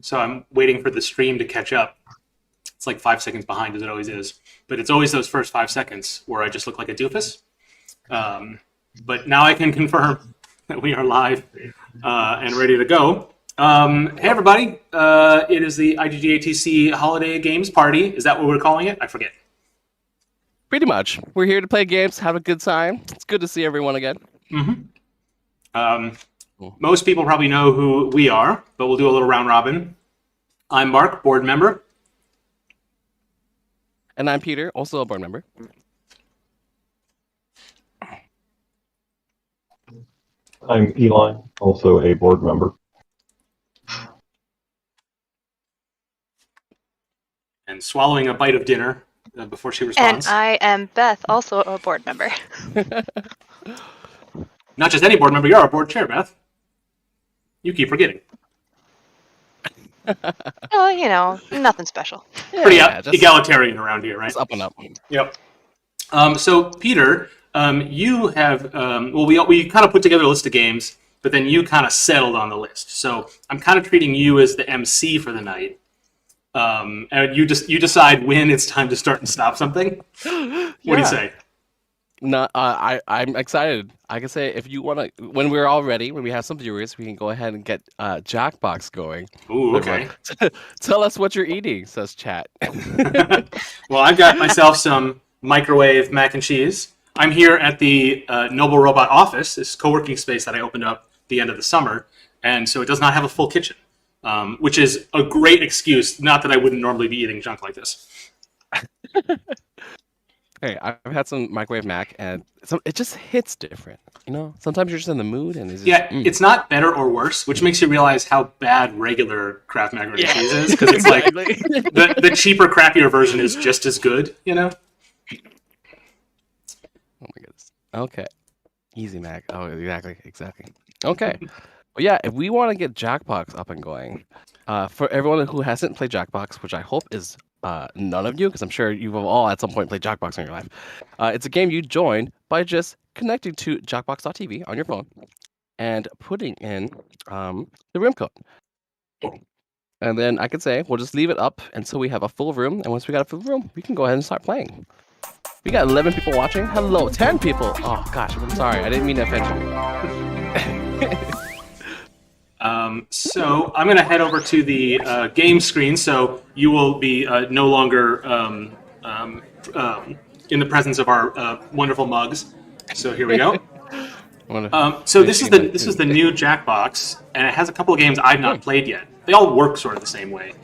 So I'm waiting for the stream to catch up. It's like 5 seconds behind, as it always is. But it's always those first 5 seconds where I just look like a doofus. But now I can confirm that we are live and ready to go. Hey, everybody. It is the IGDATC Holiday Games Party. Is that what we're calling it? I forget. Pretty much. We're here to play games, have a good time. It's good to see everyone again. Most people probably know who we are, but we'll do a little round robin. I'm Mark, board member. And I'm Peter, also a board member. I'm Eli, also a board member. And swallowing a bite of dinner before she responds. And I am Beth, also a board member. Not just any board member, you're our board chair, Beth. You keep forgetting. Oh, you know, nothing special. Pretty egalitarian around here, right? It's up and up. Yep. So, Peter, you have, we kind of put together a list of games, but then you kind of settled on the list. So I'm kind of treating you as the MC for the night. And you decide when it's time to start and stop something. What do you say? No, I'm excited. I can say if you want to, when we're all ready, when we have some viewers, we can go ahead and get Jackbox going. Ooh, okay. Tell us what you're eating, says chat. Well, I've got myself some microwave mac and cheese. I'm here at the Noble Robot office, this co-working space that I opened up at the end of the summer, and so it does not have a full kitchen, which is a great excuse. Not that I wouldn't normally be eating junk like this. Hey, I've had some microwave mac, and it just hits different. You know, sometimes you're just in the mood, and it's just, it's not better or worse, which makes you realize how bad regular Kraft macaroni and cheese is, because it's like the cheaper, crappier version is just as good. You know. Oh my goodness. Okay, easy mac. Oh, exactly. Okay. Well, yeah, if we want to get Jackbox up and going, for everyone who hasn't played Jackbox, which I hope is none of you, because I'm sure you've all at some point played Jackbox in your life. It's a game you join by just connecting to Jackbox.tv on your phone and putting in the room code. And then I could say we'll just leave it up until we have a full room. And once we got a full room, we can go ahead and start playing. We got 11 people watching. Hello, 10 people. Oh gosh, I'm sorry. I didn't mean to offend you. So I'm going to head over to the game screen, so you will be no longer in the presence of our wonderful mugs. So here we go. So this is the new Jackbox, and it has a couple of games I've not played yet. They all work sort of the same way.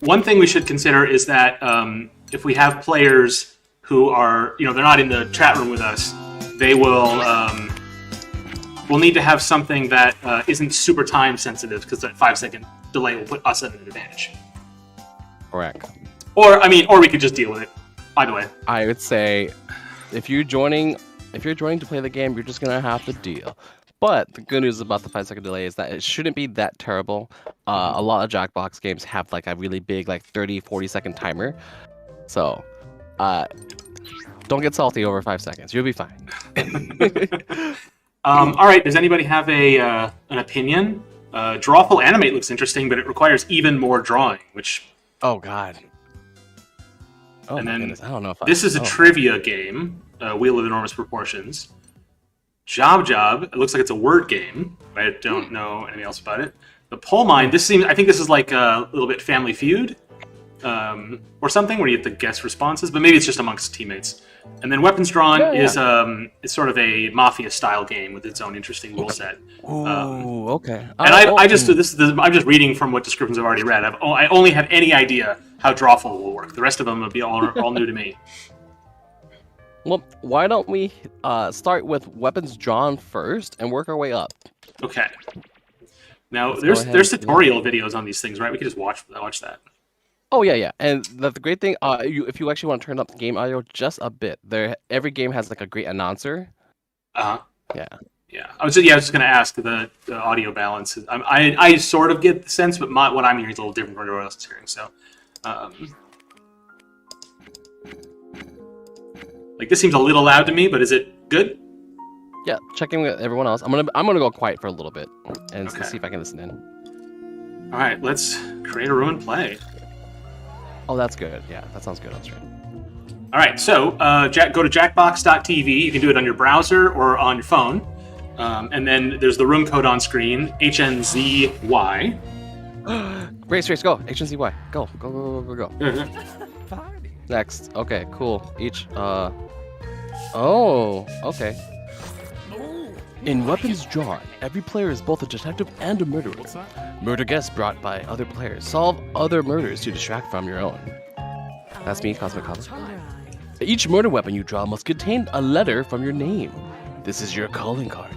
One thing we should consider is that if we have players who are, they're not in the chat room with us, they will we'll need to have something that isn't super time sensitive, because that 5-second delay will put us at an advantage. Correct. Or we could just deal with it. Either way. I would say if you're joining to play the game, you're just gonna have to deal. But the good news about the 5-second delay is that it shouldn't be that terrible. A lot of Jackbox games have like a really big 30-40 second timer. So don't get salty over 5 seconds. You'll be fine. All right. Does anybody have an opinion? Drawful Animate looks interesting, but it requires even more drawing. Which. Oh God. Oh and my then goodness. I don't know if this is a trivia game. Wheel of Enormous Proportions. Job. It looks like it's a word game. I don't know anything else about it. The Pole Mine. I think this is like a little bit Family Feud. Or something where you have to guess responses, but maybe it's just amongst teammates. And then Weapons Drawn is sort of a Mafia-style game with its own interesting rule set. Ooh, okay. And I'm just reading from what descriptions I've already read. I only have any idea how Drawful will work. The rest of them will be all new to me. Well, why don't we start with Weapons Drawn first and work our way up? Okay. Now, there's tutorial videos on these things, right? We could just watch that. Oh yeah. And the great thing, if you actually want to turn up the game audio just a bit, every game has like a great announcer. Yeah. I was just gonna ask the audio balance. I sort of get the sense, but what I'm hearing is a little different from what else is hearing. So, Like, this seems a little loud to me, but is it good? Yeah, checking with everyone else. I'm gonna go quiet for a little bit and Okay. see if I can listen in. All right, let's create a room and play. Oh, that's good. Yeah, that sounds good on stream. All right, so go to jackbox.tv. You can do it on your browser or on your phone. And then there's the room code on screen, HNZY. Race, go. HNCY. Go. Next. Okay, cool. Each, Oh, okay. In weapons drawn, every player is both a detective and a murderer. Murder guests brought by other players. Solve other murders to distract from your own. That's me, Cosmic Cobbler. Each murder weapon you draw must contain a letter from your name. This is your calling card.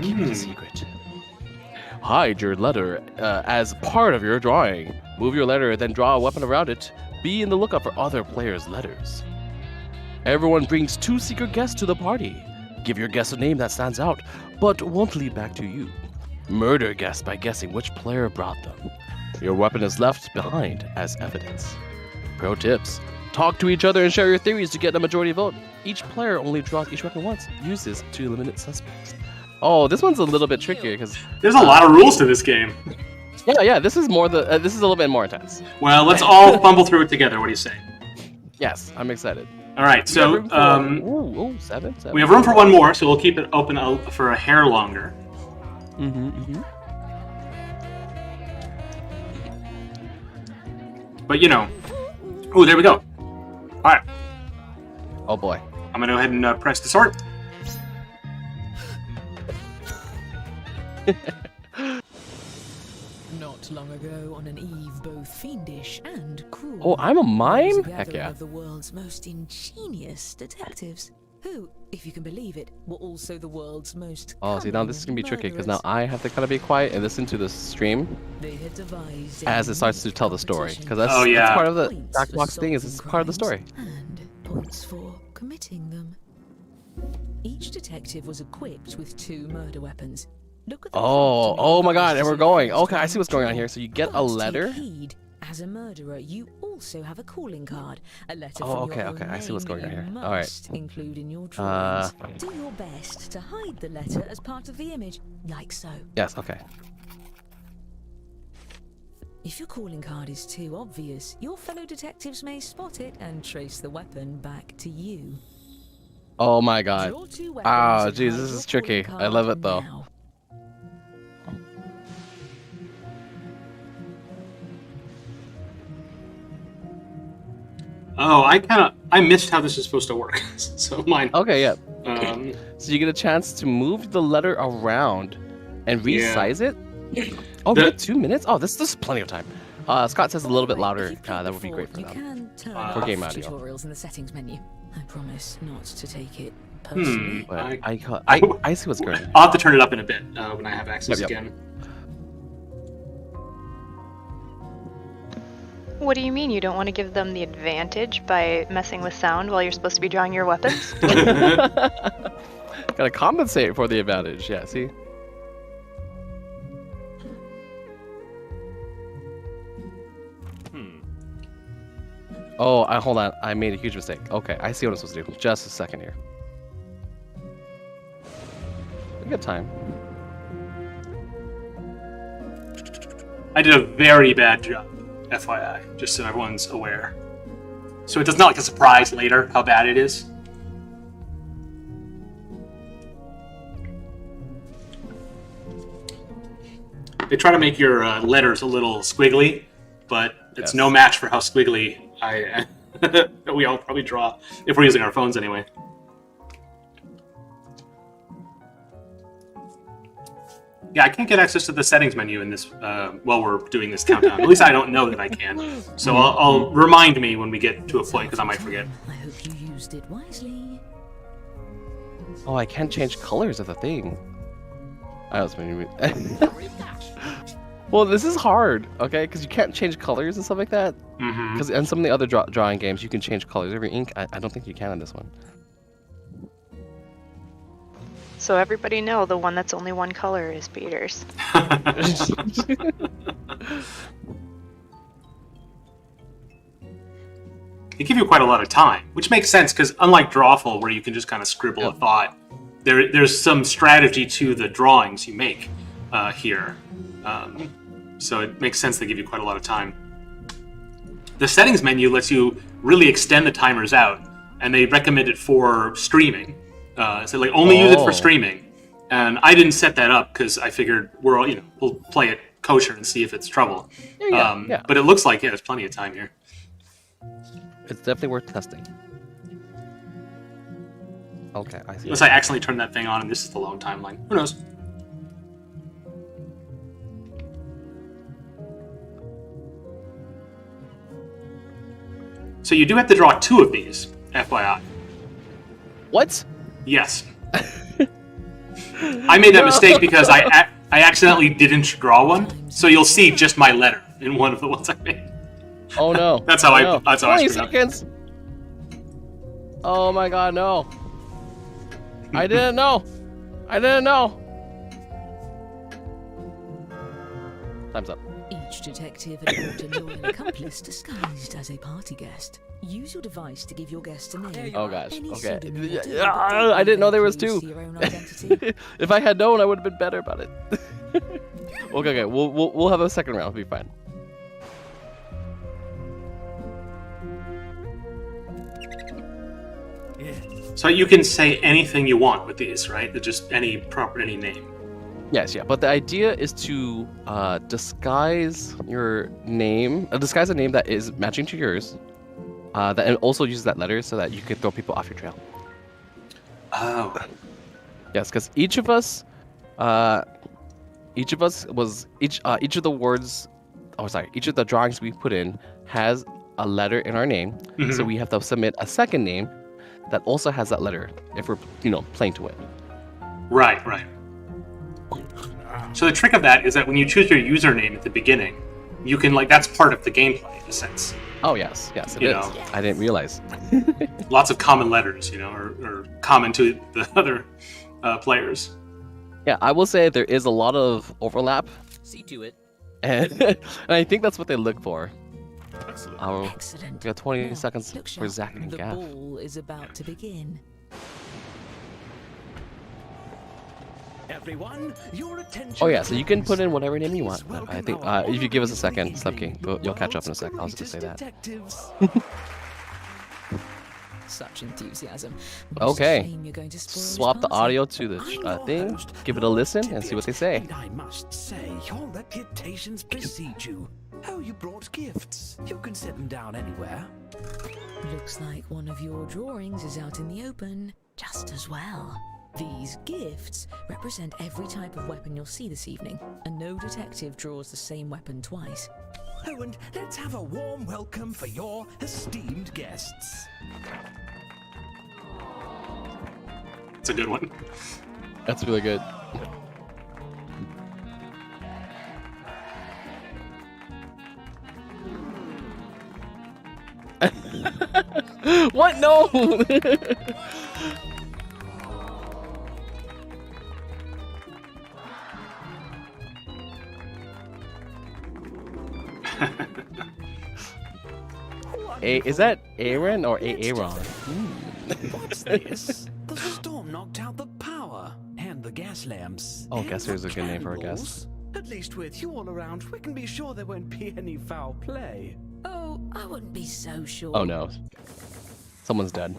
Keep it a secret. Hide your letter as part of your drawing. Move your letter, then draw a weapon around it. Be in the lookout for other players' letters. Everyone brings 2 secret guests to the party. Give your guest a name that stands out, but won't lead back to you. Murder guests by guessing which player brought them. Your weapon is left behind as evidence. Pro tips. Talk to each other and share your theories to get a majority vote. Each player only draws each weapon once. Use this to eliminate suspects. Oh, this one's a little bit trickier because There's a lot of rules to this game. yeah, this is more this is a little bit more intense. Well, let's all fumble through it together. What do you say? Yes, I'm excited. All right, so Seven. we have room for one more, so we'll keep it open for a hair longer. But oh, there we go. All right, Oh boy. I'm gonna go ahead and press the sort. Not long ago, on an eve both fiendish and cruel. Oh, I'm a mime? there was a Heck gathering yeah. of the world's most ingenious detectives, who, if you can believe it, were also the world's most. Oh, see, now this is gonna be tricky because now murderers. I have to kind of be quiet and listen to the stream They had devised as a it starts to unique tell the story. competition Because that's, Oh, yeah. that's part of the points for Jackbox thing. Is it's solving part of the story. crimes and points for committing them. Each detective was equipped with 2 murder weapons. Look at the Oh, prompt oh my God, and we're going. first Okay, I see what's going on here. So you get a But take letter. heed, as a murderer, you also have a calling card, a letter Oh, from your okay, own I see what's name going on you here. All right. must include in your drawings. Do your best to hide the letter as part of the image, like so. Yes. Okay. If your calling card is too obvious, your fellow detectives may spot it and trace the weapon back to you. Oh my God. Draw 2 weapons Ah, and geez, hide this your is tricky. calling I love card it, though. now. Oh, I missed how this is supposed to work. So mine. Okay. Yeah. Um, So you get a chance to move the letter around and Yeah. resize it. Oh, we The- get 2 minutes. Oh, this is plenty of time. Scott says a little bit louder. If you've played That would be before, great for you them. can turn For off game audio. tutorials in the settings menu. I promise not to take it Hmm. personally. But I- I see what's going on. I'll have to turn it up in a bit when I have access Yep. again. What do you mean you don't want to give them the advantage by messing with sound while you're supposed to be drawing your weapons? Gotta compensate for the advantage. Yeah. See. Oh, hold on. I made a huge mistake. Okay, I see what I'm supposed to do. Just a second here. We got time. I did a very bad job, FYI, just so everyone's aware. So it's not like a surprise later how bad it is. They try to make your letters a little squiggly, but it's Yes. no match for how squiggly we all probably draw if we're using our phones anyway. Yeah, I can't get access to the settings menu in this while we're doing this countdown. At least I don't know that I can. So I'll remind me when we get to a point because I might forget. I hope you used it wisely. Oh, I can't change colors of the thing. I was maybe. Well, this is hard, okay? Because you can't change colors and stuff like that. Mm-hmm. Because in some of the other drawing games, you can change colors of your ink. I don't think you can in this one. So everybody know the one that's only one color is Peter's. they give you quite a lot of time, which makes sense because unlike Drawful, where you can just kind of scribble a thought, there's some strategy to the drawings you make here. So it makes sense they give you quite a lot of time. The settings menu lets you really extend the timers out, and they recommend it for streaming. So like only use it for streaming. And I didn't set that up because I figured we'll play it kosher and see if it's trouble. Yeah. But it looks like there's plenty of time here. It's definitely worth testing. Okay, I see. Unless I accidentally turned that thing on and this is the long timeline. Who knows? So you do have to draw 2 of these, FYI. What? Yes. I made that mistake because I accidentally didn't draw one, so you'll see just my letter in one of the ones I made. Oh no. That's how no. that's how I 20 screwed up. seconds. Oh my god, no. I didn't know. Time's up. Each detective had brought a loyal accomplice disguised as a party guest. Use your device to give your guest a name. Oh gosh. Any Okay. pseudonym will do, Yeah, but I didn't know there was use 2. your own identity. If I had known, I would have been better about it. Okay. We'll have a second round. We'll be fine. So you can say anything you want with these, right? Just any name. Yes, yeah. But the idea is to disguise your name, disguise a name that is matching to yours, that also uses that letter so that you can throw people off your trail. Oh. Yes, because each of the drawings we put in has a letter in our name, so we have to submit a second name that also has that letter if we're playing to win. Right. So the trick of that is that when you choose your username at the beginning, you can that's part of the gameplay in a sense. Oh yes, it You is. know. I didn't realize. Lots of common letters, or common to the other players. Yeah, I will say there is a lot of overlap, See to it. and I think that's what they look for. Excellent. We got 20 Now, seconds look for sharp. Zach and The Gav. ball is about to begin. Everyone, your attention. Oh yeah, so you can put in whatever name you want. Please welcome I think our if you give us a honorary second, evening, Slepke, you'll catch up in a world's sec. I was just greatest say that. detectives. Such enthusiasm. Okay. It's a shame you're going to spoil this Swap the party. audio to the I'm your thing. host, Give it a listen and see what they say. And I must say, your reputations precede you. Oh, you brought gifts. You can set them down anywhere. Looks like one of your drawings is out in the open, just as well. These gifts represent every type of weapon you'll see this evening, and no detective draws the same weapon twice. Oh, and let's have a warm welcome for your esteemed guests. It's a good one. That's really good. What? No! Is that Aaron or Aaron? What's this? The storm knocked out the power and the gas lamps. Oh, and guess there's the a good name for a candles. guest. At least with you all around, we can be sure there won't be any foul play. Oh, I wouldn't be so sure. Oh no. Someone's dead.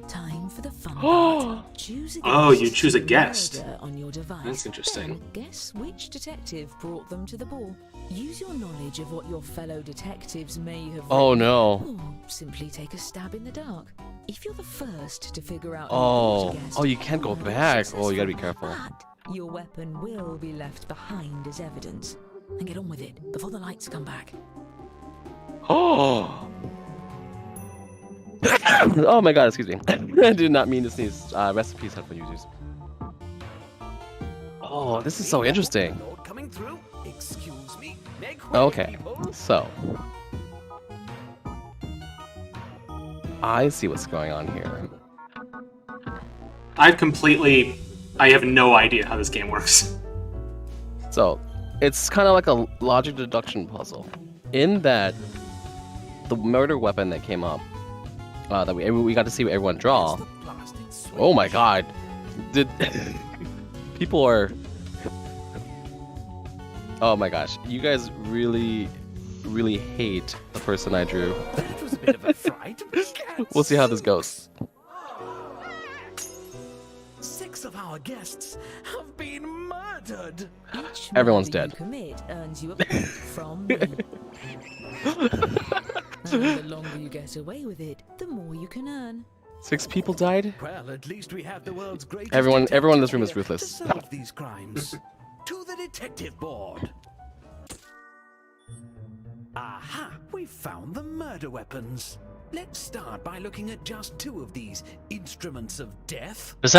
Time for the fun part. Choose a guest. Oh, you choose a guest. murder on your device. That's interesting. Then guess which detective brought them to the ball. Use your knowledge of what your fellow detectives may have Oh written, no. or simply take a stab in the dark. If you're the first to figure out who Oh. brought a guest, Oh, you can't go you'll have back. success Oh, you gotta be from careful. that. Your weapon will be left behind as evidence. And get on with it before the lights come back. Oh. Oh my god, excuse me. I did not mean to sneeze. Rest in peace, headphone users. Oh, this is so interesting. Lord coming through. Excuse me. Make way, Okay, people. so I see what's going on here. I have no idea how this game works. So it's kind of like a logic deduction puzzle, in that the murder weapon that came up, that we got to see everyone draw. It's the blasted switch. Oh my god, did people are? Oh my gosh, you guys really hate the person I drew. That was a bit of a fright. We'll see how this goes. 6 of our guests have been murdered. Each Everyone's murder you dead. commit earns you a point from me. And the longer you get away with it, the more you can earn. 6 people died. Well, at least we have the world's greatest Everyone in this room is detective ruthless. to solve these crimes. To the detective board. Aha! We found the murder weapons. Let's start by looking at just 2 of these instruments of death. Does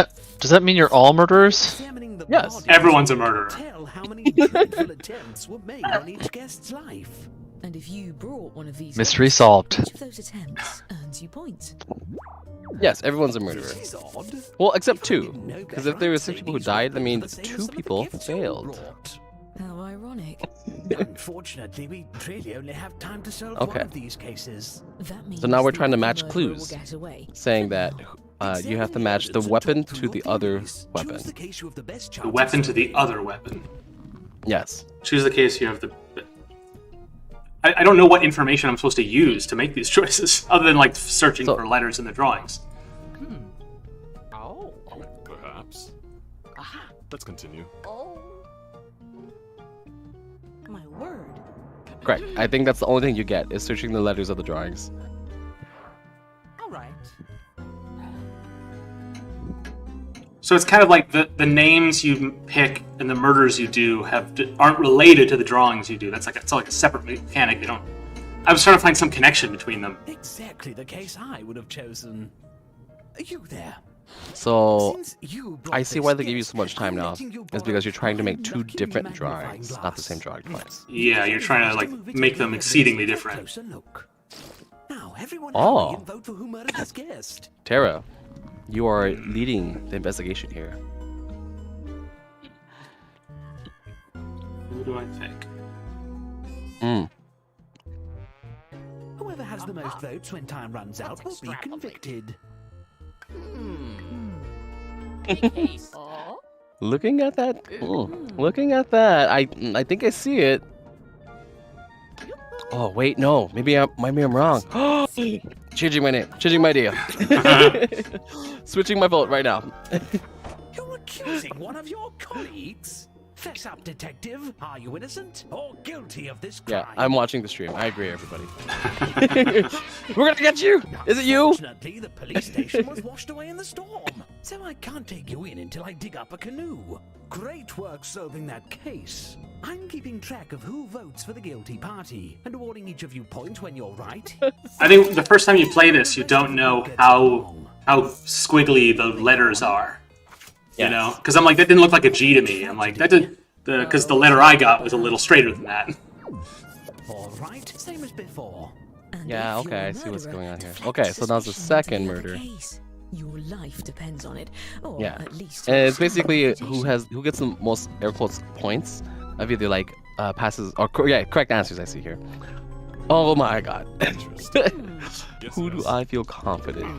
that mean you're all murderers? Examining the Yes. bodies Everyone's a will murderer. Tell how many dreadful attempts were made on each guest's life. And if you brought one of these Mystery weapons, solved. each of those attempts earns you points. Yes, everyone's a murderer. This is odd. Well, except You 2, didn't know because better, if there were I'd 6 say people who these died, that weapons means were the same 2 as some of the people gifts you failed. brought. How ironic. Unfortunately, we really only have time to solve Okay. one of these cases. That means So now we're the trying to other match murderer will clues. get away. Saying that you have to match the weapon to the other Choose weapon. the case you have the best The chance of weapon to the solving. other weapon. Yes. Choose the case you have the. I don't know what information I'm supposed to use to make these choices, other than like searching So- for letters in the drawings. Oh. Perhaps. Aha. Let's continue. Oh. My word. Correct. I think that's the only thing you get is searching the letters of the drawings. All right. So it's kind of like the names you pick and the murders you do aren't related to the drawings you do. It's like a separate mechanic. They don't. I was trying to find some connection between them. Exactly the case I would have chosen. You there. So Since you brought I see this why they give you guest, so much time I'm now. letting you Is borrow because you're trying to make my 2 lucky different magnifying drawings, not the glass. same drawing twice. Yeah, you're trying to like Move it make over them here, exceedingly please. different. Closer look. Now, everyone Oh. hurry and vote for who murdered this guest. Tara, you are leading the investigation here. Who do I think? Hmm. Whoever has the most votes when time runs out will be convicted. Oh. Looking at that, looking at that, I think I see it. Oh wait, no, maybe I'm wrong. Changing my name, changing my idea, switching my vote right now. You're accusing one of your colleagues? Fess up, detective. Are you innocent or guilty of this crime? Yeah, I'm watching the stream. I agree, everybody. We're gonna get you. Is it you? Unfortunately, the police station was washed away in the storm, so I can't take you in until I dig up a canoe. Great work solving that case. I'm keeping track of who votes for the guilty party and awarding each of you points when you're right. I think the first time you play this, you don't know how squiggly the letters are. You know, because I'm like, that didn't look like a G to me. I'm like, that did because the letter I got was a little straighter than that. All right, same as before. And Yeah, if okay, you're I a see what's murderer, going on here. deflect Okay, so now it's the suspicion second to the other murder. case. Your life depends on it, or Yeah, at least and your it's basically reputation. who gets the most air quotes points of either like passes or correct answers. I see here. Oh my god. Yes, Who do yes. I feel confident?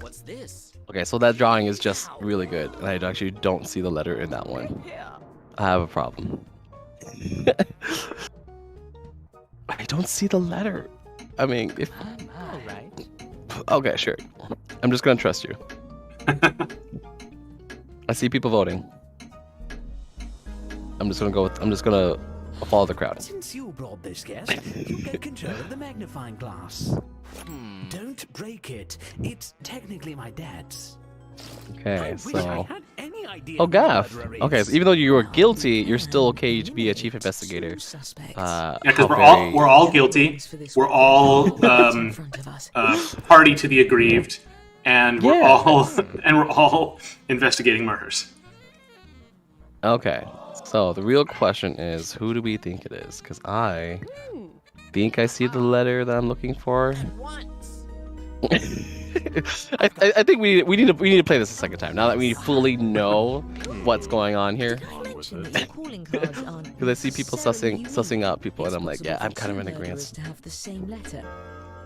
What's this? Okay, so that drawing is just really good, and I actually don't see the letter in that one. I have a problem. I don't see the letter. I mean, if All right. okay, sure. I'm just gonna trust you. I see people voting. I'm just gonna follow the crowd. Since you brought this guest, you get control of the magnifying glass. Don't break it. It's technically my dad's. I Okay, wish I so had any idea oh, who the Gaff. murderer Okay, is. so even though you were Now, guilty, you you're still can okay to be a chief eliminate investigator. two suspects. Yeah, because how we're all guilty. We're all In front of us. party to the aggrieved, and we're Yeah. all investigating murders. Okay, so the real question is, who do we think it is? Because I think I see the letter that I'm looking for. Once. I think we need to play this a second time now that we fully know what's going on here. Did I mention that your calling cards aren't Because I see people sussing necessarily out people, and It's I'm like, possible yeah, I'm for kind of two in agreement. murderers to have the same letter.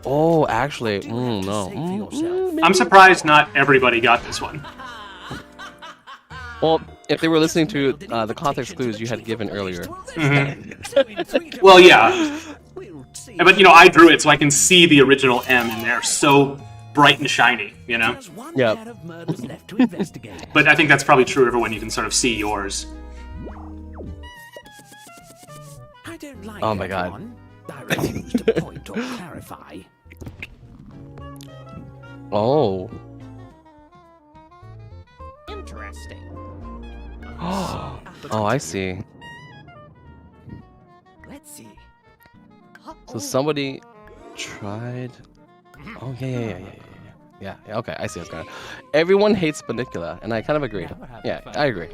Oh, actually, What do you have to no. say for yourself? Maybe. I'm surprised not everybody got this one. Well, if they were listening to the context clues you had given earlier. Well, yeah. But, you know, I drew it so I can see the original M in there so bright and shiny, you know? There's one Yep. pair of murders left to investigate. But I think that's probably true of everyone. You can sort of see yours. I don't like Oh my God. everyone. I refuse to point or clarify. Oh. Interesting. Oh, I see. Let's see. So somebody tried. Oh yeah. Okay, I see what's going on. Everyone hates Panicula, and I kind of agree. Yeah, I agree.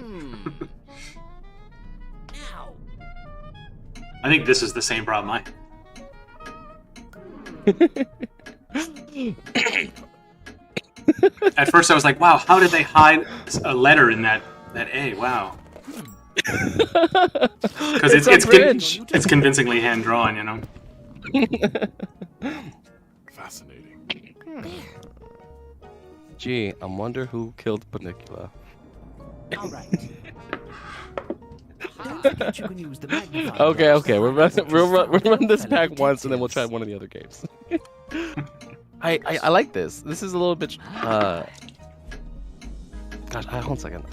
Ow. I think this is the same problem I have. At first I was like, wow, how did they hide a letter in that A? Wow. Because it's convincingly hand-drawn, you know? Fascinating. Gee, I wonder who killed Panicula. All right. Don't forget you can use the magnifying Okay, glass okay. to We'll highlight run this fellow pack once, and then we'll try detectives. one of the other games. I like this. This is a little bit. Gosh, hold on a second.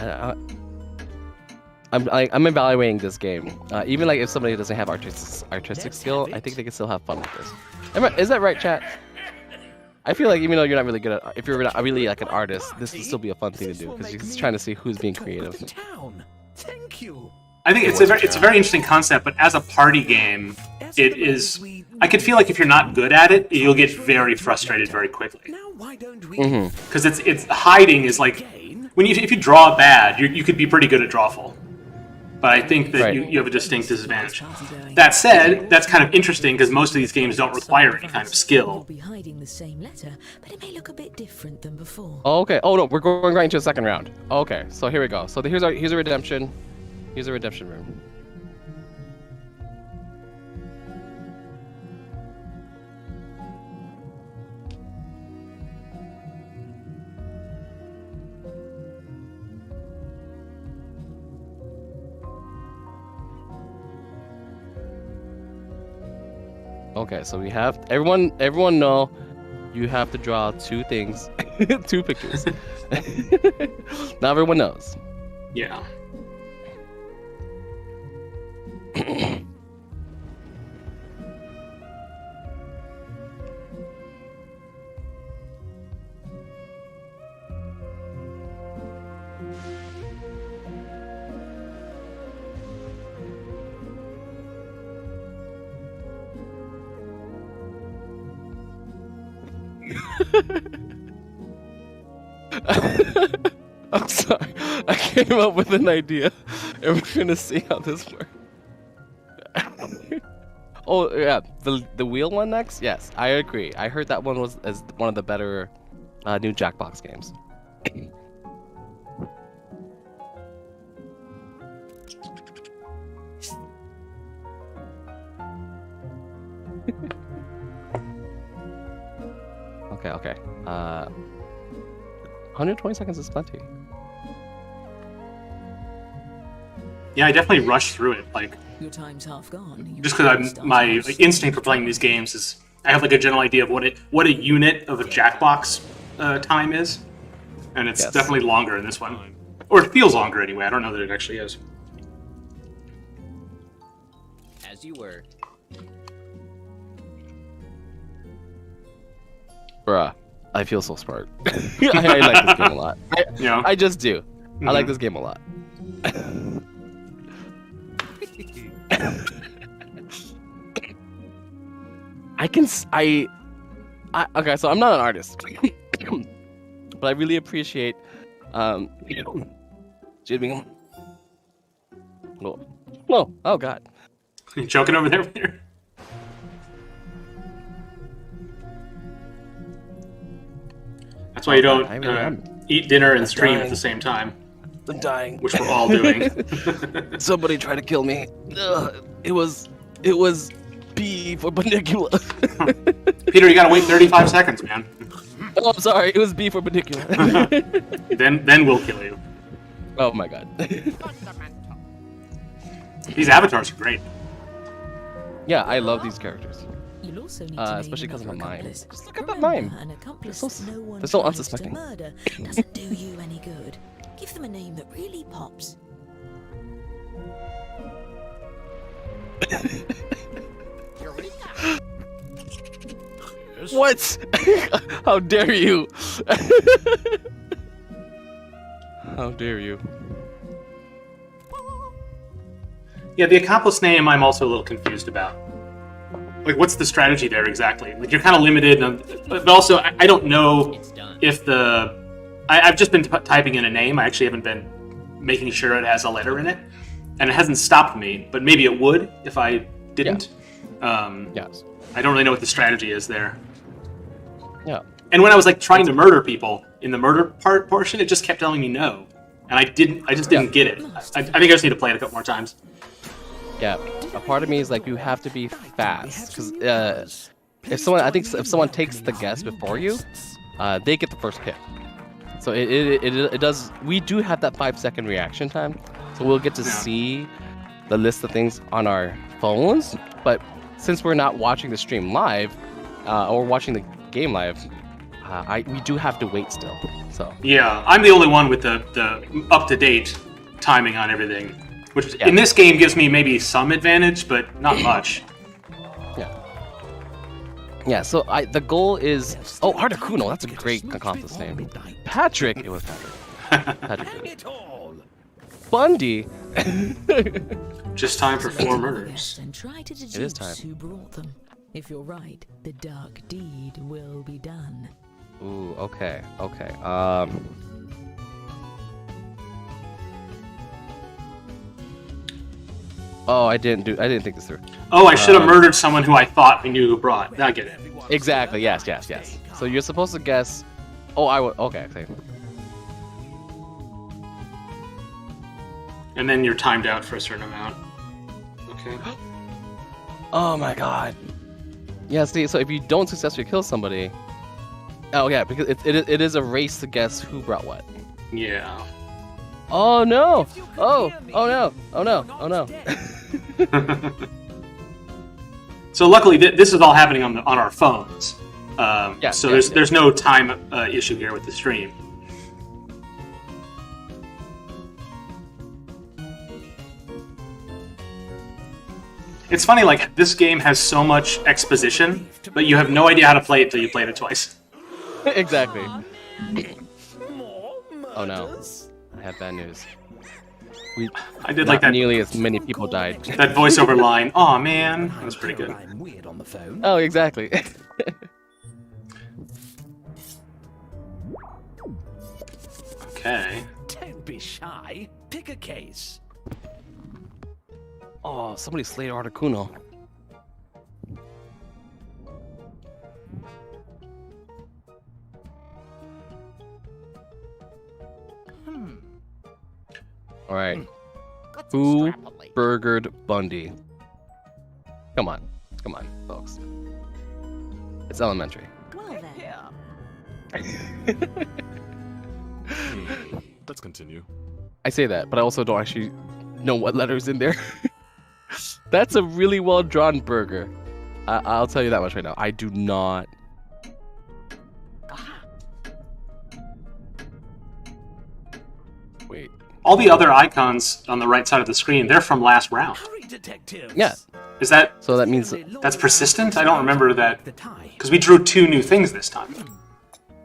I'm evaluating this game. Even like if somebody doesn't have artistic skill, I think they can still have fun with this. Is that right, chat? I feel like even though you're not really good at, if you're not really like an artist, this would still be a fun thing to do because you're just trying to see who's being Talk of creative. the town. Thank you. I think it's a very interesting concept, but as a party game, it is. I could feel like if you're not good at it, you'll get very frustrated very quickly. Now why don't we Because it's hiding is like gain? when if you draw bad, you could be pretty good at drawful. But I think that Right. you have a distinct disadvantage. That said, that's kind of interesting because most of these games don't require any kind of You'll skill. be hiding the same letter, but it may look a bit different than before. Oh, okay. Oh no, we're going right into the second round. Okay, so here we go. So here's a redemption. Here's a redemption room. Okay, so we have everyone know you have to draw two things, two pictures. Now everyone knows. Yeah. I'm sorry. I came up with an idea, and we're gonna see how this works. Oh yeah, the wheel one next. Yes, I agree. I heard that one was as one of the better new Jackbox games. Okay. 120 seconds is plenty. Yeah, I definitely rushed through it. Like Your time's half gone. You just can't because start my fresh. like, instinct for playing these games is I have like a general idea of what a unit of a Jackbox time is, and it's Yes. definitely longer in this one, or it feels longer anyway. I don't know that it actually is. As you were. Bruh, I feel so smart. I like this game a lot. You know, I just do. I like Mhm. this game a lot. Okay, so I'm not an artist, but I really appreciate, Jimmy. Oh God. you choking over there, Peter? That's why you don't I really am. eat dinner and I'm stream at dying. the same time, I'm dying. which we're all doing. Somebody tried to kill me. It was B for Banicula. Peter, you gotta wait 35 seconds, man. Oh, I'm sorry. It was B for Banicula. Then we'll kill you. Oh my god. These avatars are great. Yeah, I love these characters. You'll also need to Especially name 'cause of another a mime. accomplice. Just look at that Remember, mime. An accomplice They're so- no one they're so tries unsuspecting. To murder doesn't do you any good. Give them a name that really pops. What? How dare you? How dare you? Yeah, the accomplice name I'm also a little confused about. Like, what's the strategy there exactly? Like, you're kind of limited, but also I don't know It's done. if the... I've just been typing in a name. I actually haven't been making sure it has a letter in it. And it hasn't stopped me, but maybe it would if I didn't. Yes. I don't really know what the strategy is there. Yeah. And when I was like trying to murder people in the murder portion, it just kept telling me no. And I just didn't get it. I think I just need to play it a couple more times. Yeah. A part of me is like you have to be fast because if someone takes the guess before you, they get the first hit. So it does. We do have that 5-second reaction time, so we'll get to see the list of things on our phones. But since we're not watching the stream live, or watching the game live, we do have to wait still. So Yeah, I'm the only one with the up-to-date timing on everything, which in this game gives me maybe some advantage, but not much. Yeah, so the goal is... Oh, Articuno, that's a great accomplice name. Patrick! It was Patrick. Patrick did it. Bundy! Just time for 4 murders. And try to It is time. deduce who brought them. If you're right, the dark deed will be done. Ooh, okay. Oh, I didn't think this through. Oh, I should have murdered someone who I thought I knew who brought. I get it. Exactly, yes. So you're supposed to guess... Oh, okay. And then you're timed out for a certain amount. Okay. Oh my god. Yeah, see, so if you don't successfully kill somebody... Oh yeah, because it is a race to guess who brought what. Yeah. Oh no! Oh no! So luckily, this is all happening on our phones. So there's no time issue here with the stream. It's funny, like, this game has so much exposition, but you have no idea how to play it till you played it twice. Exactly. Oh no. I have bad news. I did Not like that. nearly as many people died. That voiceover line. Aw, man. That was pretty good. I'm weird on the phone. Oh, exactly. Okay. Don't be shy. Pick a case. Oh, somebody slayed Articuno. All right. Let's Who extrapolate. burgered Bundy? Come on, folks. It's elementary. Well then. Let's continue. I say that, but I also don't actually know what letters in there. That's a really well drawn burger. I'll tell you that much right now. I do not. Wait. All the other icons on the right side of the screen, they're from last round. Hurry, detectives. Yeah. Is that... So that means That's persistent? I don't remember that. The tie. Because we drew 2 new things this time.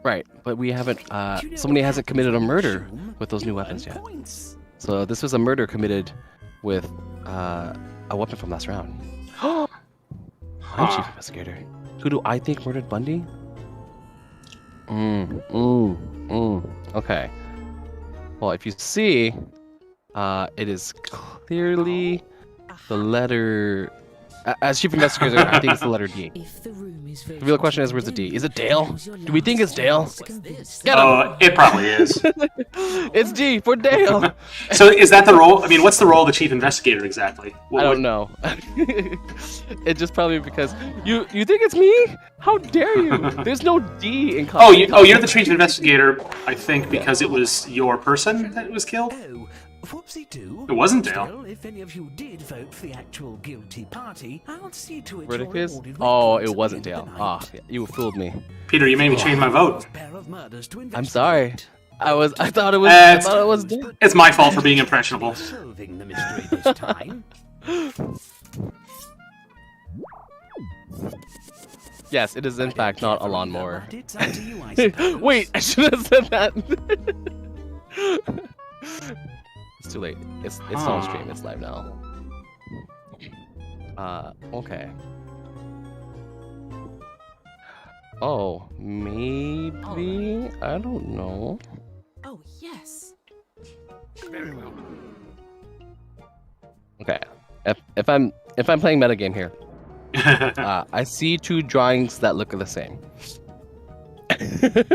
right, but we haven't. Somebody hasn't committed a murder with those new weapons yet. Points. So this was a murder committed with a weapon from last round. I'm chief investigator. Who do I think murdered Bundy? Okay. Well, if you see, it is clearly the letter As chief investigator, I think it's the letter D. If the room is The real question is, where's the D? Is it Dale? Do we think it's Dale? Get him! Oh, it probably is. It's D for Dale. So is that the role? I mean, what's the role of the chief investigator exactly? I don't know. It's just probably because you think it's me? How dare you? There's no D in Oh, you're the chief investigator. I think because it was your person that was killed. Oh, whoopsie-doo. It wasn't Dale. Still, if any of you did vote for the actual guilty party, I'll see to it Ridiculous? you're rewarded Oh, records it wasn't at the end Dale. of Ah, the night. you fooled me. Peter, you made me change my vote. Pair of murders to I'm sorry. investigate. I thought it was It's- Dale. It's my fault for being impressionable. Solving the mystery this time. Yes, it is in fact not a lawnmower. But it's up to you, I suppose. Wait, I should have said that. It's too late. It's on stream. It's live now. Okay. Oh, maybe I don't know. Oh, yes. Very well. Okay, if I'm playing metagame here, I see two drawings that look the same.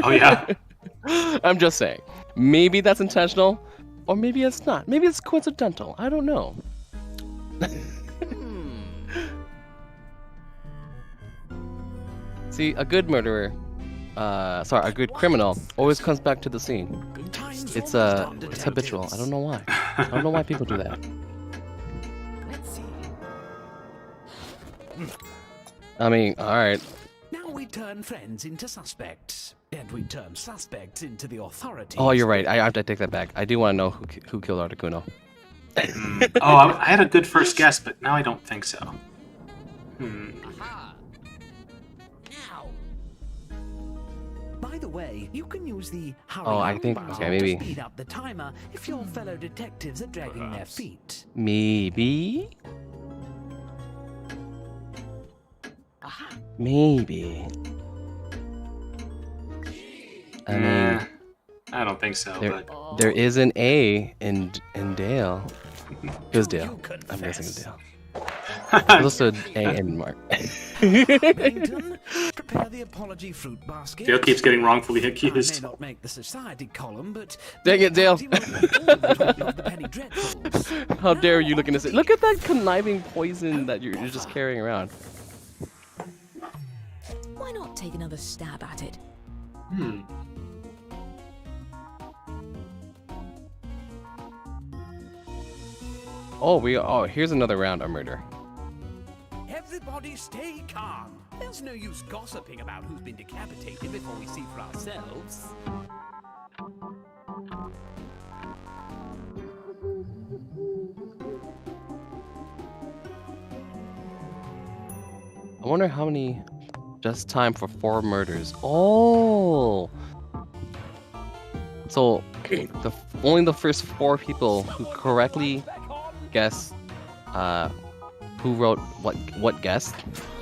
Oh yeah. I'm just saying. Maybe that's intentional, or maybe it's not. Maybe it's coincidental. I don't know. See, a good murderer, a good criminal always comes back to the scene. It's habitual. I don't know why. I don't know why people do that. Let's see. I mean, all right. Now we turn friends into suspects, and we turn suspects into the authorities. Oh, you're right. I have to take that back. I do want to know who killed Articuno. Oh, I had a good first guess, but now I don't think so. Aha. Now. By the way, you can use the hurry Oh, I up think- button okay, maybe. to speed up the timer if your fellow detectives are dragging their feet. Maybe. Aha. Maybe. I mean, I don't think so. But there is an A in Dale. It was Dale. You I'm guessing it's confess. Dale. There's also an A in Mark. Paddington, prepare the apology fruit basket. Dale keeps getting wrongfully I may accused. not make the society column, but Dang it, Dale. the party will be all but one of the Penny Dreadfuls. How dare you look in this? Look at that conniving poison that you're just carrying around. Why not take another stab at it? Oh, here's another round of murder. Everybody stay calm. There's no use gossiping about who's been decapitated before we see for ourselves. I wonder how many. Just time for 4 murders. Oh. So, only the first 4 people who correctly guess who wrote what guessed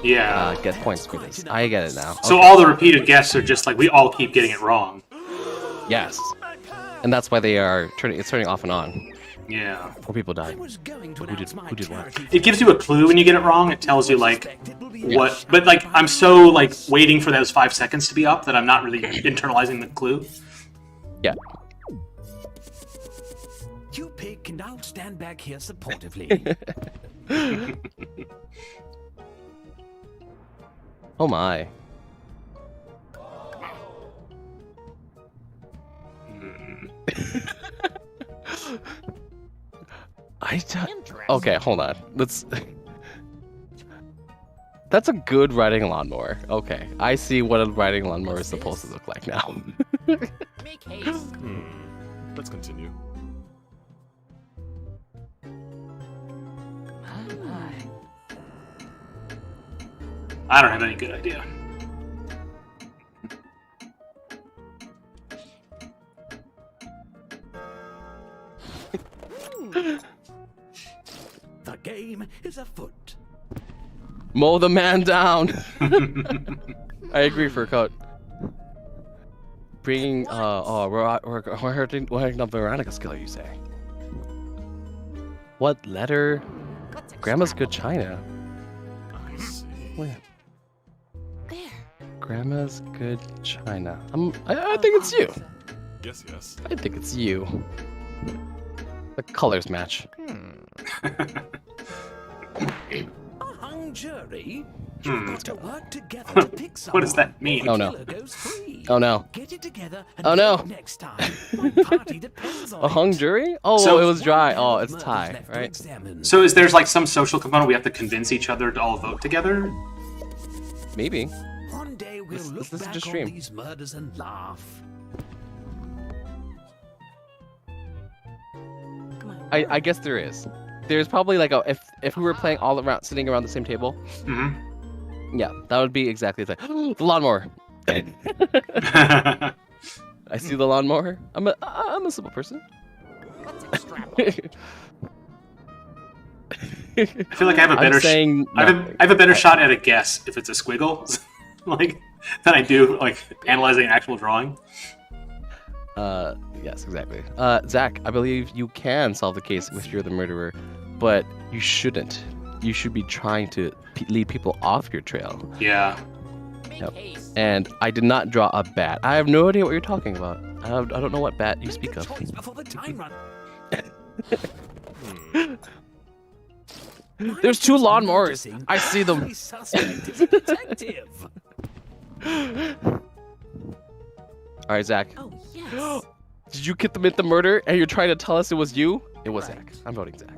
Yeah. get points for this. I get it now. So all the repeated guesses are just like we all keep getting it wrong. Yes, and that's why they are turning. It's turning off and on. Yeah. 4 people I died. was going to Who did- announce my who did what? charity It gives you a clue when you get it wrong. It tells you like what, but like I'm so like waiting for those 5 seconds to be up that I'm not really internalizing the clue. Yeah. You pick, and I'll stand back here supportively. Oh my. Okay, hold on. Let's. That's a good riding lawnmower. Okay, I see what a riding lawnmower is supposed to look like now. Make haste. Let's continue. My, my. I don't have any good idea. The game is afoot. Mow the man down. I agree, Furcoat. Bringing, we're hurting up Veronica skill, you say? What letter? Grandma's good china. Where? There. Grandma's good china. I think it's you. Yes, yes. I think it's you. The colors match. A hung jury? You've got to work together to pick someone. What does that mean? Oh, no. The killer goes free. Oh no. Get it together and Oh, no. vote next time. My party depends on A hung it. jury? Oh, So- it was dry. One Oh, pair of it's murders tie, left to right? examine. So is there's like some social component we have to convince each other to all vote together? Maybe. One day we'll Let's look listen to back on stream. these murders and laugh. I guess there is. There's probably like a if we were playing all around, sitting around the same table. Mm-hmm. Yeah, that would be exactly the the lawnmower. I see the lawnmower. I'm a simple person. Let's extrapolate. I feel like I have a better. I'm saying I have a better shot at a guess if it's a squiggle, like than I do like analyzing an actual drawing. Yes, exactly. Zach, I believe you can solve the case if you're the murderer, but you shouldn't. You should be trying to lead people off your trail. Yeah. Make Yep. haste. And I did not draw a bat. I have no idea what you're talking about. I don't know what bat you Make speak a of. choice before the time run. There's two lawnmowers. I see them. The suspect is a detective. All right, Zach. Oh, yes. Did you commit the murder and you're trying to tell us it was you? It was Right. Zach. I'm voting Zach.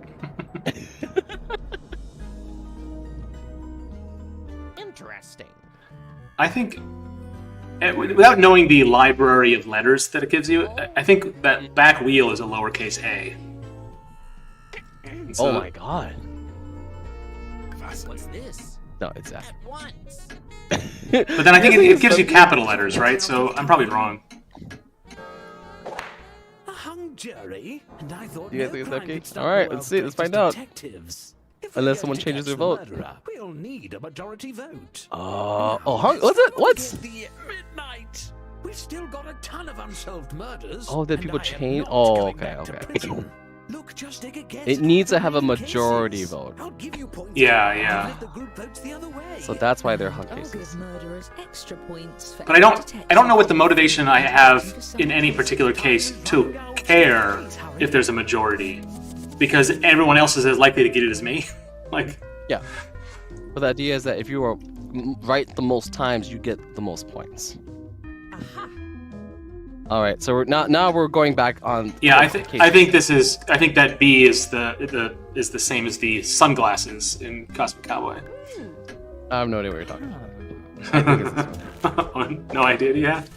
Interesting. I think, without knowing the library of letters that it gives you, I think that back wheel is a lowercase a. And so- Oh my god. What's this? No, it's Zach. At once. But then I think it gives you capital letters, right? So I'm probably wrong. A hung jury? And I thought You guys no think it's crime okay? could stop All right, the let's see, let's world's find out. detectives. If we're Unless going someone to changes catch their the vote. murderer, we'll need a majority vote. Oh, hung. What's it? What's? The midnight. We've still got a ton of unsolved murders. Oh, did and people I am change? not Oh, going okay, back to okay. prison. Look, just take a guess. It needs to how have a many majority cases. vote. I'll give you points Yeah, even yeah. if the group votes the other way. So that's why they're hung I'll cases. give murderers extra points for But I don't know what the motivation I have in any particular case to care if there's a majority, because everyone else is as likely to get it as me. Like, Yeah. But the idea is that if you are right the most times, you get the most points. Aha. All right. So now we're going back on. yeah, I cases. think that B is the same as the sunglasses in Cosmic Cowboy. I have no idea what you're talking about. I think it's this one. No idea, do you have?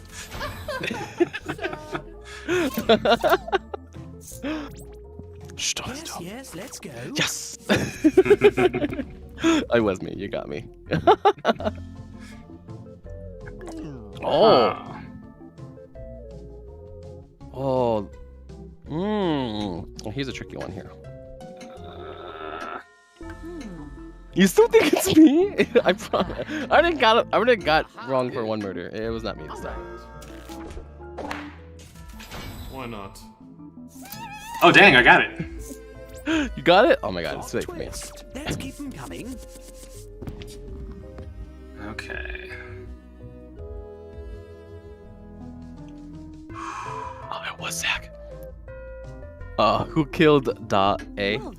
Shh, don't Yes, stop. yes, let's go. Yes. I was me. You got me. Oh. Oh. Well, here's a tricky one here. You still think it's me? I promise. I already got wrong for one murder. It was not me this time. Why not? Oh dang, I got it. You got it? Oh my god, it's Plot fake for me. twist. Let's keep them coming. Okay. Oh, it was Zach. Who killed Da A? Well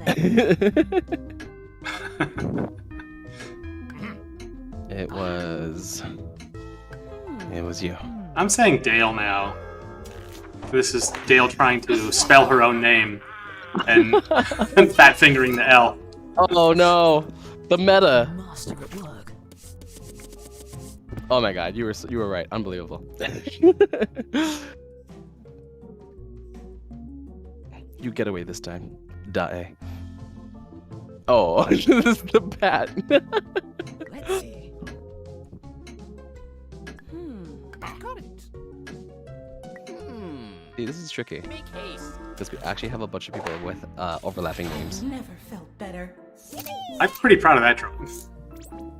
It was you. I'm saying Dale now. This is Dale trying to spell her own name and fat fingering the L. Oh no, the meta. Master at work. Oh my god, you were right. Unbelievable. You get away this time. Da A. Oh, this is the bat. Let's see. Got it. See, this is tricky Make haste. because we actually have a bunch of people with overlapping names. Never felt better. I'm pretty proud of that drawing.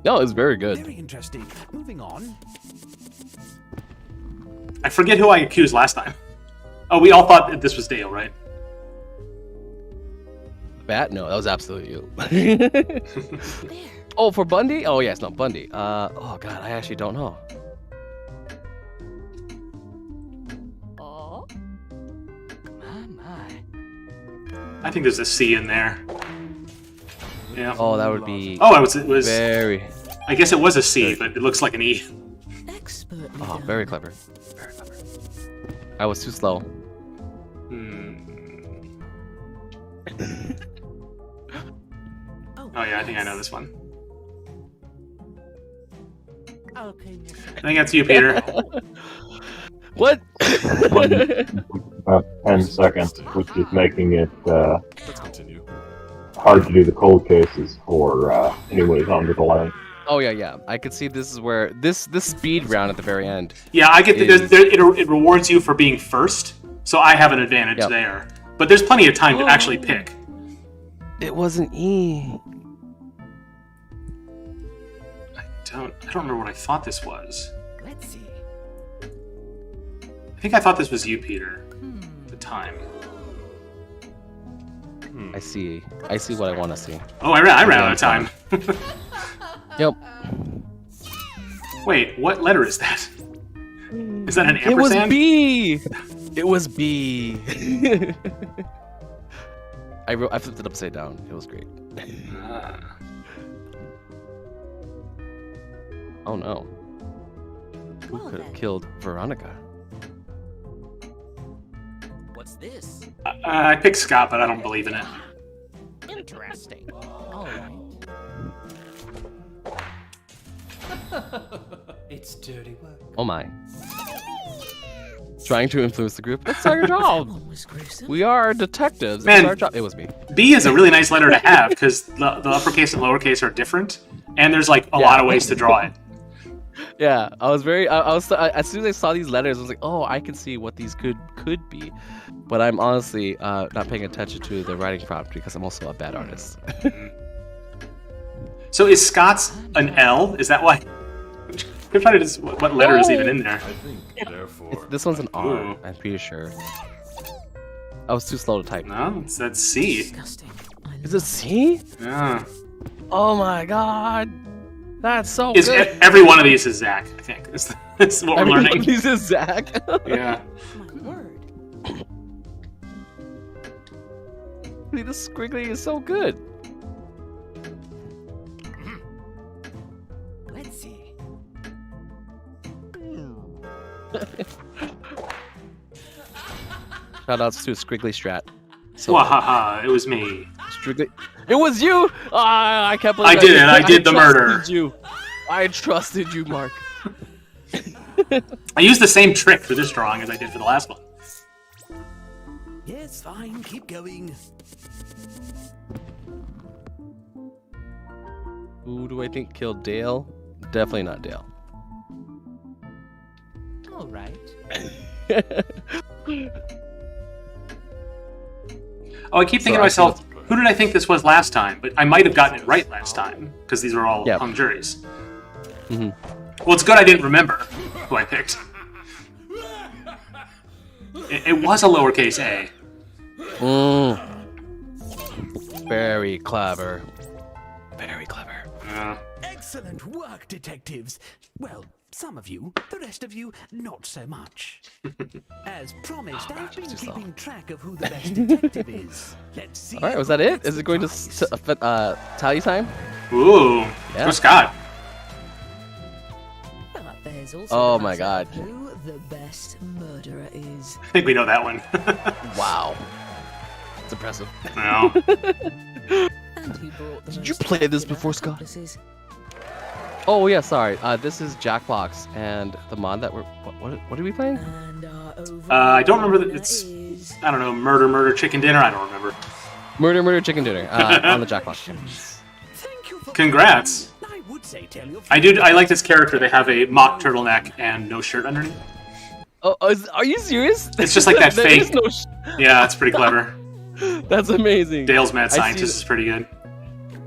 No, it's very good. Very interesting. Moving on. I forget who I accused last time. Oh, we all thought that this was Dale, right? Bat? No, that was absolutely you. There. Oh, for Bundy? Oh yes, no Bundy. Oh god, I actually don't know. Oh. My. I think there's a C in there. Yeah. Oh, that would be. Oh, it was. Very. I guess it was a C, but it looks like an E. Expertly Oh, done. very clever. Very clever. I was too slow. Oh yeah, I think I know this one. Okay, Miss. I think that's you, Peter. What? About 10 seconds, which is making it Let's continue. hard to do the cold cases for anyone who's on the delay. Oh yeah. I could see this is where this speed round at the very end. Yeah, I get Is- it rewards you for being first, so I have an advantage Yep. there. But there's plenty of time to actually pick. It was an E. I don't remember what I thought this was. Let's see. I think I thought this was you, Peter. At the time. I see. I see what I want to see. Oh, I ran out of time. Yep. Wait, what letter is that? Is that an It was ampersand? B. It was B. I flipped it upside down. It was great. Ah. Oh no. Who Well could have then. killed Veronica? What's this? I picked Scott, but I don't believe in it. Interesting. All right. It's dirty work. Oh my. Trying to influence the group. It's our That job. one was gruesome. We are detectives. Man. It's our job. It was me. B is a really nice letter to have because the uppercase and lowercase are different, and there's like a Yeah. lot of ways to draw it. Yeah, I was very. I was as soon as I saw these letters, I was like, oh, I can see what these could be. But I'm honestly not paying attention to the writing prompt because I'm also a bad artist. So is Scott's an L? Is that why? I'm trying to just what letter is even in there? I think, therefore. This one's an R. Ooh. I'm pretty sure. I was too slow to type. No, that's C. Disgusting. I Is it love C? Yeah. Oh my god, that's so Is good. every one of these is Zach? I think is what we're learning. This is Zach. Yeah. My word. This squiggly is so good. Let's see. Shoutouts to Squiggly Strat. So Wahaha! It was me. Squiggly. It was you. Ah, I can't believe I did it. I did the murder. trusted you. I trusted you, Mark. I used the same trick for this drawing as I did for the last one. Yes, fine, keep going. Who do I think killed Dale? Definitely not Dale. All right. Oh, I keep thinking So to I myself, who did I think this was last time? But I might have gotten it right last time because these are all Yep. hung juries. Mhm. Well, it's good I didn't remember who I picked. It was a lowercase a. Mm. Very clever. Very clever. Excellent work, detectives. Well, some of you, the rest of you, not so much. As promised, I've been too slow. keeping track of who the best detective is. Let's see. All right, was who that it? gets Is the it going to prize. tally time? Ooh, Yeah. for Scott. But there's also Oh the my matter God. of who the best murderer is. I think we know that one. Wow. It's impressive. No. And who brought the Did you most play this popular before, Scott? accomplices. Oh yeah, sorry. This is Jackbox and the mod that we're what are we playing? And our I don't remember that winner it's- is- I don't know. Murder, chicken dinner. I don't remember. Murder, chicken dinner on the Jackbox. Thank you for Congrats. I would say tell your I like this character. They have a mock turtleneck and no shirt underneath. Oh, are you serious? It's just like that There fake- is no Yeah, it's pretty clever. That's amazing. Dale's mad I see scientist is pretty good.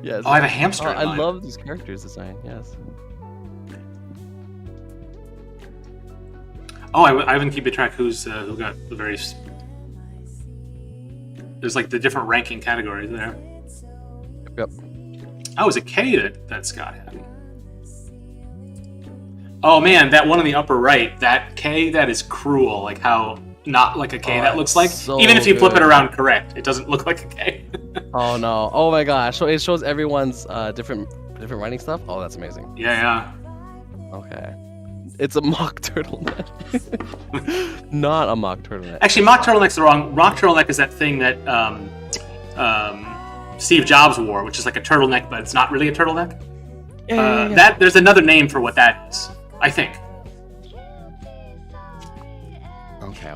Yes. Oh, I have a hamster. Oh, in I mine. love these characters design. Yes. Oh, I haven't keeping track who got the various. There's like the different ranking categories there. Yep. Oh, it was a K that Scott had. Oh man, that one on the upper right, that K, that is cruel. Like how not like a K that looks like. so Even if you flip it good. around correct, it doesn't look like a K. Oh no! Oh my gosh! So it shows everyone's different writing stuff. Oh, that's amazing. Yeah. Okay. It's a mock turtleneck. Not a mock turtleneck. Actually, mock turtleneck's the wrong. Mock turtleneck is that thing that Steve Jobs wore, which is like a turtleneck, but it's not really a turtleneck. Yeah. That there's another name for what that is, I think. Okay.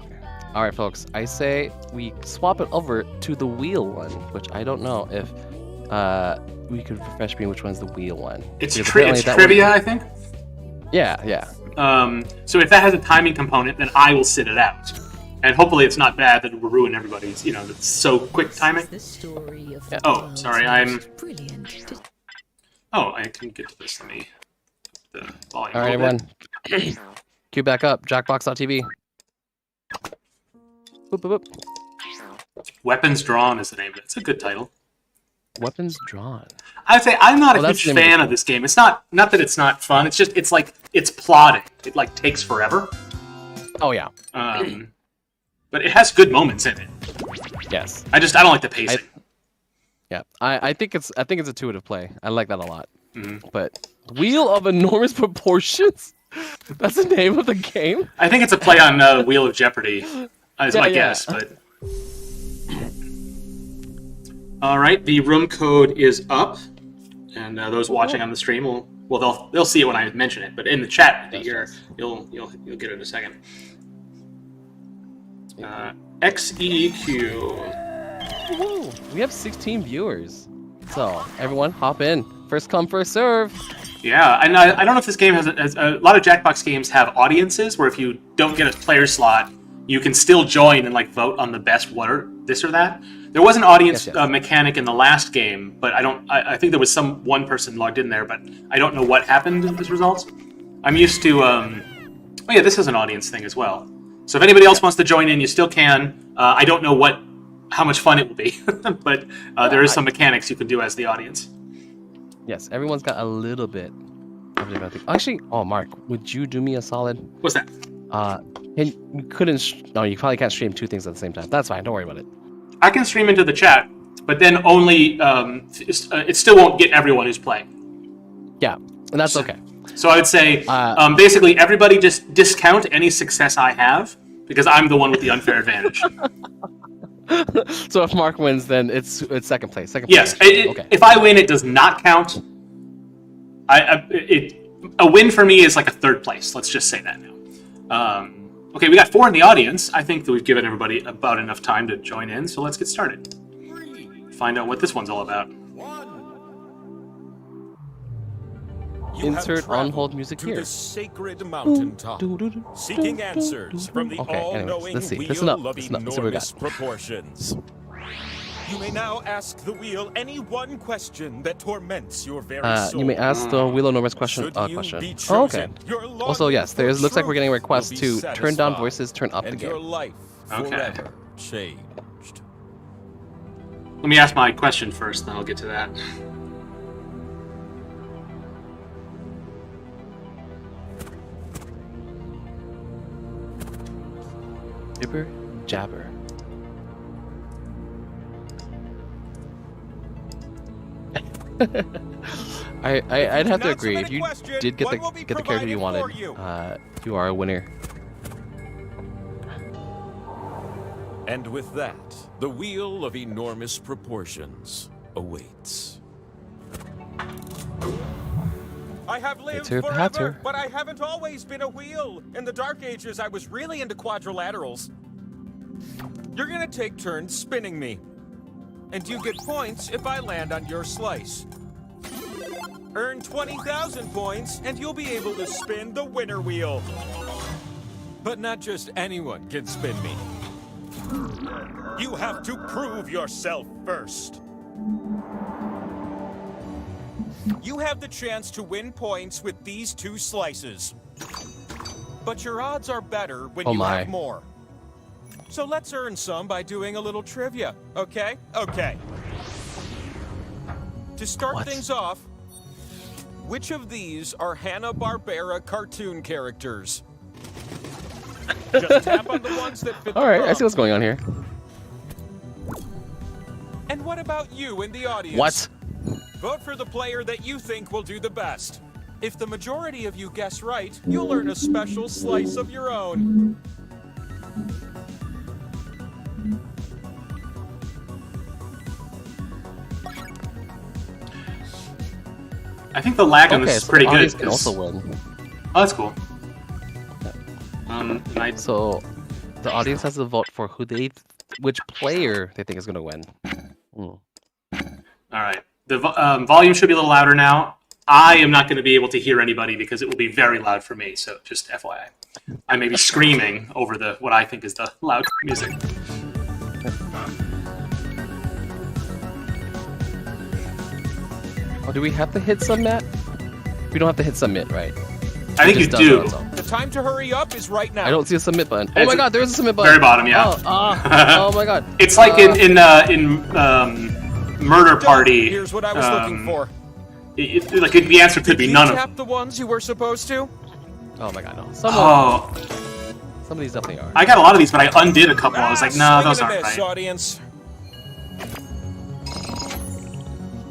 All right, folks. I say we swap it over to the wheel one, which I don't know if we could refresh me which one's the wheel one. It's Because apparently that trivia, one- I think. Yeah. So if that has a timing component, then I will sit it out, and hopefully it's not bad that it will ruin everybody's. It's so quick timing. The story of Yeah. the Oh, world's sorry, most brilliant. Oh, I can get to this. Let me the volume. All right, a little everyone. Cue back up. Jackbox.tv. Boop, boop, boop. bit. Weapons Drawn is the name of it. It's a good title. Weapons drawn. I'd say I'm not Well, a that's huge the name of fan the of this game. It's not that it's not fun. It's just it's plotting. It like takes forever. Oh yeah. But it has good moments in it. Yes. I don't like the pacing. Yeah. I think it's intuitive play. I like that a lot. Mhm. But Wheel of Enormous Proportions. That's the name of the game. I think it's a play on Wheel of Jeopardy. Is my guess, but. All right, the room code is up, and those watching on the stream they'll see it when I mention it. But in the chat here, you'll get it in a second. XEQ. Woo, we have 16 viewers. So everyone, hop in. First come, first serve. Yeah, and I don't know if this game has a lot of Jackbox games have audiences where if you don't get a player slot, you can still join and like vote on the best this or that. There was an audience Yes. mechanic in the last game, but I think there was one person logged in there, but I don't know what happened as a result. I'm used to oh yeah, this is an audience thing as well. So if anybody else wants to join in, you still can. I don't know how much fun it will be, but there is some mechanics you can do as the audience. Yes, everyone's got a little bit of different. Actually, Mark, would you do me a solid? What's that? You couldn't. No, you probably can't stream two things at the same time. That's fine. Don't worry about it. I can stream into the chat, but then only it still won't get everyone who's playing. Yeah, and that's okay. So I would say basically everybody just discount any success I have because I'm the one with the unfair advantage. So if Mark wins, then it's second place. Yes, Okay. if I win, it does not count. A win for me is like a third place. Let's just say that now. Okay, we got 4 in the audience. I think that we've given everybody about enough time to join in, so let's get started. Find out what this one's all about. Insert on-hold music here. The sacred mountaintop, seeking answers from the all-knowing let's see. wheel Listen up. of Listen up. Let's see what we enormous got. proportions. You may now ask the wheel any one question that torments your very soul. You may ask the Wheel of Enormous question. Should you Question. be Oh, okay. chosen, your Also, longing yes, for looks like we're getting truth requests will to be turn down satisfied, voices, turn up the and your game. life Okay. forever changed. Let me ask my question first, then I'll get to that. Jibber jabber. I'd have to agree. If you did get the character you wanted, you are a winner. And with that, the wheel of enormous proportions awaits. I have lived It's her forever, patter. but I haven't always been a wheel. In the Dark Ages, I was really into quadrilaterals. You're gonna take turns spinning me. And you get points if I land on your slice. Earn 20,000 points, and you'll be able to spin the winner wheel. But not just anyone can spin me. You have to prove yourself first. You have the chance to win points with these 2 slices. But your odds are better when you have more. So let's earn some by doing a little trivia, okay? Okay. To start What? things off, which of these are Hanna-Barbera cartoon characters? Just tap on the ones that fit the All right, I prompt. see what's going on here. And what about you in the audience? What? Vote for the player that you think will do the best. If the majority of you guess right, you'll earn a special slice of your own. I think the lag on Okay, this is so pretty the good. audience can 'cause- also win. Oh, that's cool. And I, So the audience has to vote for which player they think is gonna win. all right. The volume should be a little louder now. I am not going to be able to hear anybody because it will be very loud for me. So just FYI, I may be screaming over what I think is the loud music. Oh, do we have to hit submit? We don't have to hit submit, right? I think It you just does do. on its own. The time to hurry up is right now. I don't see a submit button. Oh It's my a- god, there is a submit button. Very bottom, yeah. Oh my god. It's like in Murder Party. Here's what I was looking for. Like the answer could Did be you none of tap the ones you were supposed to? Oh my god, no. Oh, Some of these definitely are. I got a lot of these, but I undid a couple. I was like, no, swing those and a aren't miss, right. audience.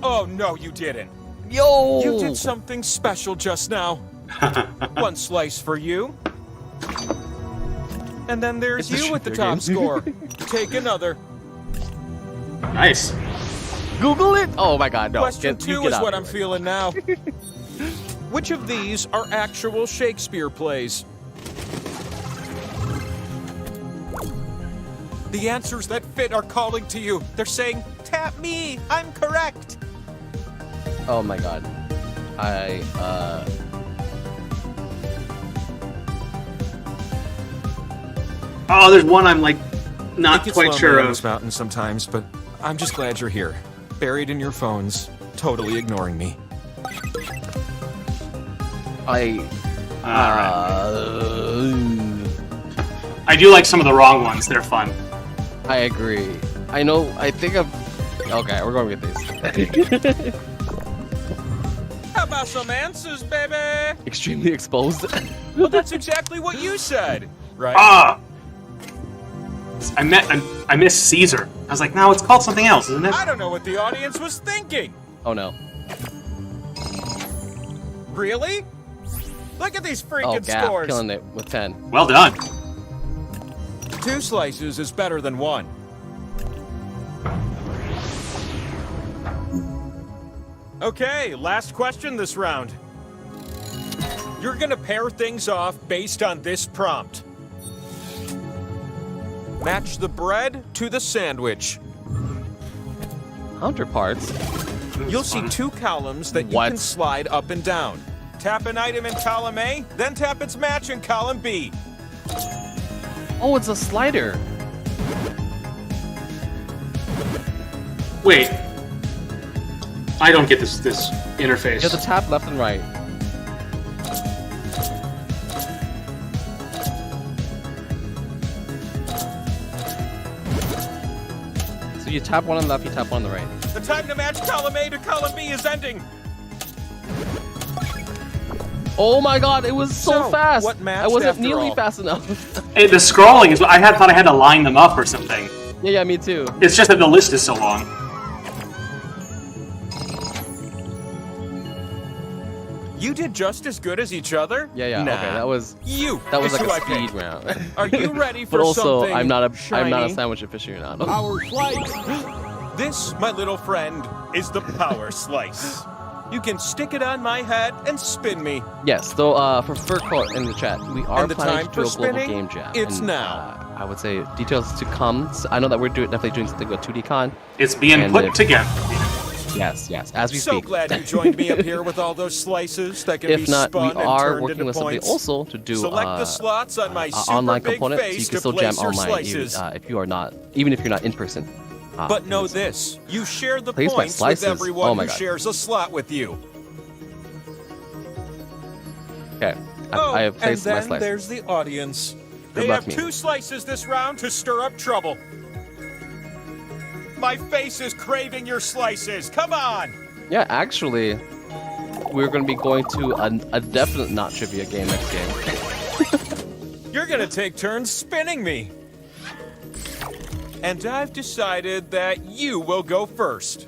Oh no, you didn't. Yo! You did something special just now. One slice for you. And then there's It's a you with the shooter top game. score. Take another. Nice. Google it! Oh my god, no. Question You 2 get is out what of I'm here. feeling now. Which of these are actual Shakespeare plays? The answers that fit are calling to you. They're saying, tap me, I'm correct. Oh my god. Oh, there's one I'm like not It gets quite lonely sure on of. this mountain sometimes, but I'm just glad you're here. Buried in your phones, totally ignoring me. Alright. I do like some of the wrong ones. They're fun. agree. I know, I think I'm... Okay, we're going with these. How about some answers, baby? Extremely exposed. Well, that's exactly what you said, right? Ah! I missed Caesar. I was like, no, it's called something else, isn't it? I don't know what the audience was thinking. Oh no. Really? Look at these Oh, freaking Gap, scores. killing it with 10. Well done. 2 slices is better than 1. Okay, last question this round. You're gonna pair things off based on this prompt. Match the bread to the sandwich. Counterparts? You'll see 2 columns that you What? can slide up and down. Tap an item in column A, then tap its match in column B. Oh, it's a slider. Wait. I don't get this interface. You have to tap left and right. So you tap one on the left, you tap one on the right. The time to match column A to column B is ending. Oh my god, it was so, So, fast! what matched I wasn't after nearly all? fast enough. Hey, the scrolling is. I thought I had to line them up or something. yeah, me too. It's just that the list is so long. You did just as good as each other? Yeah, Nah. okay, that was You. like is who a I speed picked. round. Are you ready for But also, something I'm not a shiny? sandwich aficionado. Our slice. This, my little friend, is the power slice. You can stick it on my head and spin me. Yes, so for Furcourt in the chat, we are And the planning time to do for a global spinning? game jam. It's and, now. I would say details to come. So I know that we're definitely doing something with 2D-Con. It's being And put if- together. Yes, as we So speak. glad you joined me up here with all those slices that can be If not, we spun and are turned working into with something points. also to do Select the slots on my super online big component, so face you can to still jam place your online slices. if you are not, even if you're not in person. But know this, you share the Place my points with slices. everyone Oh my who God. shares a slot with you. Okay, Oh, I have and placed my then slices. there's the audience. They luck, have me. 2 slices this round to stir up trouble. My face is craving your slices. Come on. Yeah, actually, we're going to be going to a definite not trivia game next game. You're gonna take turns spinning me. And I've decided that you will go first.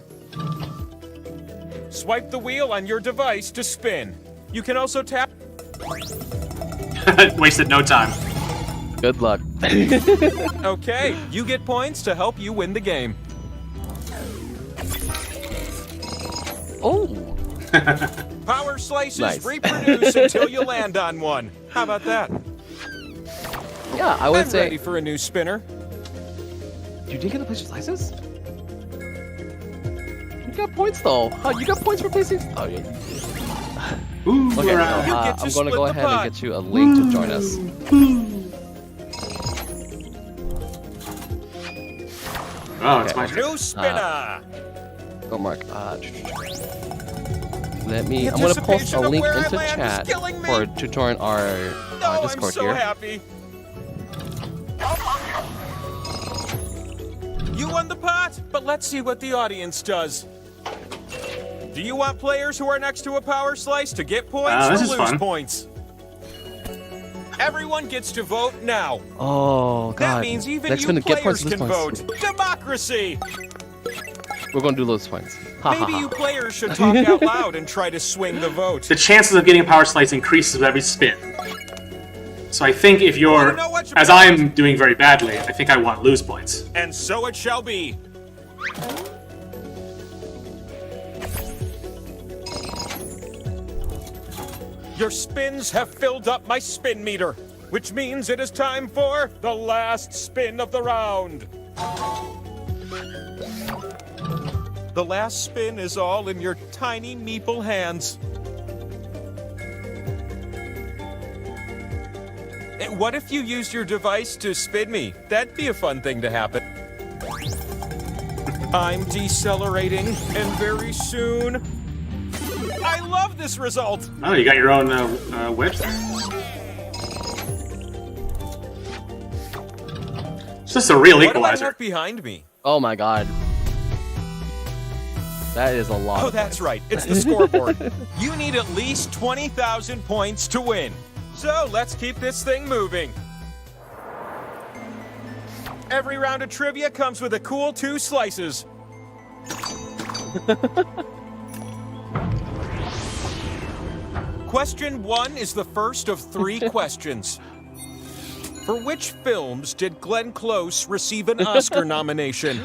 Swipe the wheel on your device to spin. You can also tap. Wasted no time. Good luck. Okay, you get points to help you win the game. Oh. Power slices Nice. reproduce until you land on one. How about that? Yeah, I would I'm say. ready for a new spinner. You didn't get to place your slices? You got points though. Oh, you got points for placing. Oh yeah. Ooh, Okay, right. You get to I'm gonna split go the ahead pot. and get you a link to join us. Oh, it's Okay. my turn. New spinner. Go, Mark. Let me. I'm gonna post a Anticipation of link where I into land is chat killing me. to join our No, I'm Discord so here. happy. You won the pot, but let's see what the audience does. Do you want players who are next to a power slice to get points This or is lose fun. points? Everyone gets to vote now. Oh God. That means even Next you minute, get players points, can lose points. vote. Democracy! We're gonna do those points. Ha, ha, Maybe ha. you players should talk out loud and try to swing the vote. The chances of getting a power slice increases with every spin. So I think if you're, Wanna know what you as want? I'm doing very badly, I think I want lose points. And so it shall be. Your spins have filled up my spin meter, which means it is time for the last spin of the round. The last spin is all in your tiny meeple hands. And what if you used your device to spin me? That'd be a fun thing to happen. I'm decelerating, and very soon... I love this result! Oh, you got your own wedge there. It's just a real What do I equalizer. have behind me? Oh my God. That is a lot. Oh, of that's points. right. It's the scoreboard. You need at least 20,000 points to win. So let's keep this thing moving. Every round of trivia comes with a cool 2 slices. Question 1 is the first of 3 questions. For which films did Glenn Close receive an Oscar nomination?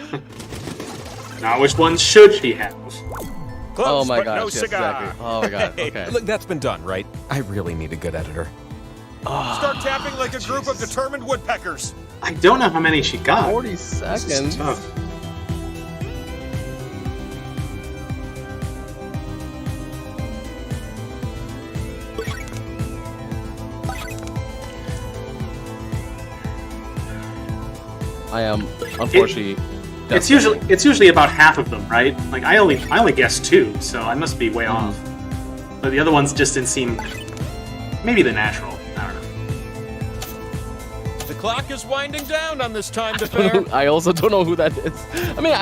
Now, which ones should she have? Close, Oh my but gosh, no yes, cigar. exactly. Oh my God, Hey, okay. Look, that's been done, right? I really need a good editor. Start tapping like a group of determined woodpeckers. I don't know how many she got. 40 This is seconds. tough. I am unfortunately. It's usually about half of them, right? Like I only guessed 2, so I must be way off. But the other ones just didn't seem. Maybe the natural. I don't know. The clock is winding down on this timed affair. I also don't know who that is. I mean,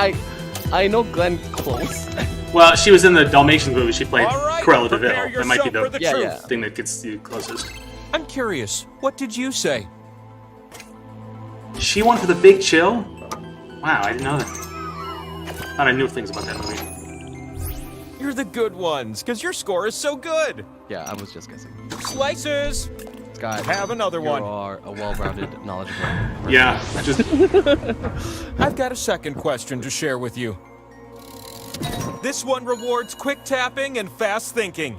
I know Glenn Close. Well, she was in the Dalmatians movie. She played All right, Cruella de prepare Vil. That might be yourself for the the Yeah, truth. yeah. thing that gets you closest. I'm curious, what did you say? She won for The Big Chill? Wow, I didn't know that. Thought I knew things about that movie. You're the good ones, because your score is so good. Yeah, I was just guessing. Slices! Scott, Have another you one. are a well-rounded, knowledgeable person. Yeah, just I've got a second question to share with you. This one rewards quick tapping and fast thinking.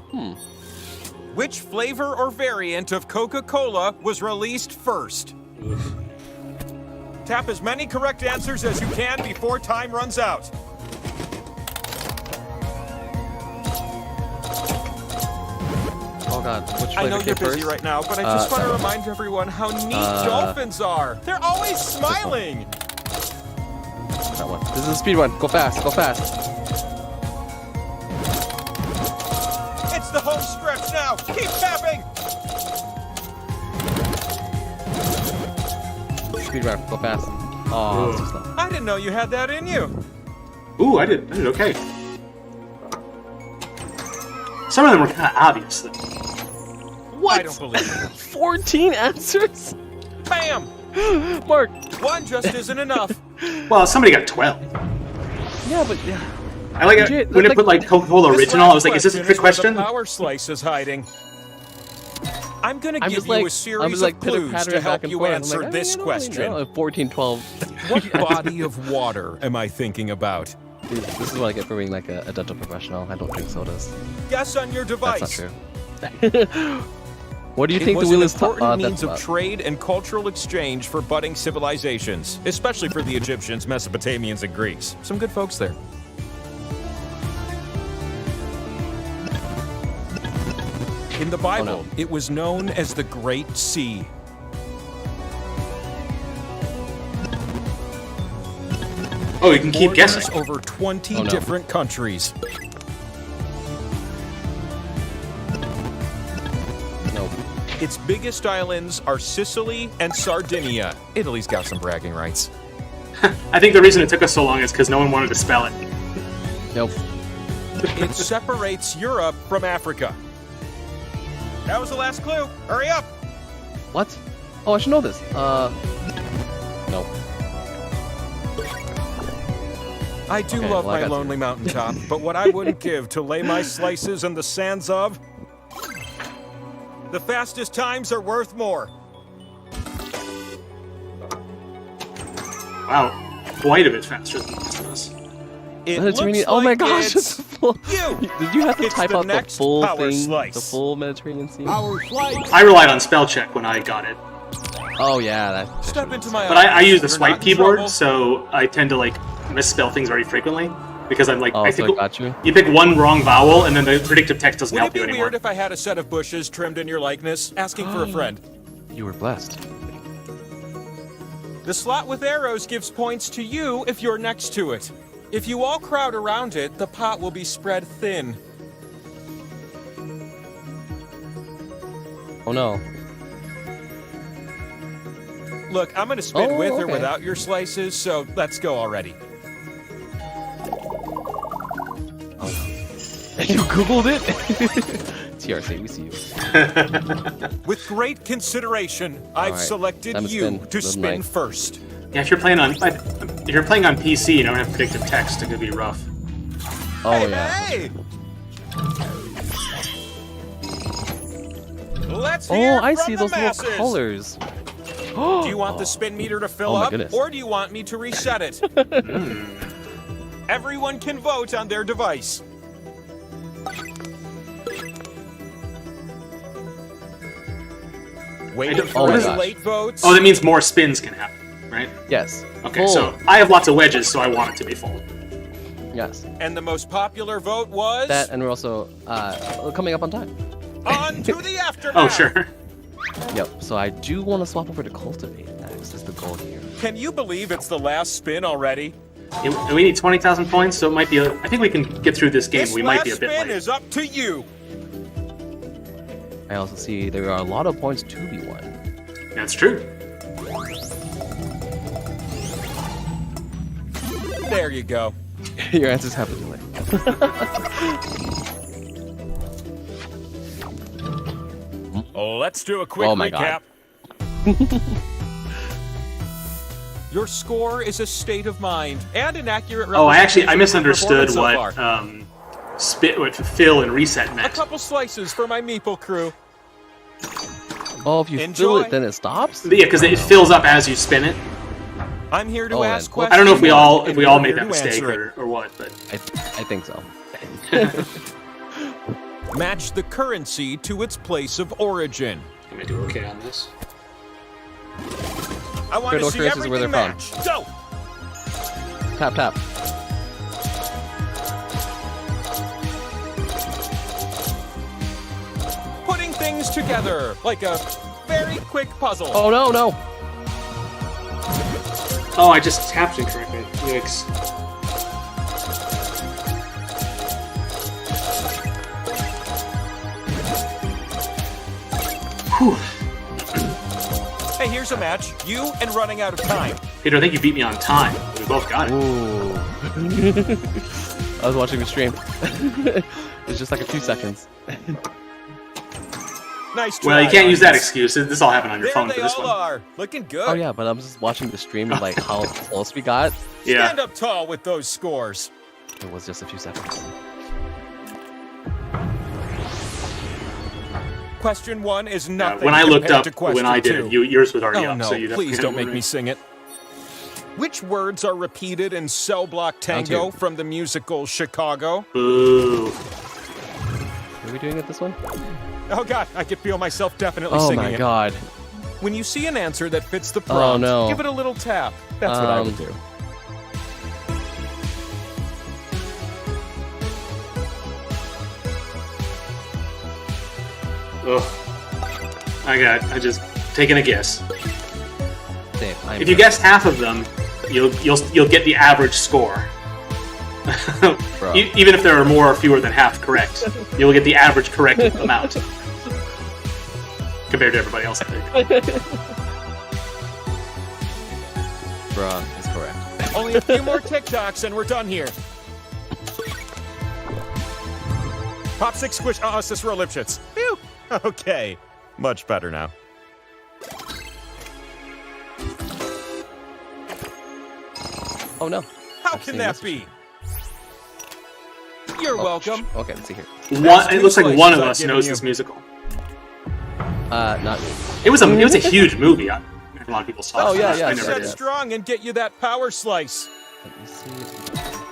Which flavor or variant of Coca-Cola was released first? Tap as many correct answers as you can before time runs out. Oh God, which I know flavor you're came busy first? right now, but I just want to that one. remind everyone how neat dolphins are. They're always smiling. That one. This is a speed run. Go fast. Go fast. It's the home stretch now. Keep tapping. Speed run. Go fast. Oh, it's too slow. I didn't know you had that in you. ooh, I did okay. Some of them were kind of obvious, though. What? I don't believe it. 14 answers? Bam! Mark. One just isn't enough. Well, somebody got 12. Yeah, but yeah. I like it Legit, when it like- put like Coca-Cola This Original. I was last like, is this a is trick where question? The power slice is hiding. I'm gonna I'm give just you like, a series I'm just like of clues to pitter-pattering help back and you forth. I'm answer like, this I don't really question. know. 14, 12. What body of water am I thinking about? Dude, this is what I get for being like a dental professional. I don't drink sodas. Guess on your device. That's not true. What do you think it was the wheel an is? important means that's of not- trade and cultural exchange for budding civilizations, especially for the Egyptians, Mesopotamians, and Greeks. Some good folks there. In the Bible, it was known as the Great Sea. Oh, you can keep Borders guessing. over 20 Oh, no. different countries. Nope. Its biggest islands are Sicily and Sardinia. Italy's got some bragging rights. I think the reason it took us so long is because no one wanted to spell it. Nope. It separates Europe from Africa. That was the last clue. Hurry up! What? Oh, I should know this. Nope. I do Okay, love well, I my got lonely mountaintop, but what I wouldn't give to lay my slices in the sands of... The fastest times are worth more. Wow, quite a bit faster than this was. It Mediterranean. looks Oh my like gosh! it's It's full. you. Did you have to It's type the out the next full power thing? slice. The full Mediterranean Sea? I relied on spell check when I got it, Oh yeah, that. Step into my but I office. use the You're swipe not in keyboard, trouble. so I tend to like misspell things very frequently because I'm like, Oh, I so think I got you. you pick one wrong vowel and then the predictive text doesn't Would help it you be anymore. weird if I had a set of bushes trimmed in your likeness, asking for a friend? You were blessed. The slot with arrows gives points to you if you're next to it. If you all crowd around it, the pot will be spread thin. Oh no. Look, I'm gonna spin Oh, with or okay. without your slices, so let's go already. You googled it? TRC, we see you. With great consideration, I've right, selected time to you spin. to Good spin night. first. Yeah, if you're playing on PC, you don't have predictive text. It could be rough. Oh Hey, yeah. hey! Let's hear Oh, I from see the those masses. little colors. Do you want the spin meter to fill Oh my up, goodness. or do you want me to reset it? Everyone can vote on their device. Waiting don't- for Oh my any gosh. late votes. Oh, that means more spins can happen, right? Yes. Okay, Full. so I have lots of wedges, so I want it to be full. Yes. And the most popular vote was That, and we're also coming up on time. on to the aftermath. Oh, sure. Yep. So I do want to swap over to CULTivate next. Is the goal here. Can you believe it's the last spin already? We need 20,000 points, so it might be. I think we can get through this game. This We might last be a bit spin late. is up to you. I also see there are a lot of points to be won. That's true. There you go. Your answers have to delay. Let's do a quick Oh my recap. God. Your score is a state of mind and an accurate Oh, I representation of your misunderstood performance so what far. what fill and reset A meant. couple slices for my meeple crew. Oh, if you fill Enjoy. it, then it stops. Yeah, because it fills up as you spin it. I'm here to Oh, ask and- questions. I don't know if we all and made you're that here to mistake answer it. or what, but I think so. Match the currency to its place of origin. I'm gonna do okay on this. I want to Critical see currencies everything where they're match. Go! Tap tap. Putting things together like a very quick puzzle. Oh no no. Oh, I just tapped incorrectly. Yikes. Whew. Hey, here's a match. You and running out of time. Peter, I think you beat me on time. We both got it. Ooh. I was watching the stream. It's just like a few seconds. Nice try. Well, you can't use that audience. excuse. This all happened on your There phone they for this all one. are, looking good. Oh yeah, but I'm just watching the stream of like how close we got. Yeah. Stand up tall with those scores. It was just a few seconds. Question 1 is nothing When I looked compared up to question when I did 2. it, yours was already Oh up. no, So you please don't make me sing it. Which words are repeated in Cell Block Tango two. from the musical Chicago? Boo. Are we doing it this one? Oh god, I could feel myself definitely Oh singing my it. god. When you see an answer that fits the Oh, prompt, no. give it a little tap. That's what I would do. Ugh. I just taking a guess. Same. If you guess half of them, you'll get the average score. Bro. Even if there are more or fewer than half correct, you'll get the average correct amount compared to everybody else. I think. Bruh is correct. Only a few more TikToks and we're done here. Pop 6 squish Cicero Lipschitz. Phew. Okay. Much better now. Oh no. How I've can seen that this. be? You're welcome. Okay, let's see here. It looks like one of I've us given knows you. this musical. Not me. It was a huge movie. A lot of people saw it. Oh, yeah, I yeah, never sure, Set did. yeah. strong and get you that power slice. Let me see.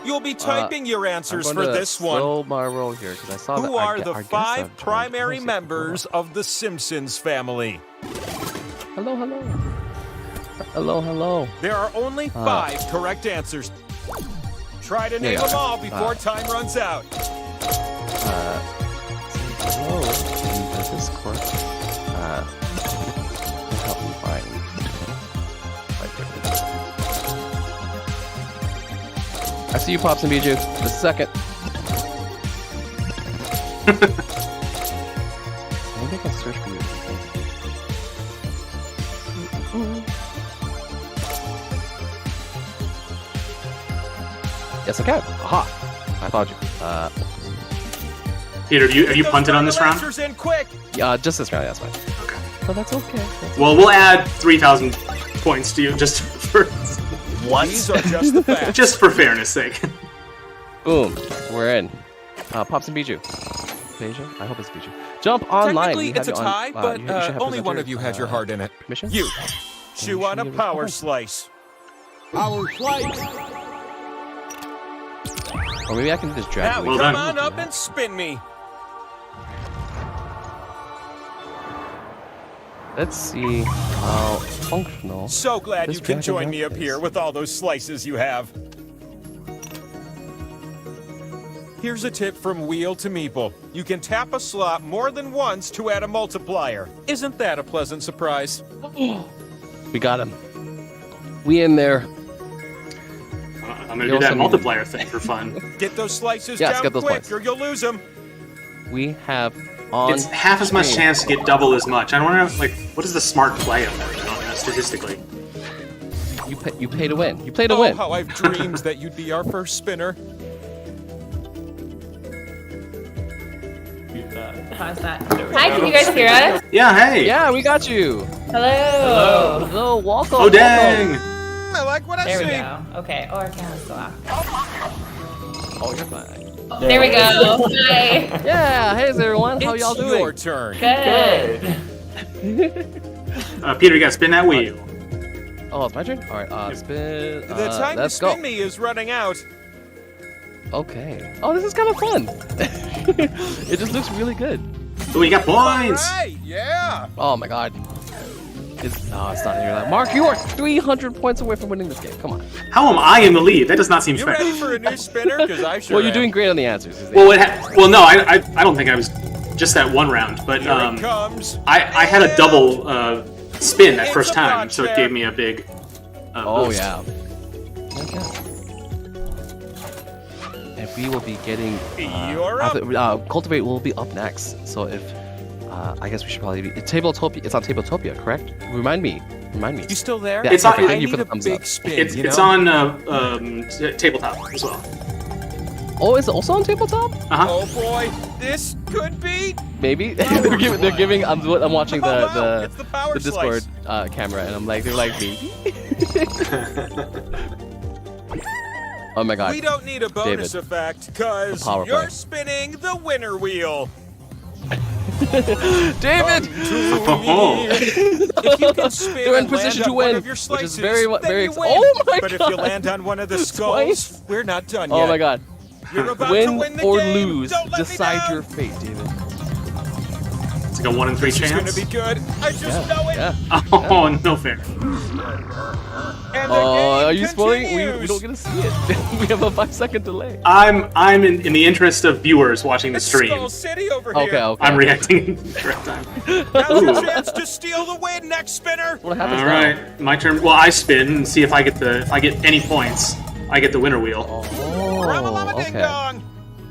You'll be typing your answers I'm for going to this one. slow my roll here because I saw that. Who are I the guess 5 I've tried primary to- members of the Simpsons family? Hello, hello. Hello, hello. There are only 5 correct answers. Try to name Yeah. them all before time runs out. Hello in the Discord. Help me find. I see you, Pops and Bijou. Just a second. Maybe I can search for you. Yes, I can. Aha! I found you. Peter, have you Get those punted on this final round? answers in quick. Yeah, just this round, that's fine. Okay. Oh, that's okay. That's Well, we'll add 3,000 points to you just for These are just the facts. just for fairness' sake. Boom. We're in. Pops and Bijou. Bijou? I hope it's Bijou. Jump online. Technically, We have it's a you on- tie, you but should have only one presenter, of you had your heart in it. Permission? You. Chew on a you have power your- slice. Power slice. Or maybe I can just drag Now you. Well come done. on up and spin me. Let's see how functional. So glad This you can dragon join me up is. here with all those slices you have. Here's a tip from Wheel to Meeple. You can tap a slot more than once to add a multiplier. Isn't that a pleasant surprise? We got him. We in there. I'm gonna You do that also need- multiplier thing for fun. Get those slices Yes, down get those quick points. or you'll lose them. We have on. It's half as much screen. chance to get double as much. I wonder, like, what is the smart play of that? I don't know, statistically. You pay to win. You play to Oh, win. how I've dreamed that you'd be our first spinner. How's that? Hi, can you guys hear us? Yeah, hey. Yeah, we got you. Hello. Hello, welcome. Oh, dang. I like what I There see. we go. Okay. Oh, our camera's still off. Oh, you're fine. There we go. Hi. Yeah, hey everyone. How It's y'all doing? your turn. Good. Peter, you gotta spin that wheel. Oh, it's my turn? Alright, spin. The time to let's spin go. me is running out. Okay. Oh, this is kind of fun. It just looks really good. Oh, you got points. Right, yeah. Oh my god. It's not near that. Mark, you are 300 points away from winning this game. Come on. How am I in the lead? That does not seem You fair. ready for a new spinner? Because I sure Well, you're am. doing great on the answers. Well, no, I don't think I was just that one round, but Here it comes. I had a double spin that It's first a time, so it project. gave me a big. Oh boost. yeah. Okay. And we will be getting. You're up. CULTivate will be up next. So if I guess we should probably be Tabletopia. It's on Tabletopia, correct? Remind me. You still there? Yeah, It's on- I thank you need for the a thumbs big up. spin. It's you it's know? on tabletop as well. Oh, is it also on tabletop? Oh boy, this could be. Maybe they're giving. I'm watching Oh, wow, the it's the power Discord slice. camera, and they're like maybe. Oh my god. We don't need a bonus David. effect, because Power you're play. spinning the winner wheel. David! If you can spin They're in and position land to on one win, of your which slices, is very then you win. Oh my But god! if you land on one of the skulls, Twice? we're not done yet. Oh my god. You're about to Win win the or game. lose, Don't let me decide down. your fate, David. It's like a 1 in 3 This is chance. gonna be good. I just know it. Yeah. Oh, no fair. And the Oh, game are you spoiling? We continues. don't get to see it. We have a 5-second delay. I'm in the interest of viewers watching the It's stream. Skull City over here. Okay. I'm reacting in the correct time. Now's your chance to steal the win, next spinner. What happens All now? right, my turn. Well, I spin and see if I get any points. I get the winner wheel. Ramalama ding okay. dong.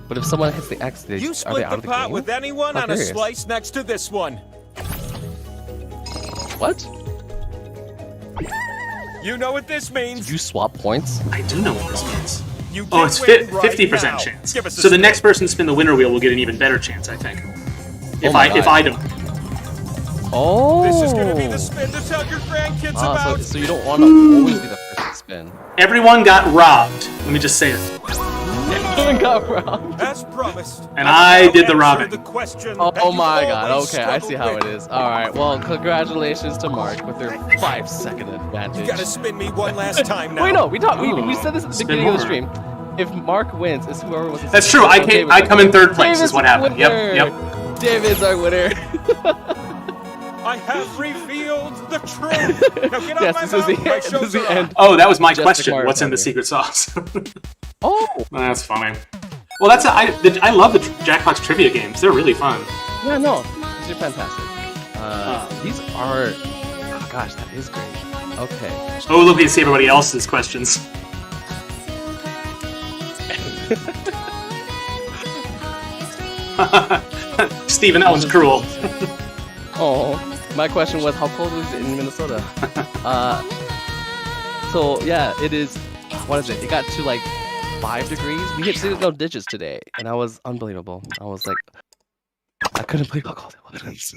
But if someone hits the X, You are they split out the of the pot game? with anyone I'm on a curious. slice next to this one. What? You know what this means. Did you swap points? I do know what this means. You Oh, can it's win right 50% now. chance. Give us a So the spin. next person to spin the winner wheel will get an even better chance, I think. If my if God. I don't. Oh. This is gonna be the spin to tell your grandkids about. So you don't want to always be the first to spin. Everyone got robbed. Let me just say it. Everyone got robbed. As promised. And I did the Answer robbing. The question Oh, that you've my god, always okay, I see how struggled it with. is. Alright, well, congratulations to Mark with their 5-second advantage. You gotta spin me one last time now. Wait, no, we said this at the Spin beginning of the more. stream. If Mark wins, it's whoever was. That's true. I come in third place. Is what happened. Winner. Yep. David's our winner. I have revealed the truth. Now get out Yes, my this is mouth. the My end. This is show's the on. end. Oh, that was my Just question. Mario What's in the Kart. secret sauce? Oh, That's funny. Well, I love the Jackbox trivia games. They're really fun. yeah, no, these are fantastic. These are. Oh gosh, that is great. Okay. Oh, look, we see everybody else's questions. Steven, that one's cruel. Oh, my question was, how cold is it in Minnesota? So yeah, it is. What is it? It got to like 5 degrees. We hit single digits today, and I was unbelievable. I was like, I couldn't believe how cold it was.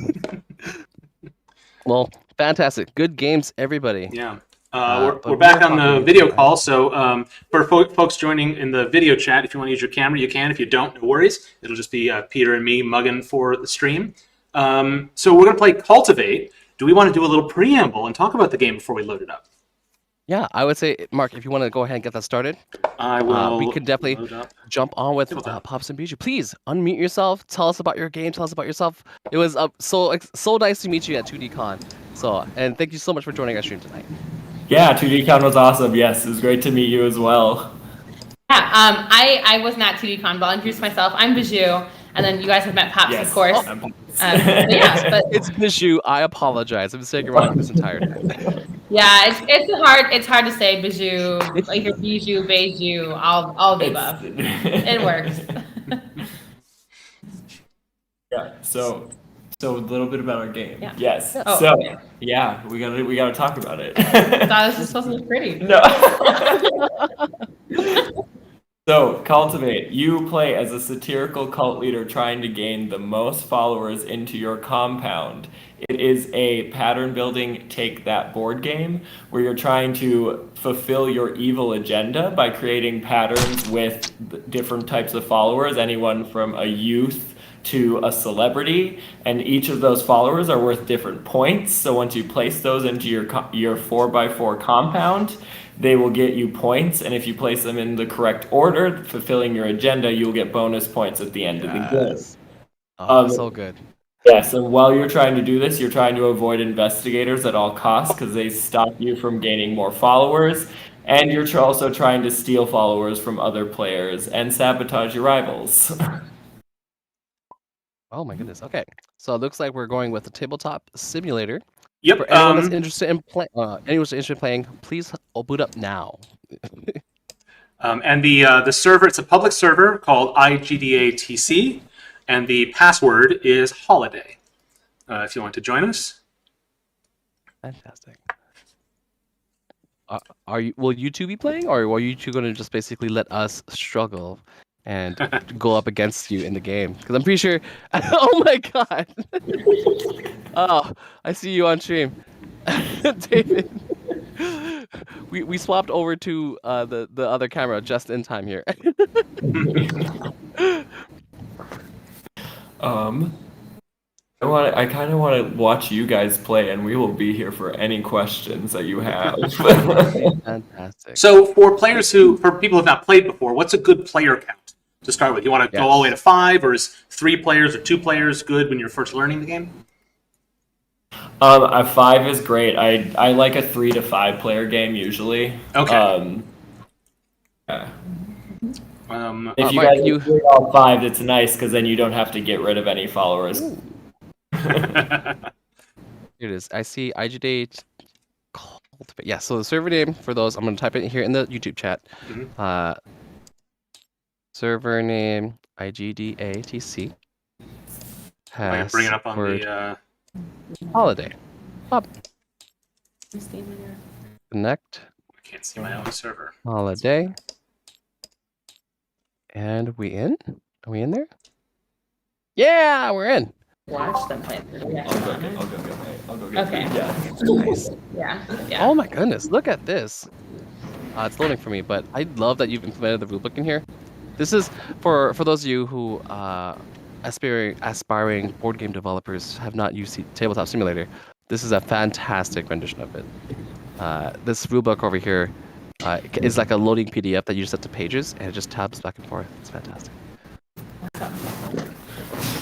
Well, fantastic. Good games, everybody. Yeah. But We're back we're on the talking video about- call, so for folks joining in the video chat, if you want to use your camera, you can. If you don't, no worries. It'll just be Peter and me mugging for the stream. So we're going to play CULTivate. Do we want to do a little preamble and talk about the game before we load it up? Yeah, I would say, Mark, if you want to go ahead and get that started, I will. we could definitely load up. jump on with Tabletop. Pops and Bijou. Please unmute yourself. Tell us about your game. Tell us about yourself. It was so nice to meet you at 2DCon. So, and thank you so much for joining our stream tonight. Yeah, 2DCon was awesome. Yes, it was great to meet you as well. Yeah, I was not 2DCon, but I'll introduce myself. I'm Bijou, and then you guys have met Pops, Yes. of course. I'm- But yeah, but It's Bijou. I apologize. I've been saying it wrong this entire time. yeah, it's hard to say Bijou, like your Bijou, Beiju, all the above. It works. Yeah. So a little bit about our game. Yeah. Yes. Oh, so okay. yeah, we gotta talk about it. I thought it was just supposed to look pretty. No. So, CULTivate, you play as a satirical cult leader trying to gain the most followers into your compound. It is a pattern building take that board game where you're trying to fulfill your evil agenda by creating patterns with different types of followers, anyone from a youth to a celebrity, and each of those followers are worth different points. So once you place those into your 4x4 compound, they will get you points, and if you place them in the correct order, fulfilling your agenda, you'll get bonus points at the end of the game. Oh, so good. Yes, and while you're trying to do this, you're trying to avoid investigators at all costs because they stop you from gaining more followers, and you're also trying to steal followers from other players and sabotage your rivals. Oh my goodness. Okay, so it looks like we're going with the tabletop simulator. Yep. For anyone that's interested in playing, please boot up now. And the server, it's a public server called IGDATC, and the password is holiday. If you want to join us. Fantastic. Will you two be playing, or are you two going to just basically let us struggle and go up against you in the game. Because I'm pretty sure. Oh my god! Oh, I see you on stream, David. We swapped over to the other camera just in time here. I kind of want to watch you guys play, and we will be here for any questions that you have. Fantastic. So for people who have not played before, what's a good player count to start with? You want to go all the way to 5, or is 3 players or 2 players good when you're first learning the game? A 5 is great. I like a 3 to 5 player game usually. Okay. Yeah. If you guys do all 5, it's nice because then you don't have to get rid of any followers. Here it is. I see IGDATC. Yeah, so the server name for those, I'm going to type it here in the YouTube chat. Server name IGDATC. I can bring it up on the holiday. Up. Connect. I can't see my own server. Holiday. And we in? Are we in there? Yeah, we're in. Watch them play. I'll go get Okay. Nice. Yeah. Oh my goodness, look at this. It's loading for me, but I love that you've implemented the rulebook in here. This is for those of you who aspiring board game developers have not used Tabletop Simulator. This is a fantastic rendition of it. This rulebook over here is like a loading PDF that you just set to pages, and it just tabs back and forth. It's fantastic.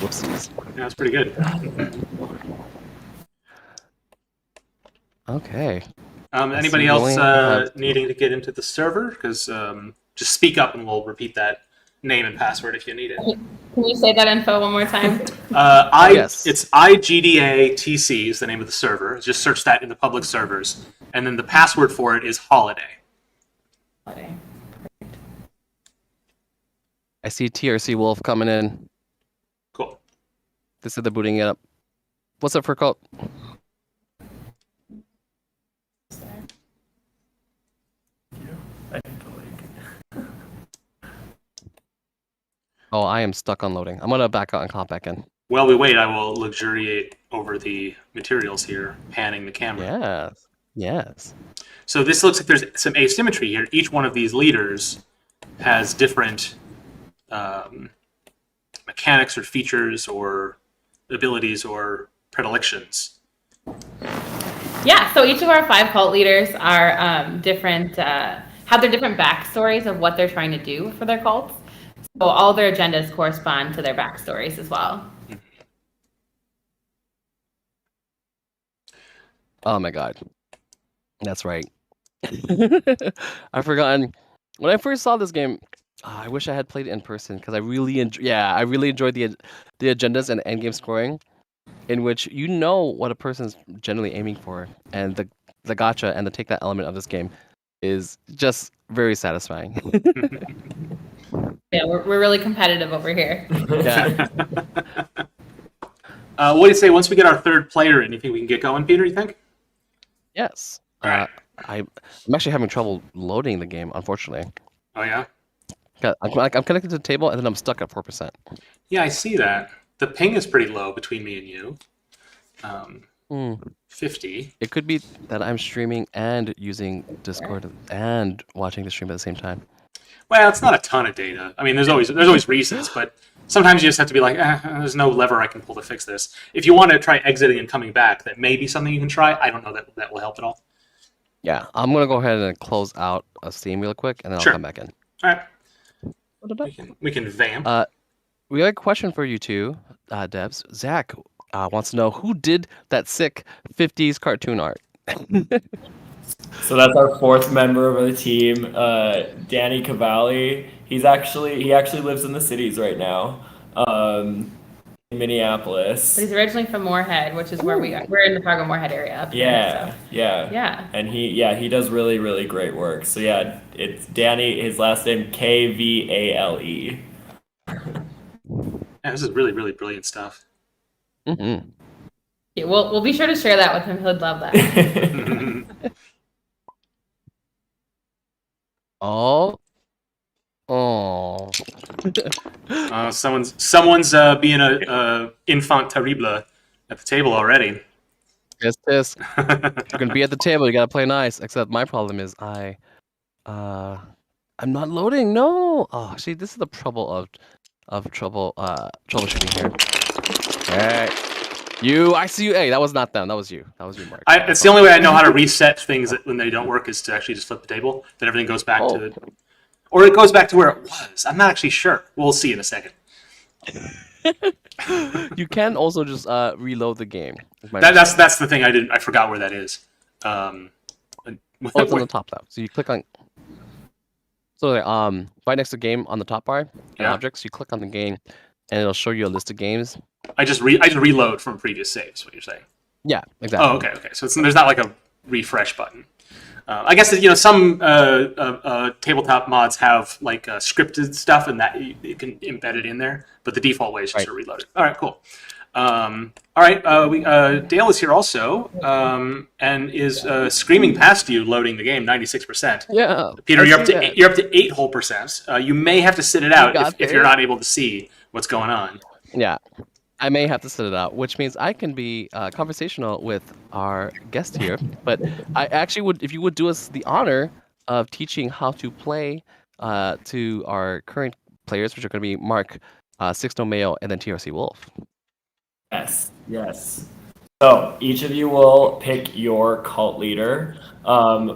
Whoopsies. Yeah, that's pretty good. Okay. Anybody else needing to get into the server? Because just speak up and we'll repeat that name and password if you need it. Can you say that info one more time? Yes. It's IGDATC is the name of the server. Just search that in the public servers. And then the password for it is holiday. Holiday. I see TRC Wolf coming in. Cool. They said they're booting it up. What's up for cult? Oh, I am stuck on loading. I'm gonna back out and comp back in. While we wait, I will luxuriate over the materials here, panning the camera. Yes. Yes. So this looks like there's some asymmetry here. Each one of these leaders has different mechanics or features or abilities or predilections. Yeah, so each of our 5 cult leaders are different, have their different backstories of what they're trying to do for their cults. So all their agendas correspond to their backstories as well. Oh my god. That's right. I've forgotten. When I first saw this game, I wish I had played it in person because I really enjoyed the agendas and endgame scoring, in which you know what a person's generally aiming for, and the gacha and the take that element of this game is just very satisfying. Yeah, we're really competitive over here. Yeah. What do you say once we get our 3rd player in? You think we can get going, Peter? You think? Yes. All right. I'm actually having trouble loading the game, unfortunately. Oh yeah. I'm connected to the table and then I'm stuck at 4%. Yeah, I see that. The ping is pretty low between me and you. 50. It could be that I'm streaming and using Discord and watching the stream at the same time. Well, it's not a ton of data. I mean, there's always reasons, but sometimes you just have to be like, there's no lever I can pull to fix this. If you want to try exiting and coming back, that may be something you can try. I don't know that will help at all. Yeah, I'm gonna go ahead and close out a Steam real quick, and then I'll come back in. All right. We can vamp. We got a question for you two, Debs. Zach wants to know who did that sick 50s cartoon art. So that's our 4th member of the team, Danny Cavalli. He actually lives in the cities right now, in Minneapolis. But he's originally from Moorhead, which is where we are. We're in the Fargo Moorhead area up here. Yeah. And he does really, really great work. So yeah, it's Danny. His last name Kvale. Yeah, this is really, really brilliant stuff. Mm-hmm. Yeah, we'll be sure to share that with him. He'll love that. Oh. Someone's being a enfant terrible at the table already. Yes, yes. You're gonna be at the table. You gotta play nice. Except my problem is I'm not loading. No. Oh, see, this is the trouble of troubleshooting here. Hey, I see you. Hey, that was not them. That was you. That was you, Mark. It's the only way I know how to reset things when they don't work is to actually just flip the table. Then everything goes back to, or it goes back to where it was. I'm not actually sure. We'll see in a second. You can also just reload the game. That's the thing I forgot where that is. It's on the top though. So you click on. So right next to game on the top bar, objects. You click on the game, and it'll show you a list of games. I just reload from previous saves. What you're saying? Yeah, exactly. Oh, okay. So there's not like a refresh button. I guess some tabletop mods have like scripted stuff, and that you can embed it in there. But the default way is just to reload it. All right, cool. All right, Dale is here also, and is screaming past you, loading the game, 96%. Yeah. Peter, you're up to 8 whole percent. You may have to sit it out if you're not able to see what's going on. Yeah, I may have to sit it out, which means I can be conversational with our guest here. But I actually would, if you would do us the honor of teaching how to play to our current players, which are going to be Mark, Sixto Mayo, and then TRC Wolf. Yes. So each of you will pick your cult leader,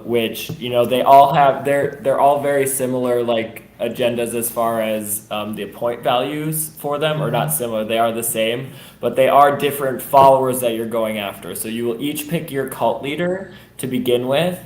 which they all have. They're all very similar, like agendas as far as the point values for them are not similar. They are the same, but they are different followers that you're going after. So you will each pick your cult leader to begin with.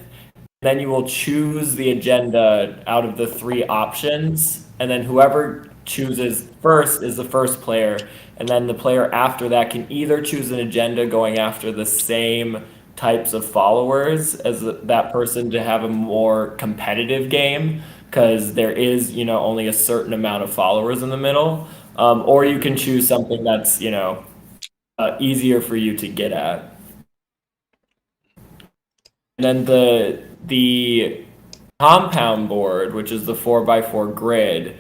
Then you will choose the agenda out of the 3 options, and then whoever chooses first is the first player, and then the player after that can either choose an agenda going after the same types of followers as that person to have a more competitive game, because there is only a certain amount of followers in the middle, or you can choose something that's easier for you to get at. And then the compound board, which is the 4x4 grid,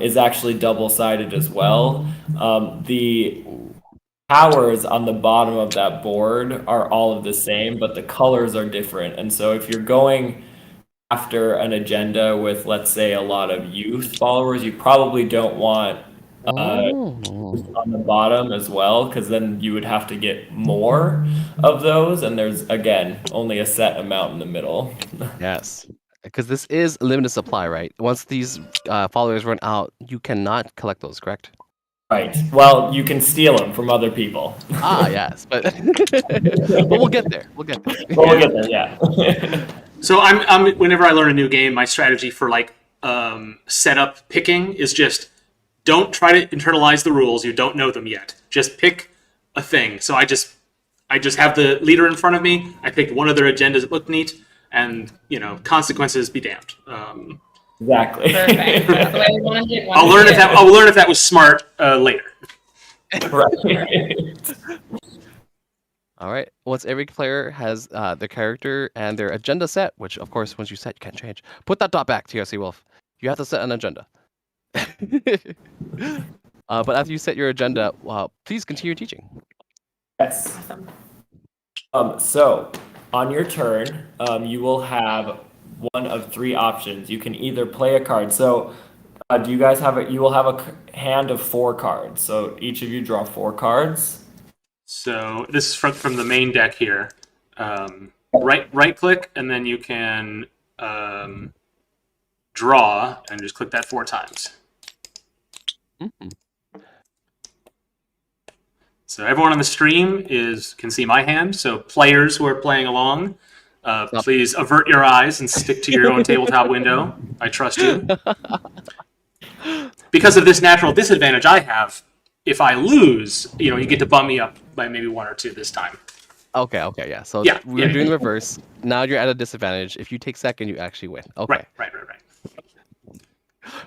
is actually double-sided as well. The towers on the bottom of that board are all of the same, but the colors are different. And so if you're going after an agenda with, let's say, a lot of youth followers, you probably don't want on the bottom as well, because then you would have to get more of those, and there's, again, only a set amount in the middle. Yes. Because this is limited supply, right? Once these followers run out, you cannot collect those, correct? Right. Well, you can steal them from other people. Yes, but but we'll get there. We'll get there. Yeah. So I'm whenever I learn a new game, my strategy for like setup picking is just don't try to internalize the rules. You don't know them yet. Just pick a thing. So I just have the leader in front of me. I picked one of their agendas that looked neat. And consequences be damned. Exactly. Perfect. That's the way we want to do it. I'll learn if that was smart later. Right. All right. Once every player has their character and their agenda set, which of course once you set you can't change. Put that dot back, TRC Wolf. You have to set an agenda. But after you set your agenda, please continue teaching. Yes. So on your turn, you will have one of 3 options. You can either play a card. So do you guys have you will have a hand of 4 cards. So each of you draw 4 cards. So this is from the main deck here. Right click, and then you can draw, and just click that 4 times. Mm-hmm. So everyone on the stream can see my hand. So players who are playing along, please avert your eyes and stick to your own tabletop window. I trust you. Because of this natural disadvantage I have, if I lose, you get to bump me up by maybe 1 or 2 this time. Okay, yeah. So we're doing the reverse. Now you're at a disadvantage. If you take second, you actually win. Okay. Right.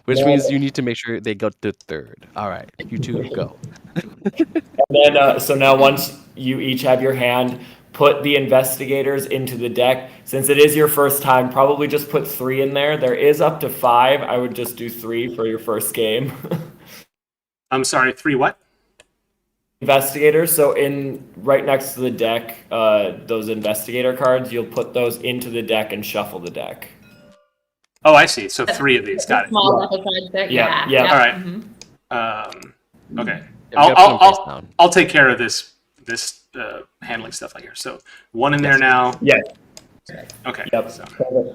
Which means you need to make sure they go to third. All right, you 2 go. And then, so now once you each have your hand, put the investigators into the deck. Since it is your first time, probably just put 3 in there. There is up to 5. I would just do 3 for your first game. I'm sorry, 3 what? Investigators. So in right next to the deck, those investigator cards, you'll put those into the deck and shuffle the deck. Oh, I see. So 3 of these. Got it. Small level cards there. Yeah. All right. Okay. I'll take care of this handling stuff like here. So 1 in there now. Yeah. Okay. Yep. So.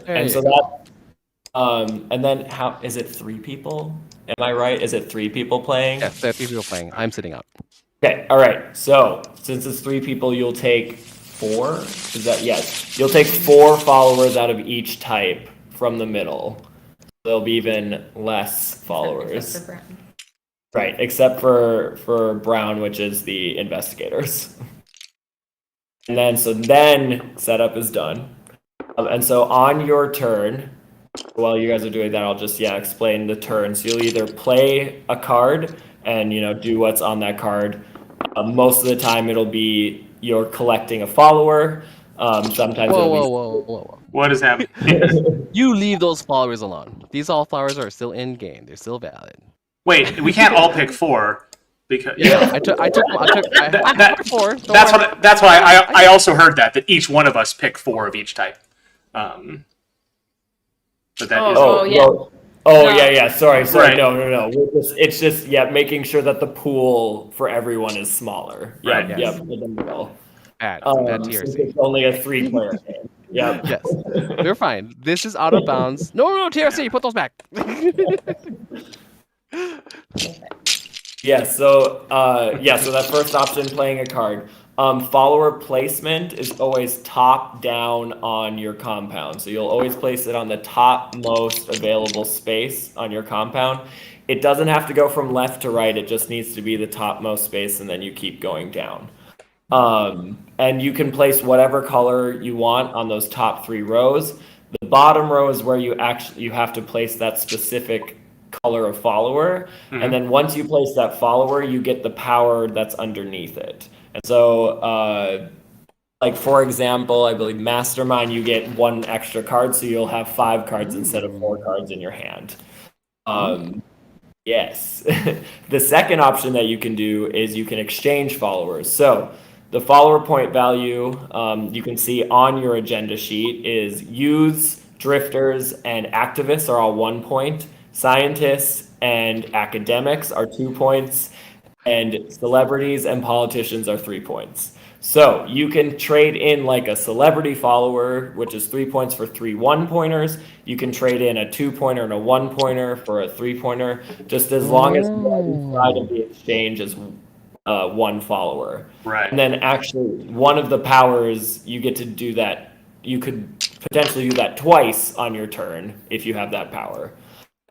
And so that, and then how is it 3 people? Am I right? Is it 3 people playing? Yes, there are 3 people playing. I'm sitting out. Okay. All right. So since it's 3 people, you'll take 4. Is that yes? You'll take 4 followers out of each type from the middle. There'll be even less followers. Except for Brown. Right, except for Brown, which is the investigators. And then setup is done. And so on your turn, while you guys are doing that, I'll just explain the turn. So you'll either play a card and do what's on that card. Most of the time it'll be you're collecting a follower. Sometimes Whoa. What is happening? You leave those followers alone. These all followers are still in game. They're still valid. Wait, we can't all pick 4 because I took 4. That's why I also heard that each one of us pick 4 of each type. But that yeah. Sorry. Right. No. It's just making sure that the pool for everyone is smaller. Right. Yep. In the middle. Bad Since it's only a 3-player game. Yep. Yes. We're fine. This is out of bounds. No, TRC, put those back. So that first option, playing a card. Follower placement is always top down on your compound. So you'll always place it on the topmost available space on your compound. It doesn't have to go from left to right. It just needs to be the topmost space, and then you keep going down. And you can place whatever color you want on those top 3 rows. The bottom row is where you have to place that specific color of follower. Mm-hmm. And then once you place that follower, you get the power that's underneath it. And so, for example, I believe Mastermind, you get 1 extra card, so you'll have 5 cards instead of 4 cards in your hand. Yes. The second option that you can do is you can exchange followers. So the follower point value you can see on your agenda sheet is youths, drifters, and activists are all 1 point. Scientists and academics are 2 points, and celebrities and politicians are 3 points. So you can trade in like a celebrity follower, which is 3 points for 3 1-pointers. You can trade in a 2-pointer and a 1-pointer for a 3-pointer, just as long as the side of the exchange is 1 follower. Right. And then actually one of the powers, you get to do that. You could potentially do that twice on your turn if you have that power.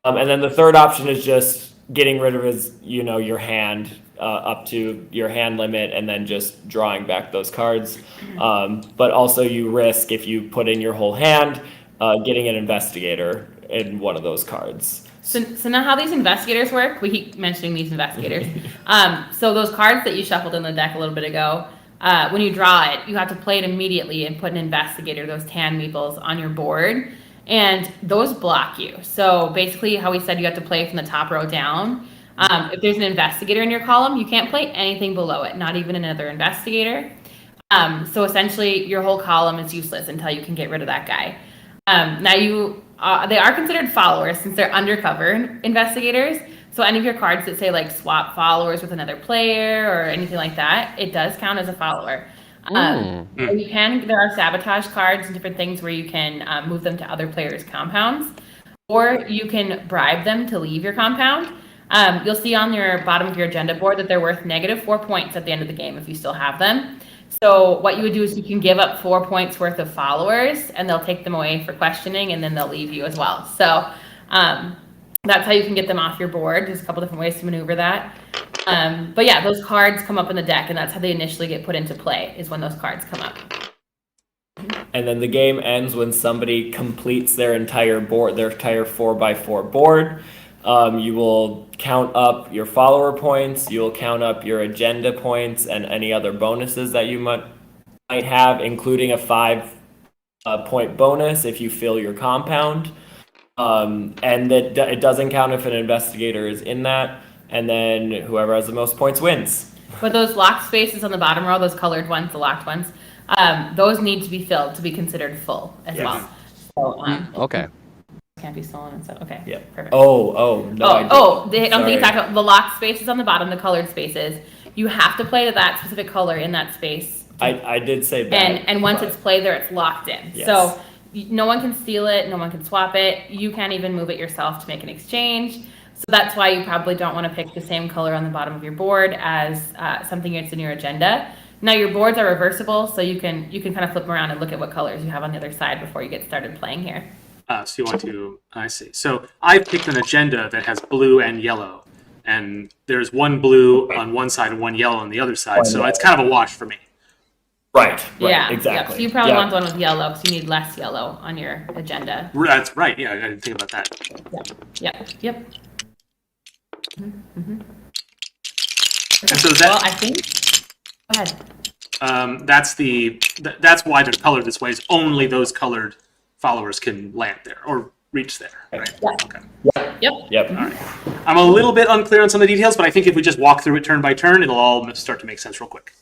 And then the third option is just getting rid of your hand up to your hand limit, and then just drawing back those cards. But also you risk, if you put in your whole hand, getting an investigator in one of those cards. So now how these investigators work, we keep mentioning these investigators. So those cards that you shuffled in the deck a little bit ago, when you draw it, you have to play it immediately and put an investigator, those tan meeples, on your board. And those block you. So basically how we said you have to play from the top row down. If there's an investigator in your column, you can't play anything below it, not even another investigator. So essentially your whole column is useless until you can get rid of that guy. Now they are considered followers since they're undercover investigators. So any of your cards that say like swap followers with another player or anything like that, it does count as a follower. There are sabotage cards and different things where you can move them to other players' compounds, or you can bribe them to leave your compound. You'll see on your bottom of your agenda board that they're worth -4 points at the end of the game if you still have them. So what you would do is you can give up 4 points worth of followers, and they'll take them away for questioning, and then they'll leave you as well. So that's how you can get them off your board. There's a couple different ways to maneuver that. But yeah, those cards come up in the deck, and that's how they initially get put into play, is when those cards come up. And then the game ends when somebody completes their entire board, their entire 4x4 board. You will count up your follower points, you will count up your agenda points, and any other bonuses that you might have, including a 5-point bonus if you fill your compound. And that it doesn't count if an investigator is in that, and then whoever has the most points wins. But those locked spaces on the bottom row, those colored ones, the locked ones, those need to be filled to be considered full as well. So, okay. Can't be stolen and stuff. Okay. Yeah. Perfect. No. I don't think you talked about the locked spaces on the bottom, the colored spaces. You have to play that specific color in that space. I did say that. And once it's played there, it's locked in. Yes. So no one can steal it, no one can swap it. You can't even move it yourself to make an exchange. So that's why you probably don't want to pick the same color on the bottom of your board as something that's in your agenda. Now your boards are reversible, so you can kind of flip them around and look at what colors you have on the other side before you get started playing here. So you want to, I see. So I picked an agenda that has blue and yellow, and there's one blue on one side and one yellow on the other side. So it's kind of a wash for me. Right, yeah, exactly. Yep. So you probably want one with yellow because you need less yellow on your agenda. That's right. Yeah, I didn't think about that. Yep. And so that, well, I think. Go ahead. That's why they're colored this way. Is only those colored followers can land there or reach there. Right. Yeah. Okay. Yep. All right. I'm a little bit unclear on some of the details, but I think if we just walk through it turn by turn, it'll all start to make sense real quick.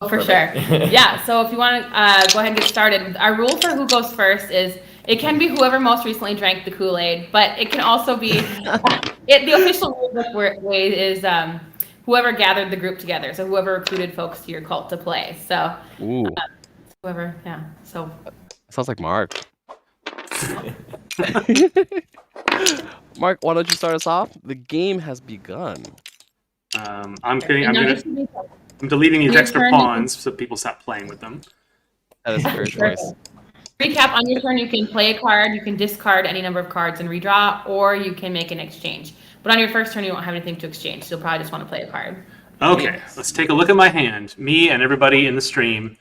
For sure. Yeah, so if you want to go ahead and get started, our rule for who goes first is it can be whoever most recently drank the Kool-Aid, but it can also be, the official rule way is whoever gathered the group together, so whoever recruited folks to your cult to play. So whoever, yeah, so. Sounds like Mark. Mark, why don't you start us off? The game has begun. I'm deleting these extra pawns so people stop playing with them. That is a fair choice. Recap, on your turn, you can play a card, you can discard any number of cards and redraw, or you can make an exchange. But on your first turn, you won't have anything to exchange, so you'll probably just want to play a card. Okay, let's take a look at my hand. Me and everybody in the stream.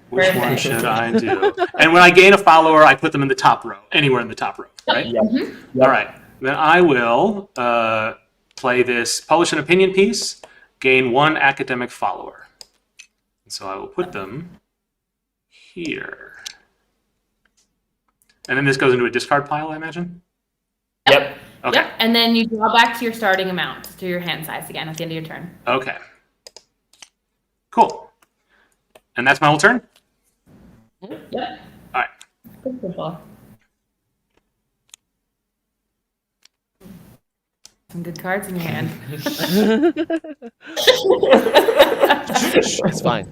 Which one should I do? And when I gain a follower, I put them in the top row, anywhere in the top row, right? Yep. Mm-hmm. All right, then I will play this publish an opinion piece, gain 1 academic follower. And so I will put them here. And then this goes into a discard pile, I imagine? Yep. Okay. Yep, and then you draw back to your starting amount, to your hand size again at the end of your turn. Okay. Cool. And that's my whole turn? Yep. All right. Wonderful. Some good cards in your hand. It's fine.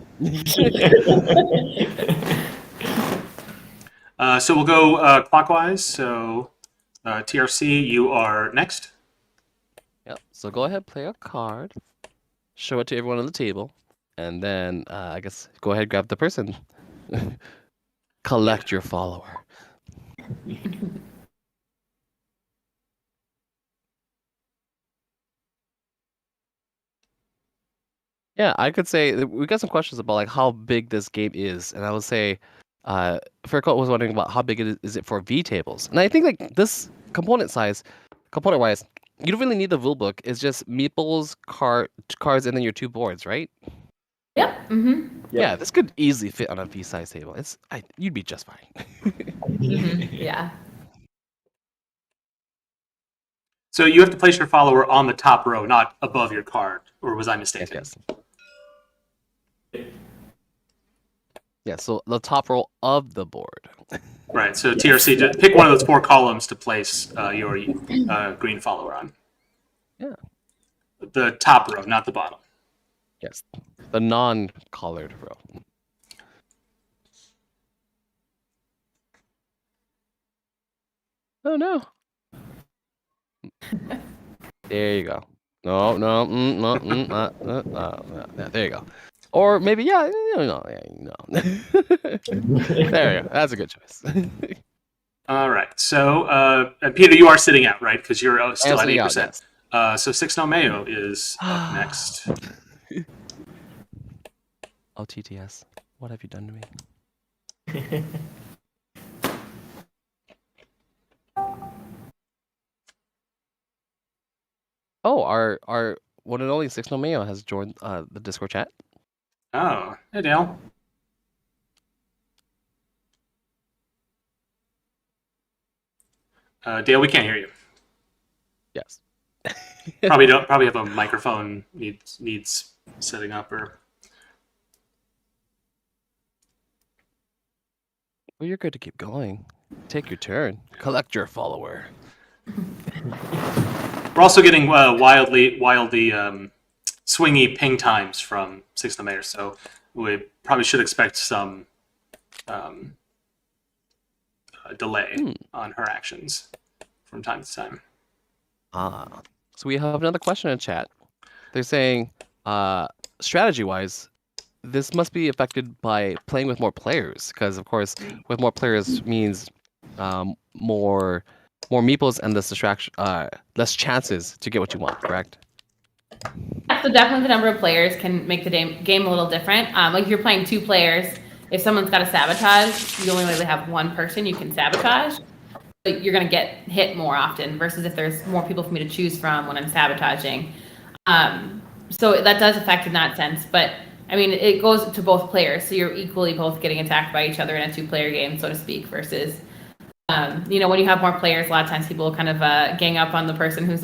So we'll go clockwise. So TRC, you are next. Yep. So go ahead, play a card, show it to everyone on the table, and then I guess go ahead, grab the person. Collect your follower. Yeah, I could say we got some questions about like how big this game is, and I would say, Faircoat was wondering about how big is it for V tables, and I think like this component wise, you don't really need the rule book. It's just meeples, cards, and then your 2 boards, right? Yep. Mm-hmm. Yeah, this could easily fit on a V-size table. You'd be just fine. Mm-hmm. Yeah. So you have to place your follower on the top row, not above your card, or was I mistaken? Yes. Yeah, so the top row of the board. Right, so TRC, just pick one of those 4 columns to place your green follower on. Yeah. The top row, not the bottom. Yes, the non-colored row. Oh no. There you go. No, there you go. Or maybe, no. There you go. That's a good choice. All right. So, Peter, you are sitting out, right? Because you're still at 8%. Out, yes. So 6 No Mayo is up next. Oh, TTS, what have you done to me? Oh, our one and only 6 No Mayo has joined the Discord chat. Oh, hey, Dale. Dale, we can't hear you. Yes. Probably have a microphone needs setting up or. Well, you're good to keep going. Take your turn. Collect your follower. We're also getting wildly swingy ping times from Six No Mayor, so we probably should expect some delay on her actions from time to time. So we have another question in chat. They're saying, strategy-wise, this must be affected by playing with more players, because of course, with more players means more meeples and less chances to get what you want. Correct? Yeah, so definitely the number of players can make the game a little different. Like if you're playing 2 players, if someone's got a sabotage, you only really have 1 person you can sabotage. But you're going to get hit more often versus if there's more people for me to choose from when I'm sabotaging. So that does affect in that sense. But I mean, it goes to both players. So you're equally both getting attacked by each other in a 2-player game, so to speak, versus, when you have more players, a lot of times people kind of gang up on the person who's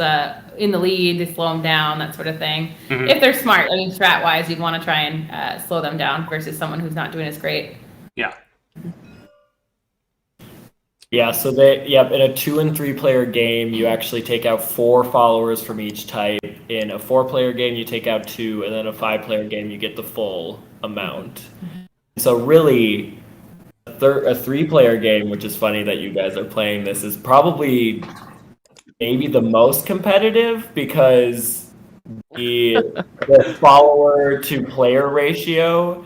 in the lead, they slow them down, that sort of thing. Mm-hmm. If they're smart, I mean, strat-wise, you'd want to try and slow them down versus someone who's not doing as great. Yeah. Yeah, so in a 2 and 3 player game, you actually take out 4 followers from each type. In a 4-player game, you take out 2, and then a 5-player game, you get the full amount. So really, a 3-player game, which is funny that you guys are playing this, is probably maybe the most competitive because the follower to player ratio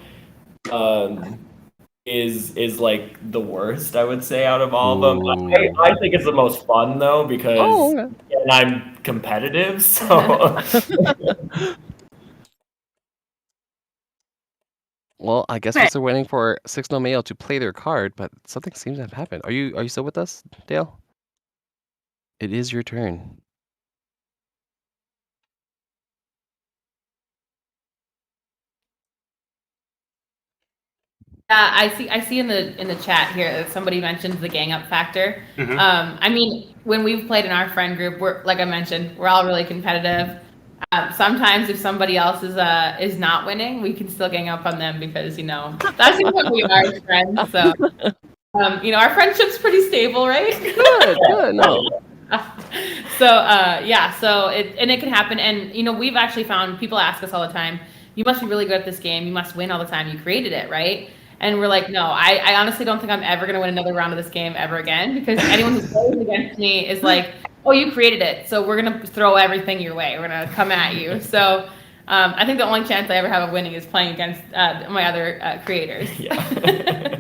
is like the worst, I would say, out of all of them. I think it's the most fun though because and I'm competitive, so. Well, I guess we're still waiting for Six No Mail to play their card, but something seems to have happened. Are you still with us, Dale? It is your turn. I see in the chat here that somebody mentioned the gang up factor. Mm-hmm. I mean, when we've played in our friend group, we're like I mentioned, we're all really competitive. Sometimes if somebody else is not winning, we can still gang up on them because that's what we are as friends. So our friendship's pretty stable, right? Good. No. So it can happen, and we've actually found people ask us all the time, you must be really good at this game, you must win all the time, you created it, right? And we're like, no, I honestly don't think I'm ever going to win another round of this game ever again, because anyone who plays against me is like, oh, you created it, so we're going to throw everything your way, we're going to come at you. So I think the only chance I ever have of winning is playing against my other creators. Yeah.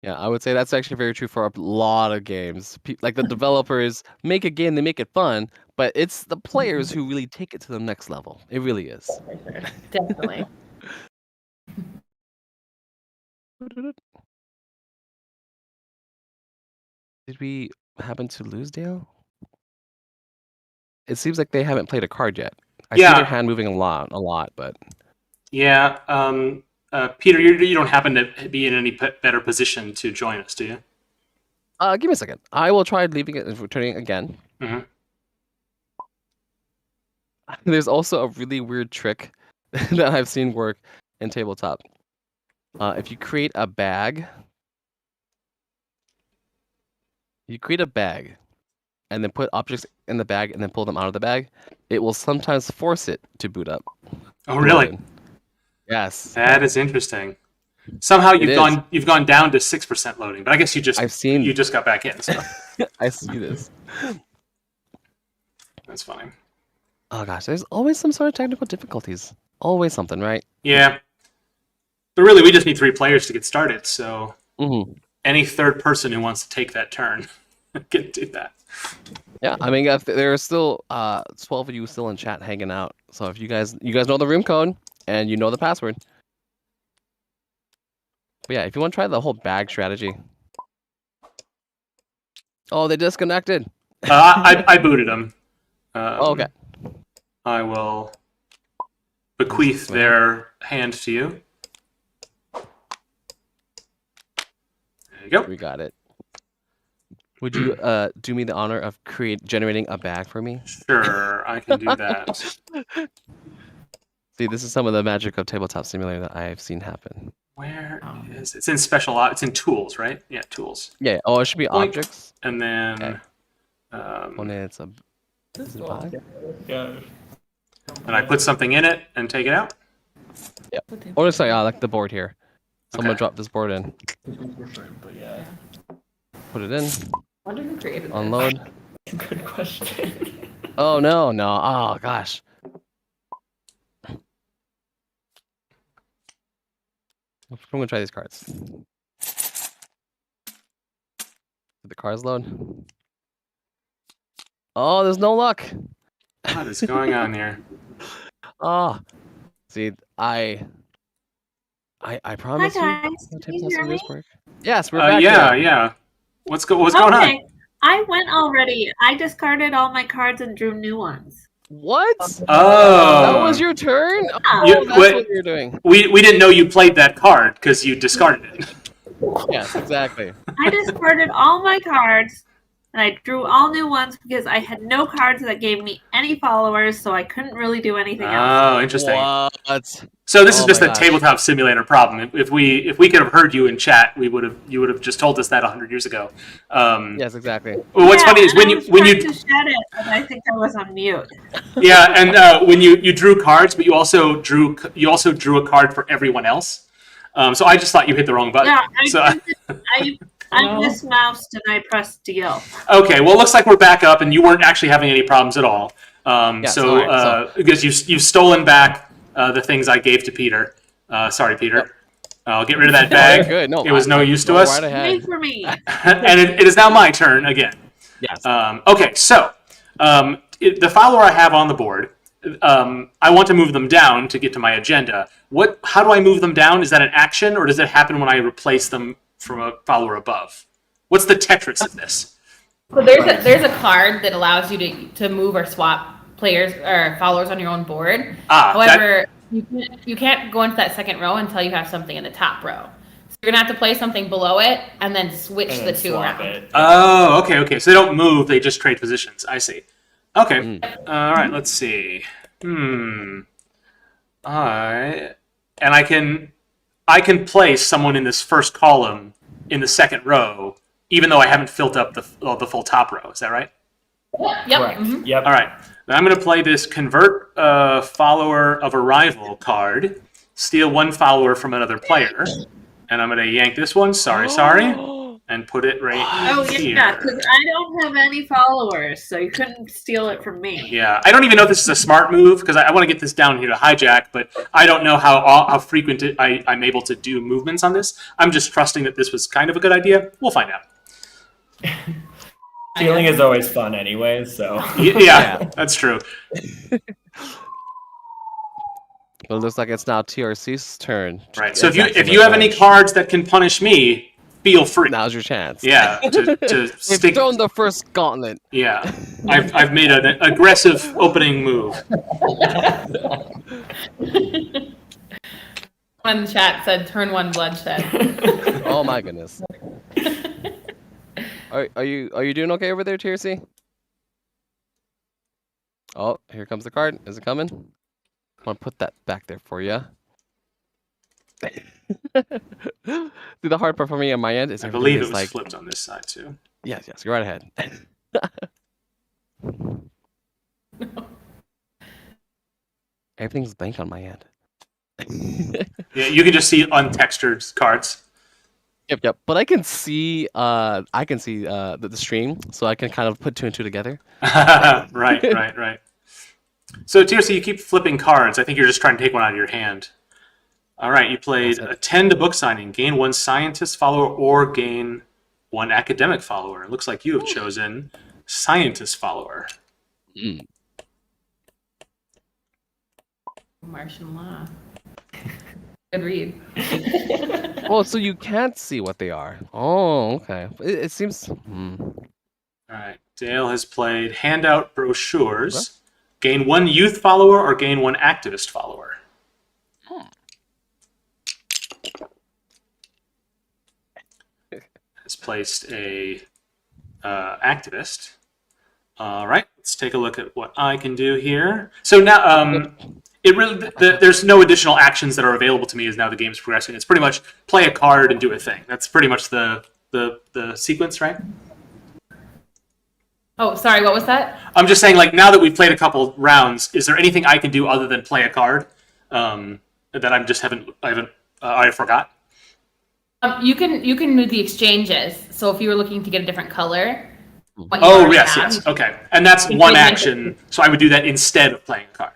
Yeah, I would say that's actually very true for a lot of games. Like the developers make a game, they make it fun, but it's the players who really take it to the next level. It really is. Definitely. Did we happen to lose Dale? It seems like they haven't played a card yet. I see their hand moving a lot, but yeah. Peter, you don't happen to be in any better position to join us, do you? Give me a second. I will try leaving it and returning again. Mm-hmm. There's also a really weird trick that I've seen work in tabletop. If you create a bag, and then put objects in the bag and then pull them out of the bag, it will sometimes force it to boot up. Oh, really? Yes. That is interesting. Somehow you've gone down to 6% loading, but I guess you just got back in. So. I see this. That's funny. Oh gosh, there's always some sort of technical difficulties. Always something, right? Yeah. But really, we just need 3 players to get started. So any third person who wants to take that turn can do that. Yeah, I mean, there are still 12 of you still in chat hanging out. So if you guys know the room code and you know the password. But yeah, if you want to try the whole bag strategy. Oh, they disconnected. I booted them. Okay. I will bequeath their hand to you. There you go. We got it. Would you do me the honor of generating a bag for me? Sure, I can do that. See, this is some of the magic of Tabletop Simulator that I've seen happen. Where is it's in special? It's in tools, right? Yeah, tools. Yeah. Oh, it should be Boink. objects. And then, When it's a bag. Yeah. and I put something in it and take it out. Yeah. Or sorry, like the board here. Someone Okay. drop this board in. But yeah. Put it in. Wonder who created this. Unload. Good question. Oh no, no. Oh gosh. I'm gonna try these cards. Did the cards load? Oh, there's no luck. What is going on here? Oh, see, I promise Hi you. guys, I'll can take you this hear on me? this break. Yes, we're back. Yeah, here. yeah. What's going on? Okay, I went already. I discarded all my cards and drew new ones. What? Oh, That was your turn? Oh, You- that's wait. what you're doing. We didn't know you played that card because you discarded it. Yes, exactly. I discarded all my cards and I drew all new ones because I had no cards that gave me any followers, so I couldn't really do anything else. Oh, interesting. What? So this is Oh just my a gosh. tabletop simulator problem. If we could have heard you in chat, you would have just told us that 100 years ago. Yes, exactly. Well, what's funny is and when I you was when trying you to shed it, but I think I was on mute. yeah, and when you drew cards, but you also drew a card for everyone else. So I just thought you hit the wrong button. Yeah, I mismoused and I pressed deal. Okay, well, it looks like we're back up, and you weren't actually having any problems at all. Yes, all right, Because you've stolen back the things I gave to Peter. Sorry, Peter. I'll get rid of that bag. Good. No, it was no use to go us. right ahead. Wait for me. And it is now my turn again. Yes. Okay, so the follower I have on the board, I want to move them down to get to my agenda. How do I move them down? Is that an action, or does it happen when I replace them from a follower above? What's the Tetris of this? So there's a card that allows you to move or swap players or followers on your own board. However, you can't go into that second row until you have something in the top row. So you're gonna have to play something below it and then switch the two around. Oh, okay. So they don't move; they just trade positions. I see. Okay. All right. Let's see. I can place someone in this first column in the second row, even though I haven't filled up the full top row. Is that right? Yep. Correct. Mhm. Yep. All right. Now I'm going to play this convert follower of a rival card, steal one follower from another player, and I'm going to yank this one. Sorry, and put it right Oh here. yeah, because I don't have any followers, so you couldn't steal it from me. Yeah, I don't even know if this is a smart move because I want to get this down here to hijack, but I don't know how frequent I'm able to do movements on this. I'm just trusting that this was kind of a good idea. We'll find out. Stealing is always fun anyway, so. Yeah, that's true. Well, it looks like it's now TRC's turn. Right. So if you have any cards that can punish me, feel free. Now's your chance. Yeah. To They've stick. thrown the first gauntlet. Yeah. I've made an aggressive opening move. One in the chat said turn one bloodshed. Oh my goodness. Are you doing okay over there, TRC? Oh, here comes the card. Is it coming? I'm gonna put that back there for you. See, the hard part for me on my end is I believe it was like flipped on this side too. yes, you're right ahead. Everything's blank on my end. Yeah, you can just see untextured cards. Yep. But I can see the stream, so I can kind of put two and two together. Right. So TRC, you keep flipping cards. I think you're just trying to take one out of your hand. All right, you played attend a book signing, gain one scientist follower, or gain one academic follower. It looks like you have chosen scientist follower. Martian law. Good read. Oh, so you can't see what they are. Oh, okay. It seems. All right, Dale has played handout brochures, gain one youth follower, or gain one activist follower. Has placed a activist. All right, let's take a look at what I can do here. So now, there's no additional actions that are available to me as now the game's progressing. It's pretty much play a card and do a thing. That's pretty much the sequence, right? Oh, sorry, what was that? I'm just saying, like, now that we've played a couple rounds, is there anything I can do other than play a card that I forgot? You can move the exchanges. So if you were looking to get a different color. Oh, yes. Okay. And that's one action, so I would do that instead of playing a card.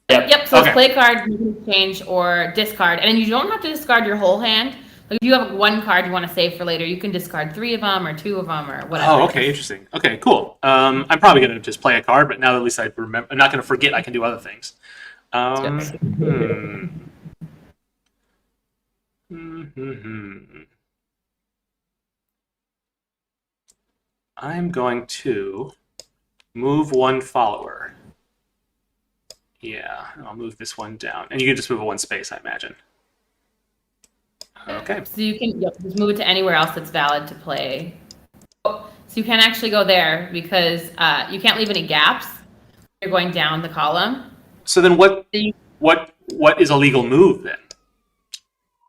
Yep, so it's play a card, exchange, or discard. And you don't have to discard your whole hand. Like if you have one card you want to save for later, you can discard 3 of them or 2 of them or whatever. Oh, okay, interesting. Okay, cool. I'm probably going to just play a card, but now at least I remember, I'm not going to forget I can do other things. I'm going to move 1 follower. Yeah, I'll move this one down. And you can just move it 1 space, I imagine. Okay. So you can just move it to anywhere else that's valid to play. So you can actually go there because you can't leave any gaps. You're going down the column. So then what is a legal move then?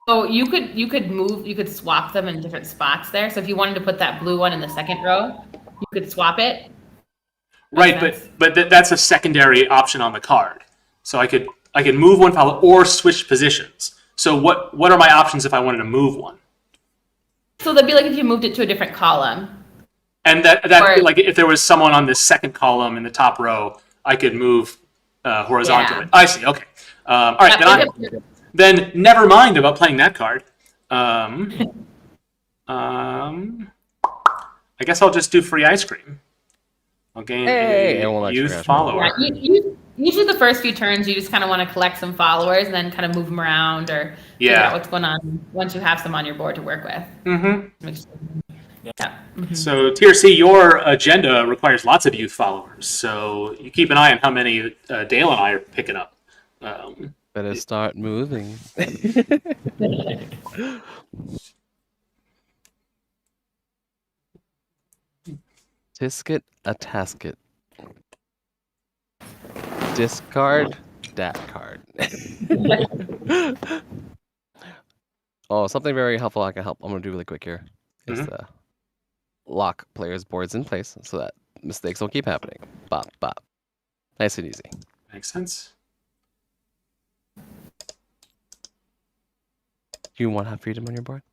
So you could swap them in different spots there. So if you wanted to put that blue one in the second row, you could swap it. Right, but that's a secondary option on the card. So I could move 1 follower or switch positions. So what are my options if I wanted to move 1? So that'd be like if you moved it to a different column. And that like if there was someone on this second column in the top row, I could move horizontally. Yeah. I see. Okay. All right. Then never mind about playing that card. I guess I'll just do free ice cream. I'll gain a youth follower. Yeah, usually the first few turns, you just kind of want to collect some followers and then kind of move them around or figure out what's going on once you have some on your board to work with. Mm-hmm. Yeah. Mm-hmm. So TRC, your agenda requires lots of youth followers. So you keep an eye on how many Dale and I are picking up. Better start moving. Tisket a tasket. Discard that card. Oh, something very helpful I can help. I'm gonna do really quick here. Is lock players' boards in place so that mistakes don't keep happening. Bop bop. Nice and easy. Makes sense. You want to have freedom on your board?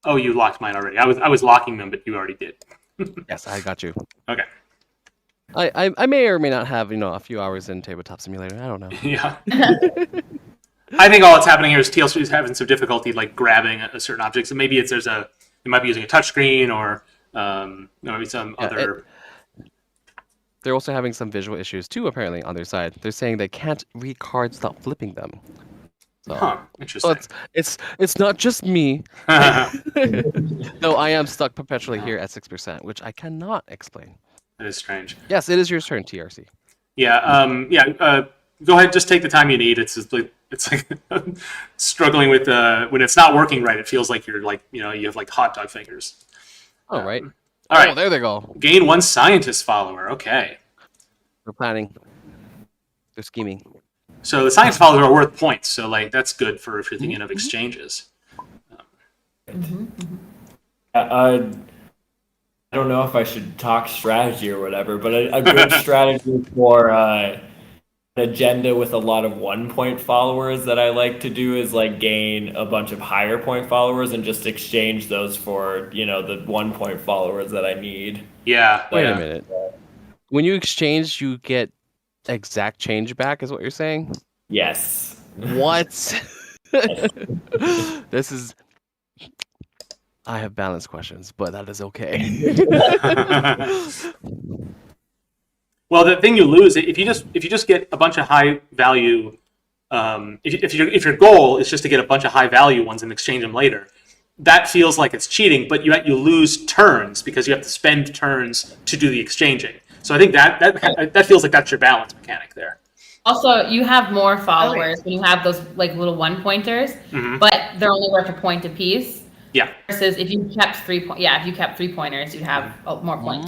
Oh, you locked mine already. I was locking them, but you already did. Yes, I got you. Okay. I may or may not have a few hours in Tabletop Simulator. I don't know. Yeah. I think all that's happening here is TLC is having some difficulty like grabbing a certain object. So maybe it might be using a touchscreen or maybe some other. They're also having some visual issues too, apparently, on their side. They're saying they can't read cards without flipping them. So, interesting. So it's not just me. Though I am stuck perpetually here at 6%, which I cannot explain. That is strange. Yes, it is your turn, TRC. Yeah. Go ahead. Just take the time you need. It's like struggling with when it's not working right. It feels like you're like you have like hot dog fingers. Oh right. All right. There they go. Gain 1 scientist follower. Okay. We're planning. They're scheming. So the science followers are worth points. So like that's good for if you're thinking of exchanges. I don't know if I should talk strategy or whatever, but a good strategy for an agenda with a lot of 1-point followers that I like to do is like gain a bunch of higher point followers and just exchange those for the 1-point followers that I need. Yeah. Wait a minute. When you exchange, you get exact change back, is what you're saying? Yes. What? This is. I have balance questions, but that is okay. Well, the thing you lose if you just get a bunch of high value, if your goal is just to get a bunch of high value ones and exchange them later, that feels like it's cheating. But you lose turns because you have to spend turns to do the exchanging. So I think that feels like that's your balance mechanic there. Also, you have more followers when you have those like little 1 pointers, but they're only worth a point apiece. Yeah. Versus if you kept 3 if you kept 3 pointers, you'd have more points.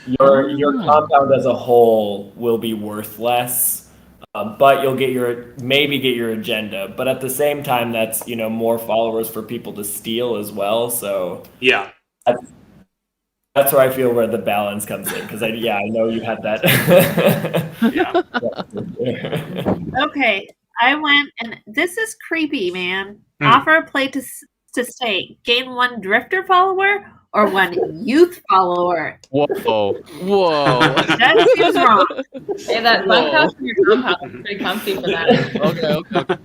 Your compound as a whole will be worth less, but you'll get maybe get your agenda. But at the same time, that's more followers for people to steal as well. So yeah, that's where I feel where the balance comes in, because I know you had that. Okay, I went, and this is creepy, man. Offer a play to stay. Gain 1 drifter follower or 1 youth follower. Whoa. That seems wrong. Hey, that bunkhouse in your compound is pretty comfy for that.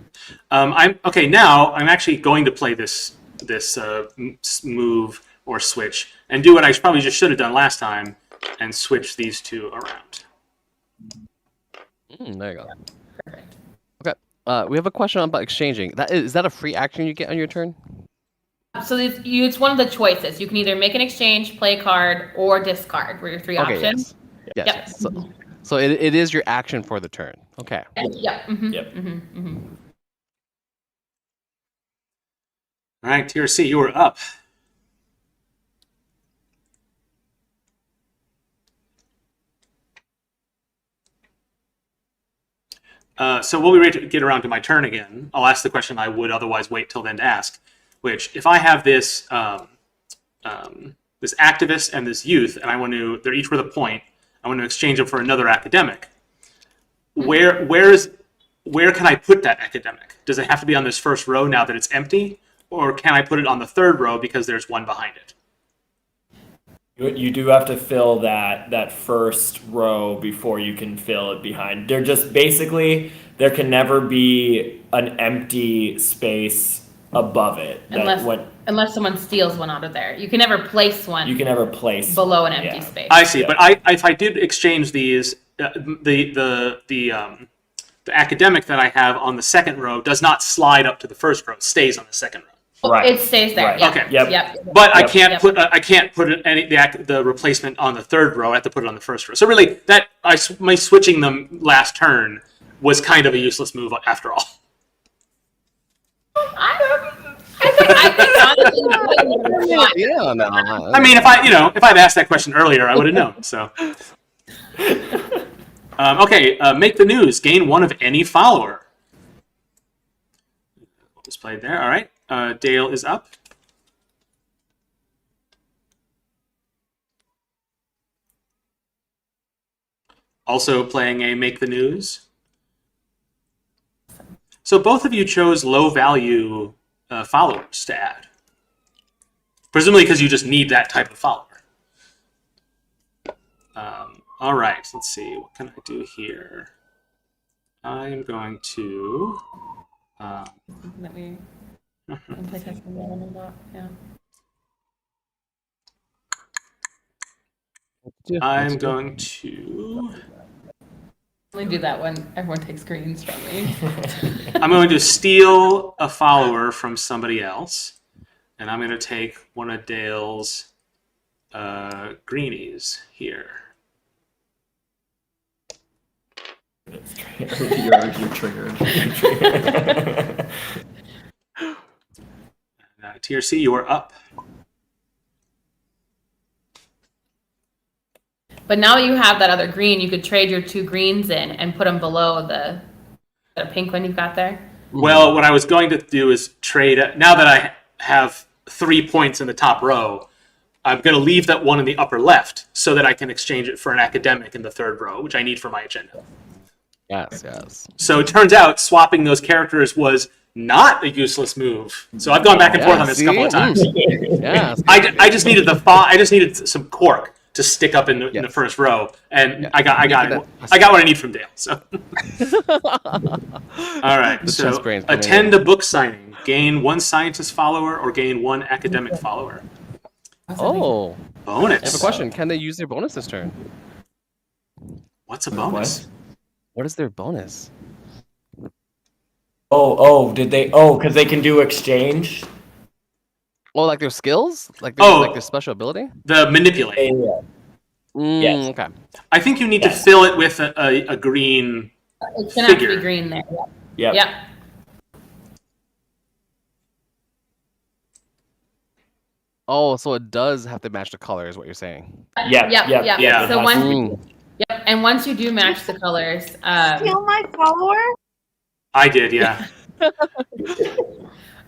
Okay. Now I'm actually going to play this move or switch and do what I probably just should have done last time and switch these two around. There you go. Perfect. Okay. We have a question about exchanging. Is that a free action you get on your turn? So it's one of the choices. You can either make an exchange, play a card, or discard. Were your 3 options? Yes. So it is your action for the turn. Okay. Yep. All right, TRC, you are up. So we'll be ready to get around to my turn again. I'll ask the question I would otherwise wait till then to ask, which if I have this this activist and this youth, and they're each worth a point, I want to exchange them for another academic. Where can I put that academic? Does it have to be on this first row now that it's empty, or can I put it on the third row because there's one behind it? You do have to fill that first row before you can fill it behind. They're just basically, there can never be an empty space above it. Unless someone steals one out of there. You can never place one. You can never place below an empty space. I see, but if I did exchange these, the academic that I have on the second row does not slide up to the first row. It stays on the second row. Right. It stays there. Right. Yeah. Okay. Yep. But I can't put the replacement on the third row. I have to put it on the first row. So really, my switching them last turn was kind of a useless move after all. I mean, if I'd asked that question earlier, I would have known. So, make the news. Gain 1 of any follower. Displayed there. All right. Dale is up. Also playing a make the news. So both of you chose low value followers to add. Presumably because you just need that type of follower. All right, let's see. What can I do here? I'm going to... I'm going to... only do that when everyone takes greens from me. I'm going to steal a follower from somebody else, and I'm going to take one of Dale's greenies here. You're triggered. TRC, you are up. But now you have that other green, you could trade your 2 greens in and put them below the pink one you've got there. Well, what I was going to do is trade... Now that I have 3 points in the top row, I'm going to leave that one in the upper left so that I can exchange it for an academic in the third row, which I need for my agenda. Yes. So it turns out swapping those characters was not a useless move. So I've gone back and forth on this a couple of times. I just needed I just needed some cork to stick up in the first row, and I got it. I got what I need from Dale. So, all right. So attend a book signing. Gain 1 scientist follower or gain 1 academic follower. Oh, bonus. I have a question. Can they use their bonus this turn? What's a bonus? What is their bonus? Did they? Because they can do exchange. Oh, like their skills? Like their special ability? The manipulate. Yes. Okay. I think you need to fill it with a green It's gonna have to figure. be green there. Yep. Yep. Oh, so it does have to match the color, is what you're saying. Yep. Yeah. So once, Mm. yep, and once you do match the colors, Steal my follower? I did, yeah. and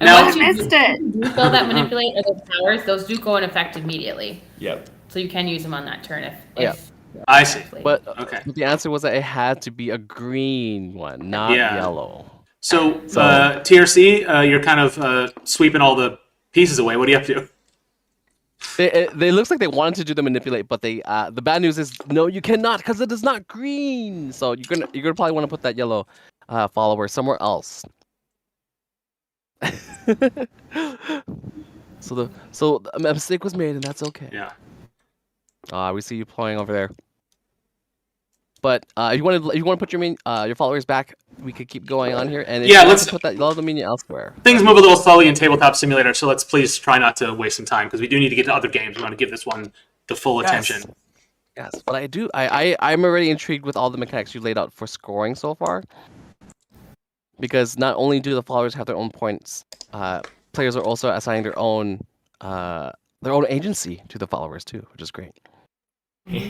Now- once you I missed it. do fill that manipulate or those powers, those do go in effect immediately. Yep. So you can use them on that turn if. Yeah. I see. But Okay. the answer was that it had to be a green one, not Yeah. yellow. So, TRC, you're kind of sweeping all the pieces away. What are you up to? They looks like they wanted to do the manipulate, but they the bad news is no, you cannot because it is not green. So you're gonna probably want to put that yellow follower somewhere else. so a mistake was made, and that's okay. Yeah. We see you playing over there. But if you want to put your followers back, we could keep going on here. And if Yeah, you want let's to put that yellow minion elsewhere. Things move a little slowly in Tabletop Simulator, so let's please try not to waste some time because we do need to get to other games. We want to give this one the full attention. Yes, but I'm already intrigued with all the mechanics you laid out for scoring so far. Because not only do the followers have their own points, players are also assigning their own agency to the followers too, which is great.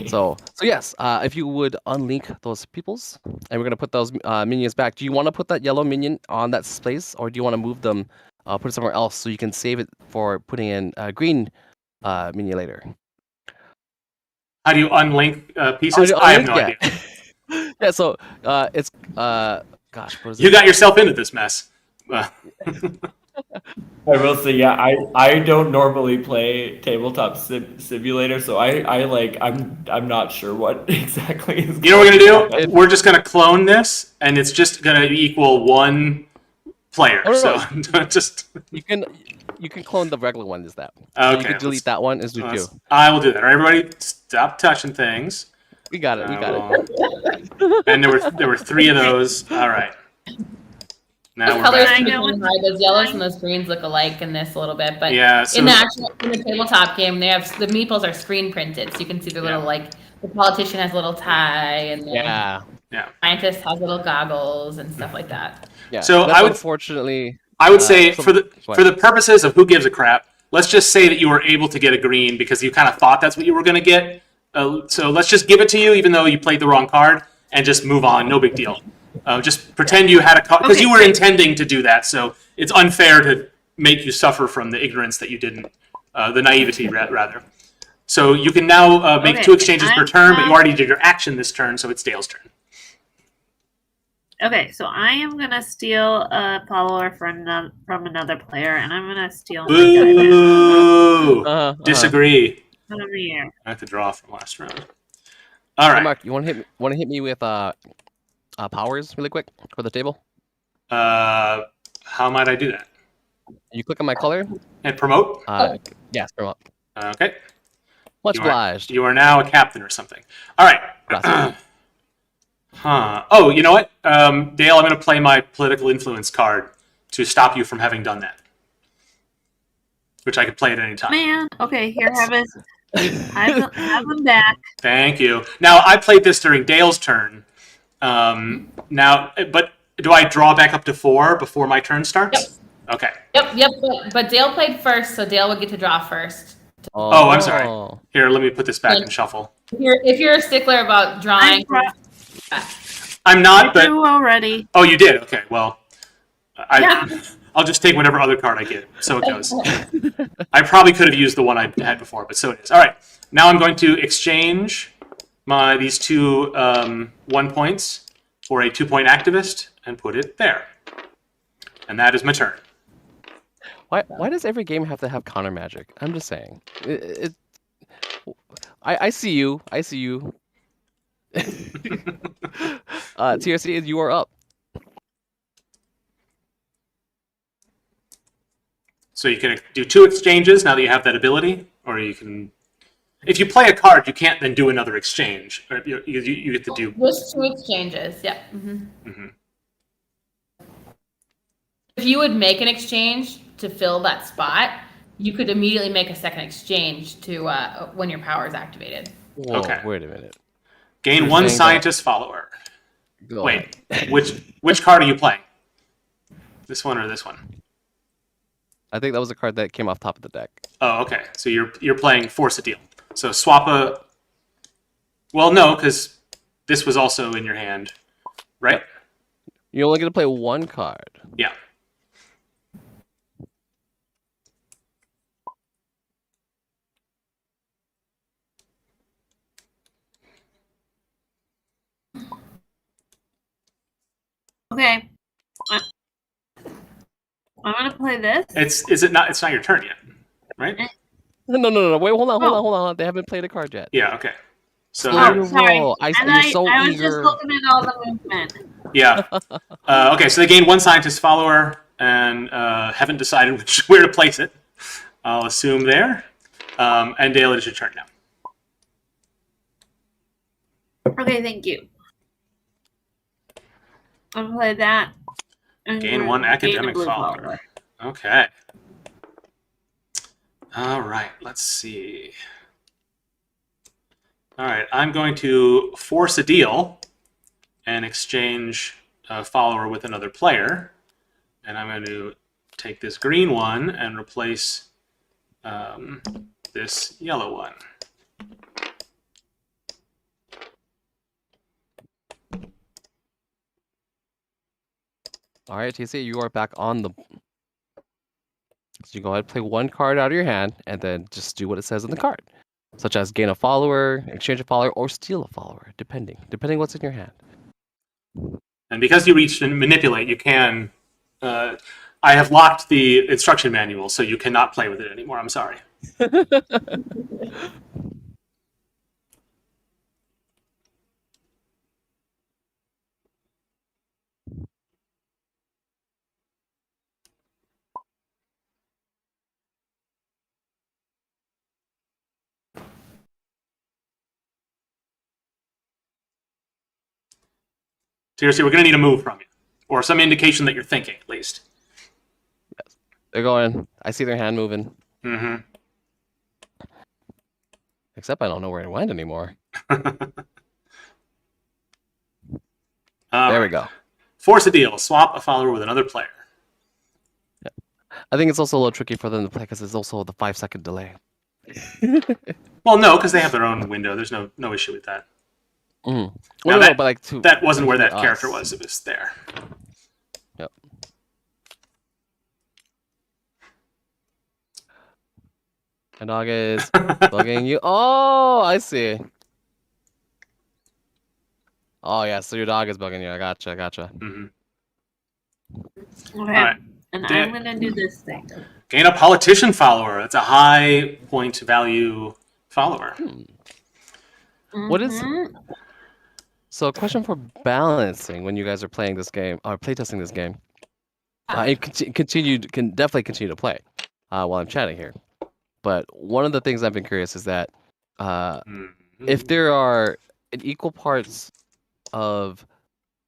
So yes, if you would unlink those peoples, and we're gonna put those minions back. Do you want to put that yellow minion on that space, or do you want to move them, put it somewhere else so you can save it for putting in a green minion later? How do you unlink pieces? I have no idea. Yeah, so it's gosh, what is it? You got yourself into this mess. I will say, yeah, I don't normally play Tabletop Simulator, so I'm not sure what exactly is. You know what we're gonna do? We're just gonna clone this, and it's just gonna equal one player. Oh, no, so just you can clone the regular one. Is that? okay? You can delete that one. Is you. I will do that. All right, everybody, stop touching things. We got it. We got it. And there were 3 of those. All right. Now we're colors back. can become hard. Those yellows and those greens look alike in this a little bit, but Yeah, so- in the tabletop game, they have the meeples are screen printed, so you can see the little the politician has a little tie, and the scientist has little goggles and stuff like that. Yeah. So that's I would unfortunately. I would say for the purposes of who gives a crap, let's just say that you were able to get a green because you kind of thought that's what you were going to get. So let's just give it to you, even though you played the wrong card, and just move on. No big deal. Just pretend you had a card because you were intending to do that. So it's unfair to make you suffer from the ignorance that you didn't, the naivety rather. So you can now make 2 exchanges per turn, but you already did your action this turn, so it's Dale's turn. Okay, so I am gonna steal a follower from another player, and I'm gonna steal. Boo! Disagree. Over here. I have to draw from last round. All right. Hey Mark, you want to hit me with powers really quick for the table? How might I do that? You click on my color and promote. Yes, promote. Okay. Much obliged. You are now a captain or something. All right. Oh, you know what, Dale? I'm going to play my political influence card to stop you from having done that, which I could play at any time. Man, okay, here, have them back. Thank you. Now I played this during Dale's turn. Now, but do I draw back up to 4 before my turn starts? Yep. Okay. Yep. But Dale played first, so Dale would get to draw first. Oh, I'm sorry. Here, let me put this back and shuffle. If you're a stickler about drawing, I'm not, but already. Oh, you did. Okay. Well, I'll just take whatever other card I get. So it goes. I probably could have used the one I had before, but so it is. All right. Now I'm going to exchange these 2 1 points for a 2-point activist and put it there. And that is my turn. Why does every game have to have counter magic? I'm just saying. I see you. I see you. TRC, you are up. So you can do 2 exchanges now that you have that ability, or you can. If you play a card, you can't then do another exchange. You get to do. Just 2 exchanges. Yeah. If you would make an exchange to fill that spot, you could immediately make a second exchange to when your power is activated. Whoa, Okay. Wait a minute. Gain You're 1 saying scientist follower. Go Wait, ahead. which card are you playing? This one or this one? I think that was a card that came off top of the deck. Oh, okay. So you're playing Force a Deal. So swap a. Well, no, because this was also in your hand, right? You're only gonna play one card. Yeah. Okay. I'm gonna play this. It's not your turn yet, right? No. Wait, hold on. They haven't played a card yet. Yeah. Okay. So Sorry. you're I so was eager. just looking at all the movement. yeah. Okay. So they gain one scientist follower and haven't decided where to place it. I'll assume there. And Dale, it is your turn now. Okay, thank you. I'm gonna play that. And Gain one gain a academic blue follower. Okay. All right. Let's see. All right. I'm going to force a deal and exchange a follower with another player. And I'm going to take this green one and replace this yellow one. All right, TC, you are back on the. So you go ahead and play one card out of your hand, and then just do what it says in the card, such as gain a follower, exchange a follower, or steal a follower, depending what's in your hand. And because you reached and manipulate, you can. I have locked the instruction manual, so you cannot play with it anymore. I'm sorry. Seriously, we're going to need a move from you, or some indication that you're thinking, at least. Yes. They're going. I see their hand moving. Mm-hmm. Except I don't know where it went anymore. There we go. Force a deal. Swap a follower with another player. Yeah. I think it's also a little tricky for them to play because there's also the 5-second delay. Well, no, because they have their own window. There's no issue with that. Mm. Now, Well, no, but like that wasn't where that us. character was. It was there. Yep. My dog is bugging you. Oh, I see. Oh yeah, so your dog is bugging you. I gotcha. Mm-hmm. Okay. All right. And I'm gonna do this thing. Gain a politician follower. That's a high point value follower. What is? So, a question for balancing when you guys are playing this game or playtesting this game. You can definitely continue to play while I'm chatting here. But one of the things I've been curious is that if there are equal parts of,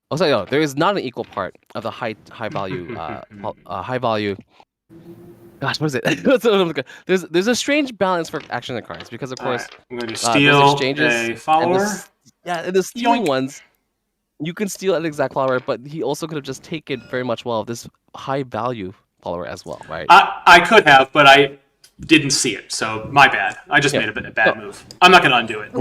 there is not an equal part of the high value high value. Gosh, what is it? There's a strange balance for action and cards because of course I'm going to steal exchanges a follower. And the stealing ones, you can steal an exact follower, but he also could have just taken very much well of this high value follower as well, right? I could have, but I didn't see it, so my bad. I just made a bad move. I'm not going to undo it.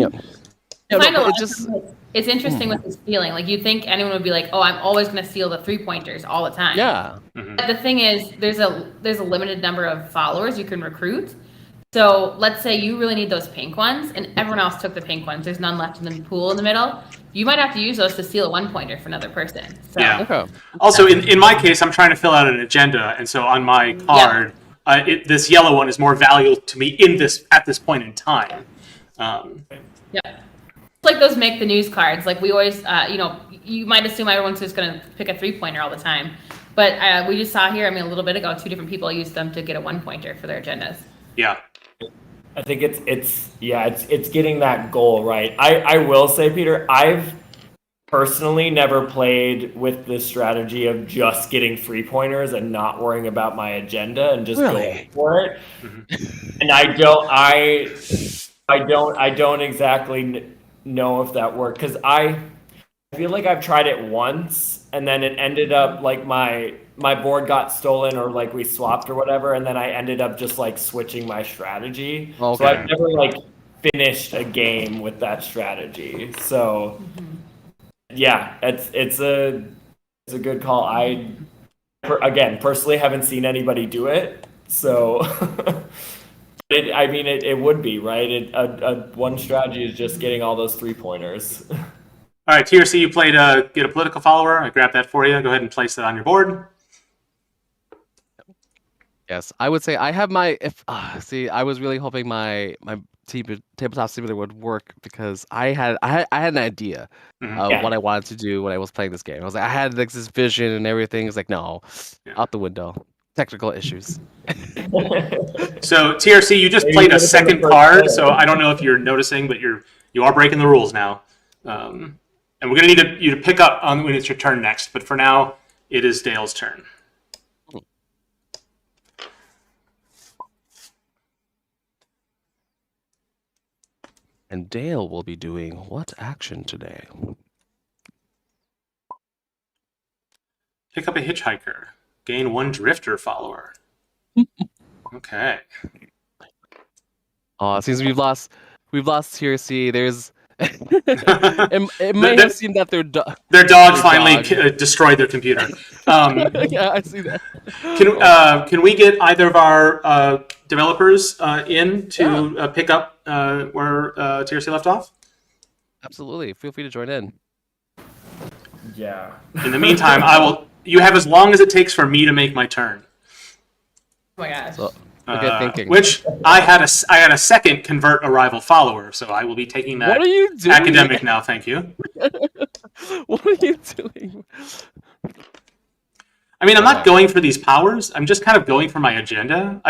It's interesting with the stealing. Like, you think anyone would be like, "Oh, I'm always going to steal the 3-pointers all the time." Yeah. But the thing is, there's a limited number of followers you can recruit. So let's say you really need those pink ones, and everyone else took the pink ones. There's none left in the pool in the middle. You might have to use those to steal a 1-pointer for another person. So. Yeah. Okay. Also, in my case, I'm trying to fill out an agenda, and so on my card, this yellow one is more valuable to me at this point in time. Yeah. It's like those make the news cards. Like, we always, you might assume everyone's just going to pick a 3-pointer all the time. But we just saw here, a little bit ago, 2 different people used them to get a 1-pointer for their agendas. Yeah. I think it's getting that goal right. I will say, Peter, I've personally never played with the strategy of just getting 3-pointers and not worrying about my agenda and just going for it. And I don't exactly know if that worked because I feel like I've tried it once, and then it ended up like my board got stolen, or like we swapped or whatever, and then I ended up just like switching my strategy. Okay. So I've never like finished a game with that strategy. So yeah, it's a good call. I again personally haven't seen anybody do it, so it would be right. One strategy is just getting all those 3-pointers. All right, TRC, you played Get a Political Follower. I grabbed that for you. Go ahead and place it on your board. Yes, I would say I have my. See, I was really hoping my tabletop simulator would work because I had an idea of what I wanted to do when I was playing this game. I was like, I had like this vision and everything. It's like, no, out the window. Technical issues. So TRC, you just played a second card. So I don't know if you're noticing, but you are breaking the rules now. And we're going to need you to pick up on when it's your turn next. But for now, it is Dale's turn. And Dale will be doing what action today? Pick up a hitchhiker. Gain 1 drifter follower. Okay. Oh, it seems we've lost TRC. There's it may have seemed that their dog finally destroyed their computer. Yeah, I see that. Can we get either of our developers in to pick up where TRC left off? Absolutely. Feel free to join in. Yeah. In the meantime, you have as long as it takes for me to make my turn. Oh my gosh. So, okay, thinking. Which I had a second convert a rival follower, so I will be taking that. What are you doing? Academic now, thank you. What are you doing? I mean, I'm not going for these powers. I'm just kind of going for my agenda.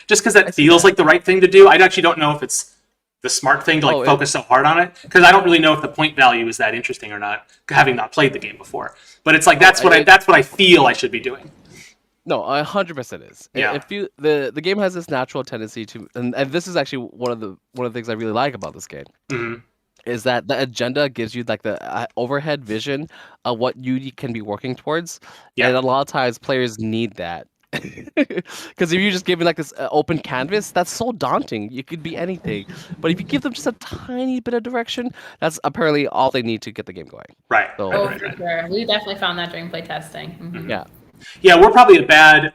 Just because that feels like the right thing to do. I actually don't know if it's the smart thing to focus so hard on it, because I don't really know if the point value is that interesting or not, having not played the game before. But it's like that's what I feel I should be doing. No, 100% is. Yeah. The game has this natural tendency to, and this is actually one of the things I really like about this game, is that the agenda gives you like the overhead vision of what you can be working towards, and a lot of times players need that. Because if you're just given like this open canvas, that's so daunting. You could be anything, but if you give them just a tiny bit of direction, that's apparently all they need to get the game going. Right. So, For sure. We definitely found that during playtesting. Yeah. Yeah, we're probably a bad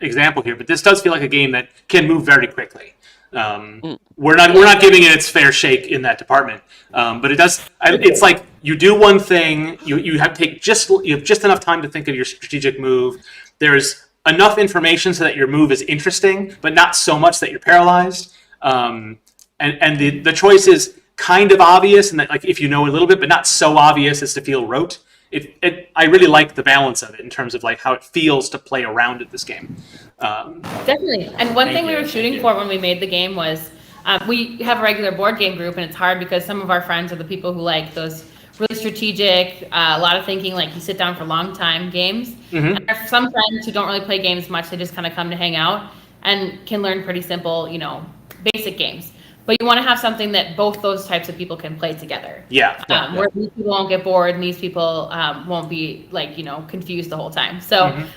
example here, but this does feel like a game that can move very quickly. We're not giving it its fair shake in that department, but it does. It's like you do one thing, you have just enough time to think of your strategic move. There's enough information so that your move is interesting, but not so much that you're paralyzed. And the choice is kind of obvious, and that like if you know a little bit, but not so obvious as to feel rote. I really like the balance of it in terms of like how it feels to play around at this game. Definitely. And one thing we were shooting for when we made the game was we have a regular board game group, and it's hard because some of our friends are the people who like those really strategic, a lot of thinking, like you sit down for long time games. And there are some friends who don't really play games much. They just kind of come to hang out and can learn pretty simple, basic games. But you want to have something that both those types of people can play together. Where these people won't get bored and these people won't be confused the whole time. So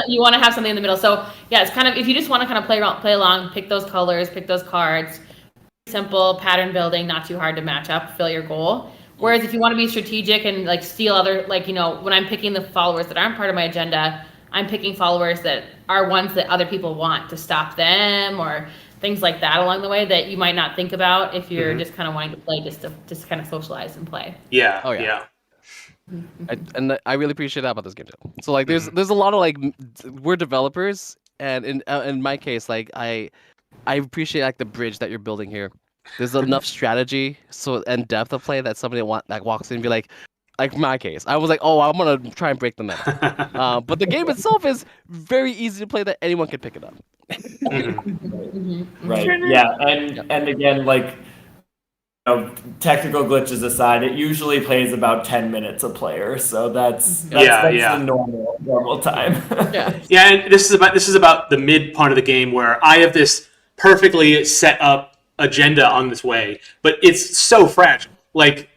you want to have something in the middle. So yeah, it's kind of, if you just want to kind of play along, pick those colors, pick those cards, simple pattern building, not too hard to match up, fill your goal. Whereas if you want to be strategic and like steal other, when I'm picking the followers that aren't part of my agenda, I'm picking followers that are ones that other people want to stop them, or things like that along the way that you might not think about if you're just kind of wanting to play just to kind of socialize and play. Yeah. Oh yeah. And I really appreciate that about this game too. So like there's a lot of we're developers, and in my case I appreciate like the bridge that you're building here. There's enough strategy and depth of play that somebody that walks in and be like my case, I was like, oh, I'm gonna try and break the meta. But the game itself is very easy to play that anyone can pick it up. Right. Yeah. And again, technical glitches aside, it usually plays about 10 minutes a player, so that's the normal time. Yeah, and this is about the mid part of the game where I have this perfectly set up agenda on this way, but it's so fragile. Like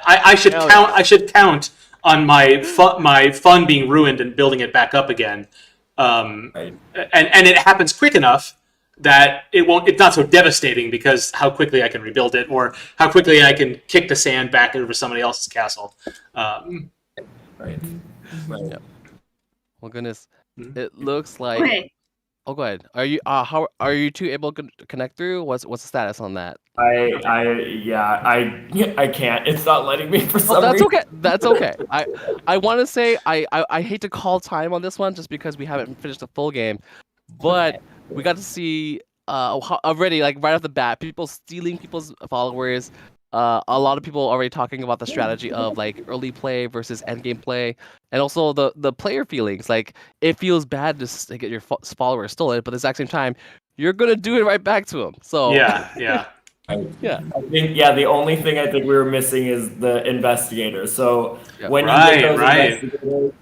I should Hell count. yeah. I should count on my fun being ruined and building it back up again. Right. And it happens quick enough that it's not so devastating because how quickly I can rebuild it, or how quickly I can kick the sand back over somebody else's castle. Right. Right. Yeah. Well, goodness, Mhm. it looks like. Okay. Oh, go ahead. Are you how are you two able to connect through? What's the status on that? I can't. It's not letting me for some Oh, that's reason. okay. That's okay. I want to say I hate to call time on this one just because we haven't finished the full game, but we got to see already, like right off the bat, people stealing people's followers. A lot of people already talking about the strategy of like early play versus end game play, and also the player feelings. Like it feels bad to get your followers stolen, but at the exact same time, you're gonna do it right back to them. So Yeah. yeah. I think the only thing I think we were missing is the investigator. So Yeah. when you Right, get those right. investigators,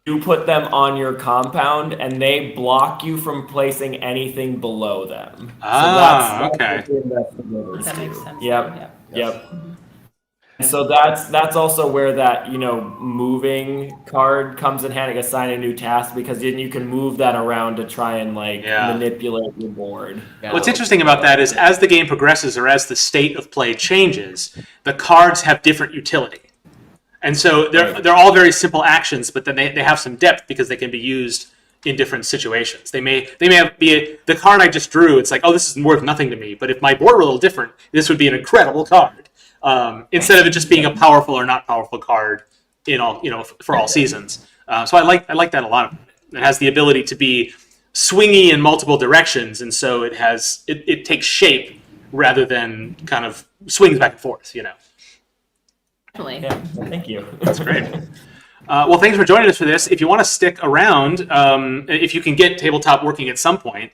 you put them on your compound and they block you from placing anything below them. Ah, that's okay. what the investigators That do. makes sense. Yep. Yep. So that's also where that moving card comes in handy. Assign a new task, because then you can move that around to try and manipulate your board. Yeah. What's interesting about that is as the game progresses or as the state of play changes, the cards have different utility. And so they're all very simple actions, but then they have some depth because they can be used in different situations. They may be the card I just drew. It's like, oh, this is worth nothing to me. But if my board were a little different, this would be an incredible card. Instead of it just being a powerful or not powerful card in all for all seasons. So I like that a lot. It has the ability to be swingy in multiple directions, and so it takes shape rather than kind of swings back and forth. Definitely. Yeah, thank you. That's great. Well, thanks for joining us for this. If you want to stick around, if you can get tabletop working at some point,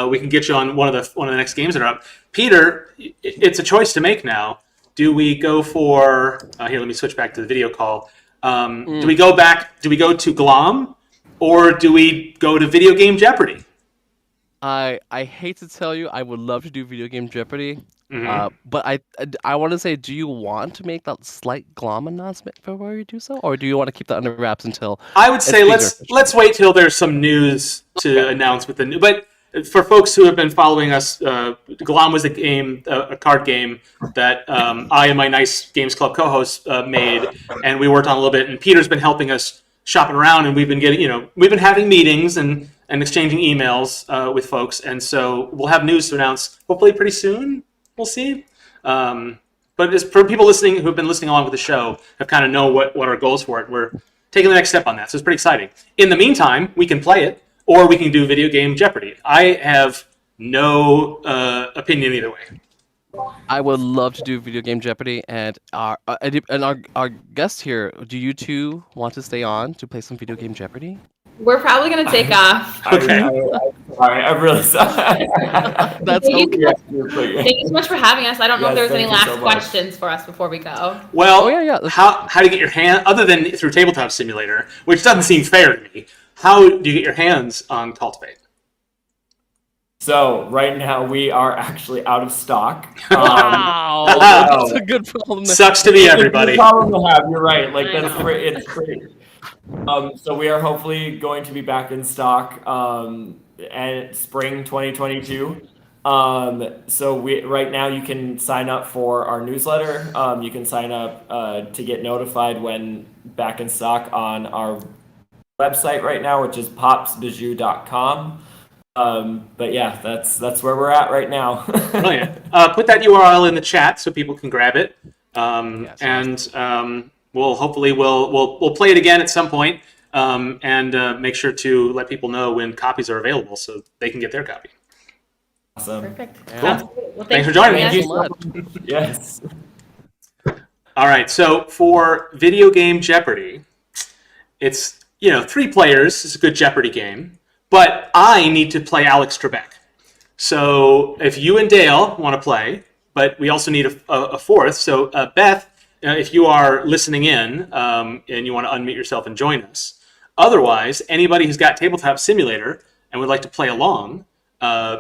we can get you on one of the next games that are up. Peter, it's a choice to make now. Do we go for here? Let me switch back to the video call. Do we go to Glom, or do we go to Video Game Jeopardy? I hate to tell you, I would love to do Video Game Jeopardy. Mhm. But I want to say, do you want to make that slight Glom announcement before you do so, or do you want to keep that under wraps until? I would say let's wait till there's some news to announce with the new. But for folks who have been following us, Glom was a card game that I and my Nice Games Club co-host made, and we worked on a little bit. And Peter's been helping us shopping around, and we've been having meetings and exchanging emails with folks, and so we'll have news to announce hopefully pretty soon. We'll see. But as for people listening who have been listening along with the show, have kind of know what our goals for it. We're taking the next step on that, so it's pretty exciting. In the meantime, we can play it, or we can do Video Game Jeopardy. I have no opinion either way. I would love to do Video Game Jeopardy, and our guest here. Do you two want to stay on to play some Video Game Jeopardy? We're probably gonna take off. Okay. I'm really sorry. That's Thank okay. Thank you so much for having us. I don't know if Yes, there's any thank you last so much. questions for us before we go. Well, Oh, yeah. how do you get your hand, other than through Tabletop Simulator, which doesn't seem fair to me, how do you get your hands on CULTivate? So right now we are actually out of stock. Wow, Wow. that's a good problem. Sucks to be It's a everybody. good problem to have. You're right. Like I that's know. it's great. So we are hopefully going to be back in stock at spring 2022. So right now you can sign up for our newsletter. You can sign up to get notified when back in stock on our website right now, which is popsbijou.com. But yeah, that's where we're at right now. Brilliant. Put that URL in the chat so people can grab it. We'll hopefully we'll play it again at some point, and make sure to let people know when copies are available so they can get their copy. Awesome. Perfect. Yeah. Sounds great. Well, Thanks for joining us. me. Thank you so much. Yes. All right, so for Video Game Jeopardy, it's 3 players. It's a good Jeopardy game, but I need to play Alex Trebek. So if you and Dale want to play, but we also need a fourth. So Beth, if you are listening in and you want to unmute yourself and join us. Otherwise, anybody who's got Tabletop Simulator and would like to play along,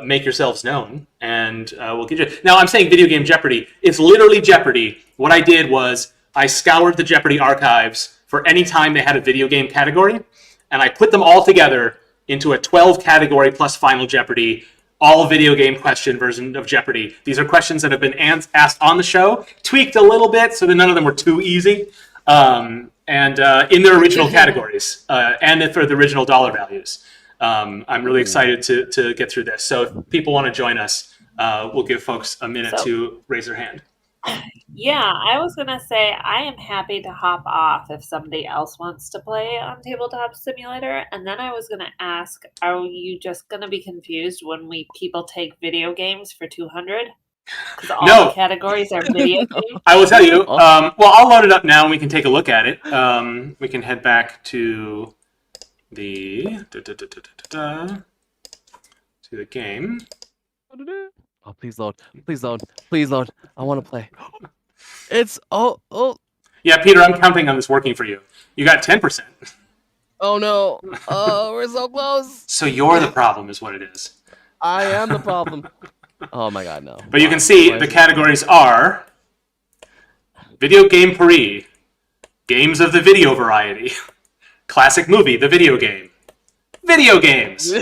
make yourselves known, and we'll get you. Now, I'm saying Video Game Jeopardy. It's literally Jeopardy. What I did was I scoured the Jeopardy archives for any time they had a video game category, and I put them all together into a 12 category plus Final Jeopardy, all video game question version of Jeopardy. These are questions that have been asked on the show, tweaked a little bit so that none of them were too easy, and in their original categories, and for the original dollar values. I'm really excited to get through this. So if people want to join us, we'll give folks a minute to raise their hand. Yeah, I was going to say I am happy to hop off if somebody else wants to play on Tabletop Simulator. And then I was going to ask, are you just going to be confused when people take video games for 200? Because all the categories are video games. I will tell you. Well, I'll load it up now and we can take a look at it. We can head back to the game. Oh, please load. Please load. Please load. I want to play. It's Yeah, Peter, I'm counting on this working for you. You got 10%. Oh no. Oh, we're so close. So you're the problem is what it is. I am the problem. Oh my god, no. But you can see the categories are Video Game Paris, Games of the Video Variety, Classic Movie, the Video Game, Video Games,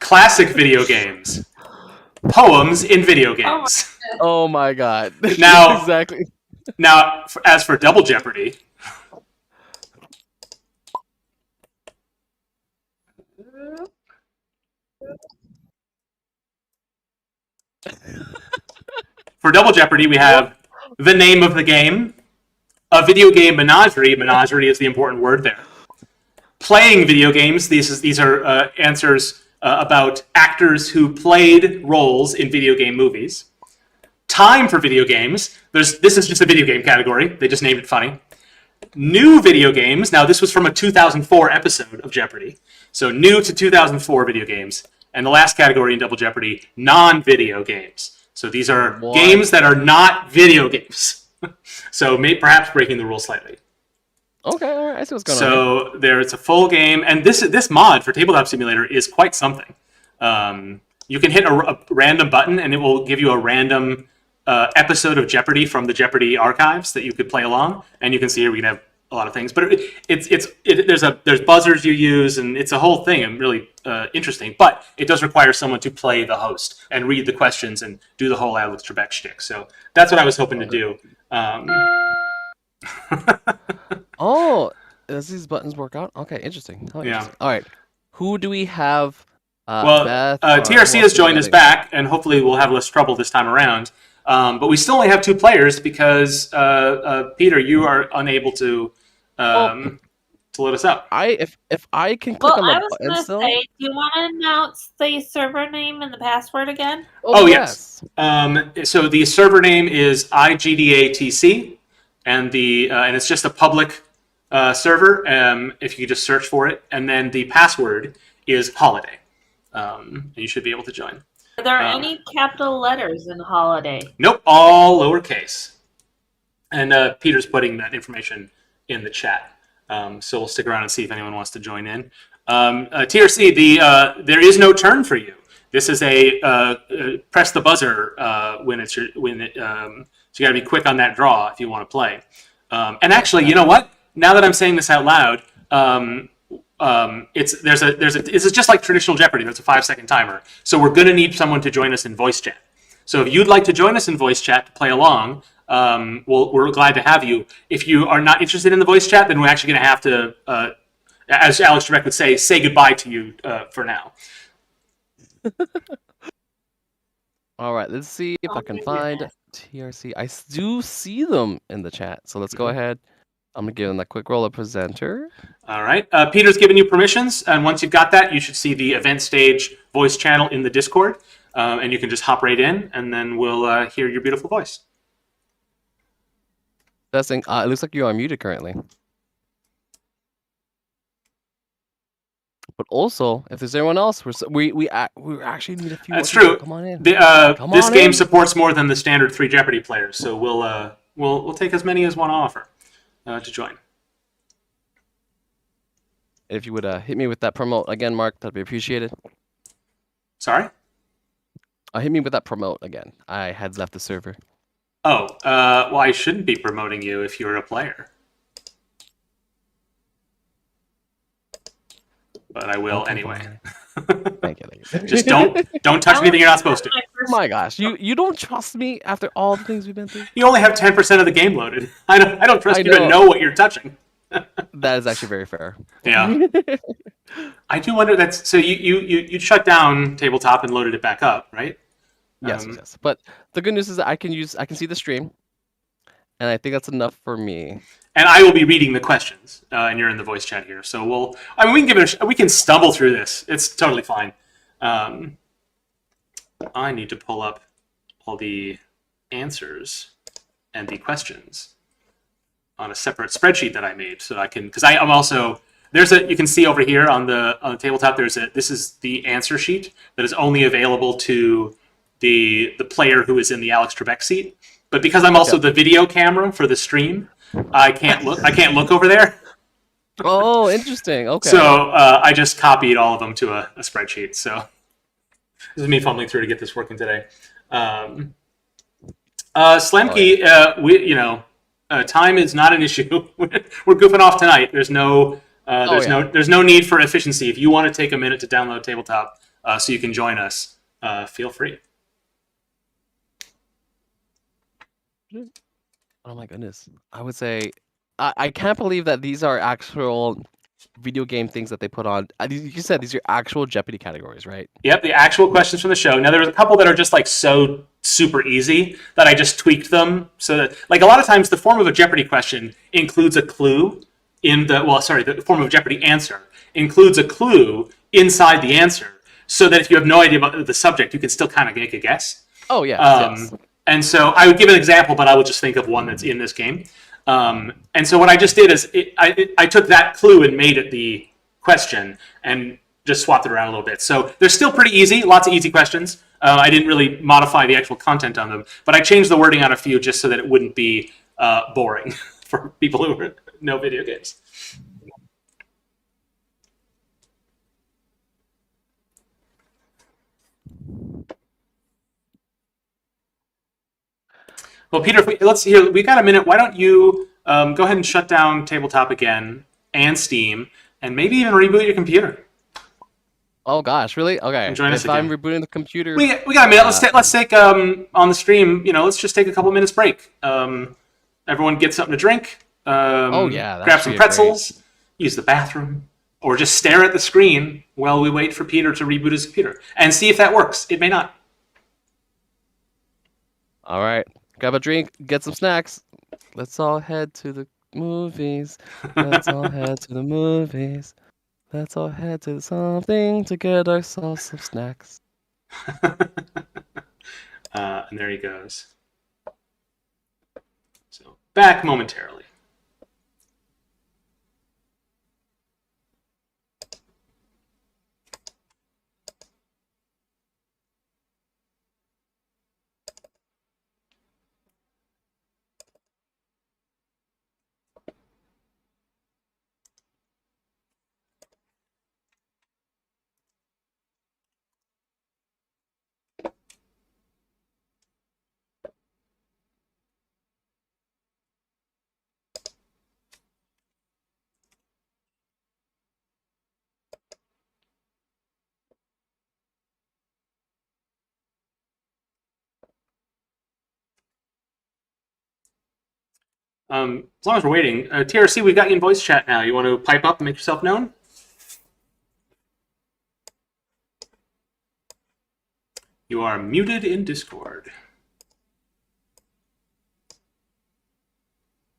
Classic Video Games, Poems in Video Games. Oh my god. Now, exactly. Now, as for Double Jeopardy, we have the name of the game, a video game menagerie. Menagerie is the important word there. Playing video games. These are answers about actors who played roles in video game movies. Time for video games. This is just a video game category. They just named it funny. New video games. Now, this was from a 2004 episode of Jeopardy. So new to 2004 video games. And the last category in Double Jeopardy, non-video games. So these are games that are not video games. So perhaps breaking the rules slightly. Okay, all right. I see what's going on. So it's a full game. And this mod for Tabletop Simulator is quite something. You can hit a random button and it will give you a random episode of Jeopardy from the Jeopardy archives that you could play along. And you can see here we can have a lot of things. But there's buzzers you use, and it's a whole thing and really interesting. But it does require someone to play the host and read the questions and do the whole Alex Trebek shtick. So that's what I was hoping to do. Oh, does these buttons work out? Okay, interesting. Oh, yeah. Interesting. All right. Who do we have? Well, Beth, TRC has joined us back, and hopefully we'll have less trouble this time around. But we still only have 2 players because Peter, you are unable to let us out. If I can click on the button gonna still. say, do you want to announce the server name and the password again? Oh yes. So the server name is IGDATC, and and it's just a public server. If you just search for it, and then the password is holiday. And you should be able to join. Are there any capital letters in holiday? Nope, all lowercase. And Peter's putting that information in the chat. So we'll stick around and see if anyone wants to join in. TRC, there is no turn for you. This is a press the buzzer so you got to be quick on that draw if you want to play. And actually, you know what? Now that I'm saying this out loud, this is just like traditional Jeopardy. There's a 5-second timer. So we're going to need someone to join us in voice chat. So if you'd like to join us in voice chat to play along, we're glad to have you. If you are not interested in the voice chat, then we're actually going to have to, as Alex Trebek would say goodbye to you for now. All right, let's see if I can find TRC. I do see them in the chat. So let's go ahead. I'm going to give them a quick roll of presenter. All right. Peter's given you permissions, and once you've got that, you should see the event stage voice channel in the Discord, and you can just hop right in, and then we'll hear your beautiful voice. Testing. It looks like you are muted currently. But also, if there's anyone else, we actually need a few. That's more true. People. Come on in. This game supports more than the standard 3 Jeopardy players, so we'll take as many as want to offer to join. If you would hit me with that promote again, Mark, that'd be appreciated. Sorry? Hit me with that promote again. I had left the server. Oh, well, I shouldn't be promoting you if you're a player. But I will anyway. Thank you. Just don't touch anything you're not supposed to. Oh my gosh, you don't trust me after all the things we've been through? You only have 10% of the game loaded. I don't trust you to know. know what you're touching. That is actually very fair. Yeah. I do wonder that's so you shut down tabletop and loaded it back up, right? Yes, yes. But the good news is that I can see the stream, and I think that's enough for me. And I will be reading the questions, and you're in the voice chat here. So we can give it. We can stumble through this. It's totally fine. I need to pull up all the answers and the questions on a separate spreadsheet that I made, so I can because I'm also you can see over here on the tabletop. This is the answer sheet that is only available to the player who is in the Alex Trebek seat. But because I'm also the video camera for the stream, I can't look over there. Oh, interesting. Okay. So I just copied all of them to a spreadsheet. So this is me fumbling through to get this working today. Slemke, time is not an issue. We're goofing off tonight. There's no need for efficiency. If you want to take a minute to download Tabletop so you can join us, feel free. Oh my goodness. I would say I can't believe that these are actual video game things that they put on. You said these are actual Jeopardy categories, right? Yep, the actual questions from the show. Now there's a couple that are just like so super easy that I just tweaked them so that like a lot of times the form of a Jeopardy question includes a clue the form of a Jeopardy answer includes a clue inside the answer so that if you have no idea about the subject, you can still kind of make a guess. Oh yeah. Yes. And so I would give an example, but I would just think of one that's in this game. And so what I just did is I took that clue and made it the question and just swapped it around a little bit. So they're still pretty easy, lots of easy questions. I didn't really modify the actual content on them, but I changed the wording on a few just so that it wouldn't be boring for people who know video games. Well, Peter, let's hear. We got a minute. Why don't you go ahead and shut down Tabletop again and Steam, and maybe even reboot your computer? Oh gosh, really? Okay. And join us if I'm again. rebooting the computer, We got a minute. Let's take on the stream. Let's just take a couple minutes break. Everyone get something to drink. Oh yeah, grab some pretzels. Use the bathroom, or just stare at the screen while we wait for Peter to reboot his computer and see if that works. It may not. All right. Grab a drink, get some snacks. Let's all head to the movies. Let's all head to the movies. Let's all head to something to get ourselves some snacks. And there he goes. So back momentarily. As long as we're waiting, TRC, we've got you in voice chat now. You want to pipe up and make yourself known? You are muted in Discord.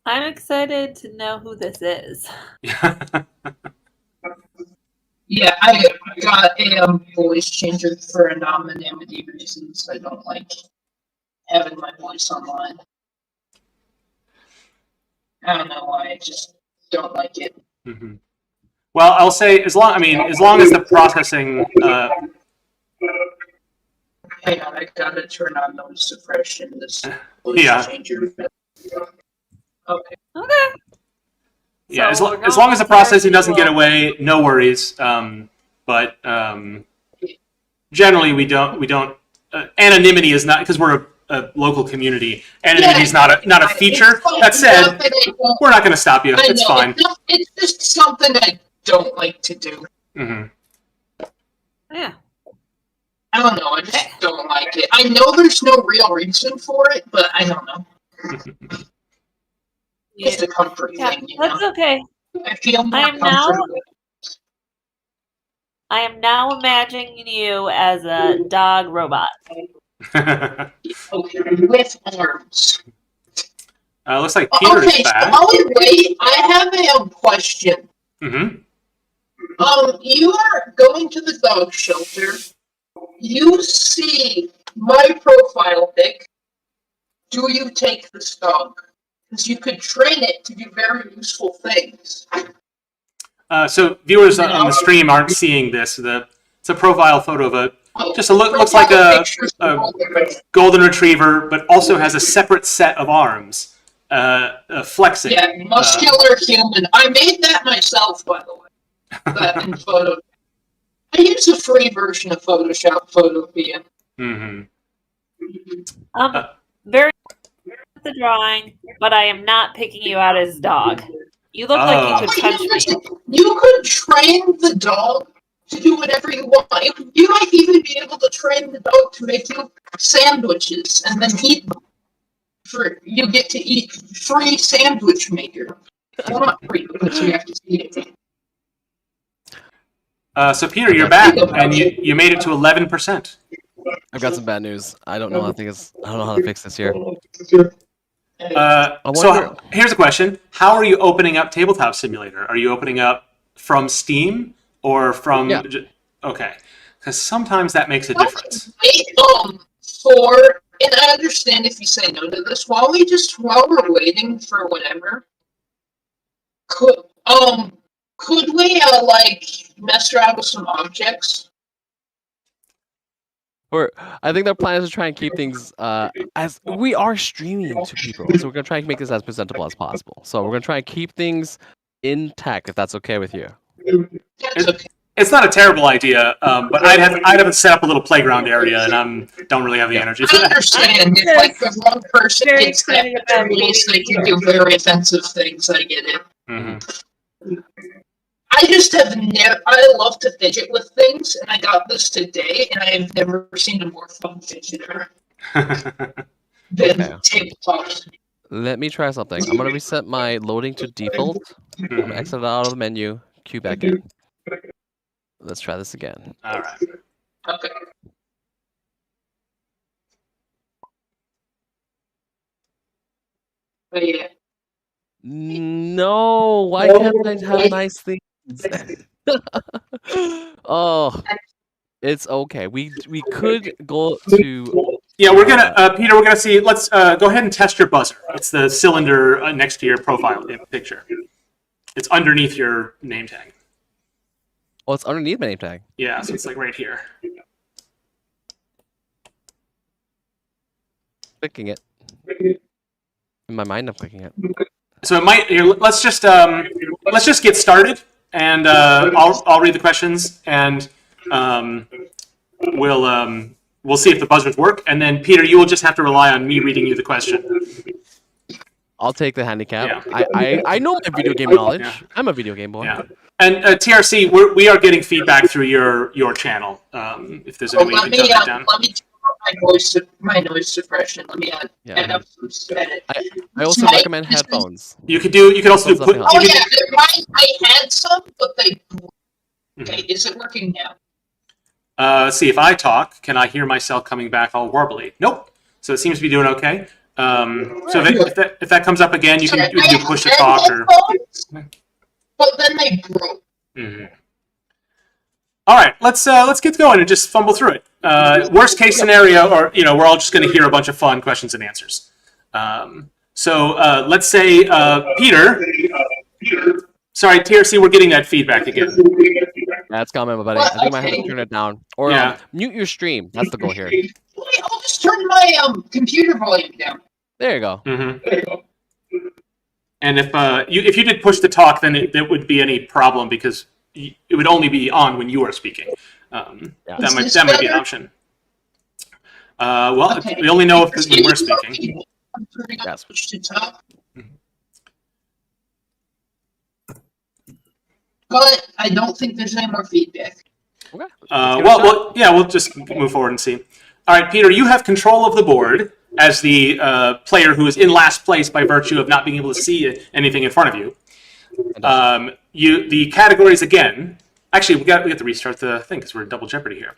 I'm excited to know who this is. Yeah, I got a voice changer for anonymity reasons. I don't like having my voice online. I don't know why. I just don't like it. Mm-hmm. Well, I'll say as long as the processing. Hang on, I gotta turn on noise suppression. This voice changer. Okay. Okay. Yeah, So as long as the processing doesn't get away, no worries. But generally, we don't. Anonymity is not because we're a local community. Anonymity is not a feature. That said, we're not going to stop you. It's fine. It's just something I don't like to do. Yeah. I don't know. I just don't like it. I know there's no real reason for it, but I don't know. It's a comfort thing. That's okay. I feel more comfortable. I am now imagining you as a dog robot. Okay, with arms. Looks like Peter is back. So wait, I have a question. You are going to the dog shelter. You see my profile pic. Do you take this dog? Because you could train it to do very useful things. So viewers on the stream aren't seeing this. It's a profile photo of looks like a golden retriever, but also has a separate set of arms, flexing. Yeah, muscular human. I made that myself, by the way. That in photo. I use a free version of Photoshop, Photopia. Very the drawing, but I am not picking you out as dog. You look like you could touch me. You could train the dog to do whatever you want. You might even be able to train the dog to make you sandwiches and then eat them. You get to eat free sandwich maker. Well, not free, because you have to eat it. So Peter, you're back, and you made it to 11%. I've got some bad news. I don't know how to fix this here. So here's a question: how are you opening up Tabletop Simulator? Are you opening up from Steam or from? Yeah. Okay, because sometimes that makes a difference. And I understand if you say no to this. While we're waiting for whatever, could we mess around with some objects? I think their plan is to try and keep things as we are streaming to people, so we're gonna try and make this as presentable as possible. So we're gonna try and keep things intact, if that's okay with you. It's not a terrible idea, but I'd have to set up a little playground area, and I don't really have the energy for I that. understand. If the one person gets that rules, they can do very offensive things. I get it. I just have never. I love to fidget with things, and I got this today, and I have never seen a more fun fidgeter than tabletop. Let me try something. I'm gonna reset my loading to default. I'm gonna exit out of the menu, queue back in. Let's try this again. All right. Okay. But yeah. No, why can't I have nice things? Oh, it's okay. We could go to. Yeah, we're gonna Peter. We're gonna see. Let's go ahead and test your buzzer. It's the cylinder next to your profile picture. It's underneath your name tag. Oh, it's underneath my name tag. Yeah, so it's like right here. Clicking it. In my mind, I'm clicking it. So it might. Here, let's just get started, and I'll read the questions, and we'll see if the buzzers work, and then Peter, you will just have to rely on me reading you the question. I'll take the handicap. Yeah. I know my video game knowledge. Yeah. I'm a video game boy. Yeah. And TRC, we are getting feedback through your channel. If there's any way you can jot that down. Let me turn my noise suppression. Let me add up some edit. I also recommend headphones. You could also do put. I had some, but they. Okay, is it working now? Let's see, if I talk, can I hear myself coming back all warbly? Nope. So it seems to be doing okay. So if that comes up again, you can do push to talk or. But then they broke. All right, let's get going and just fumble through it. Worst case scenario, or we're all just going to hear a bunch of fun questions and answers. So let's say Peter. Sorry, TRC, we're getting that feedback again. That's coming, buddy. I think I might have to turn it down or mute your stream. That's the goal here. I'll just turn my computer volume down. There you go. There you go. And if you did push to talk, then there would be any problem because it would only be on when you are speaking. That might be an option. Well, Okay. we only know if when we're speaking. Yes. Push to top. But I don't think there's any more feedback. Okay. Yeah, we'll just move forward and see. All right, Peter, you have control of the board as the player who is in last place by virtue of not being able to see anything in front of you. The categories again. Actually, we got to restart the thing because we're in double jeopardy here.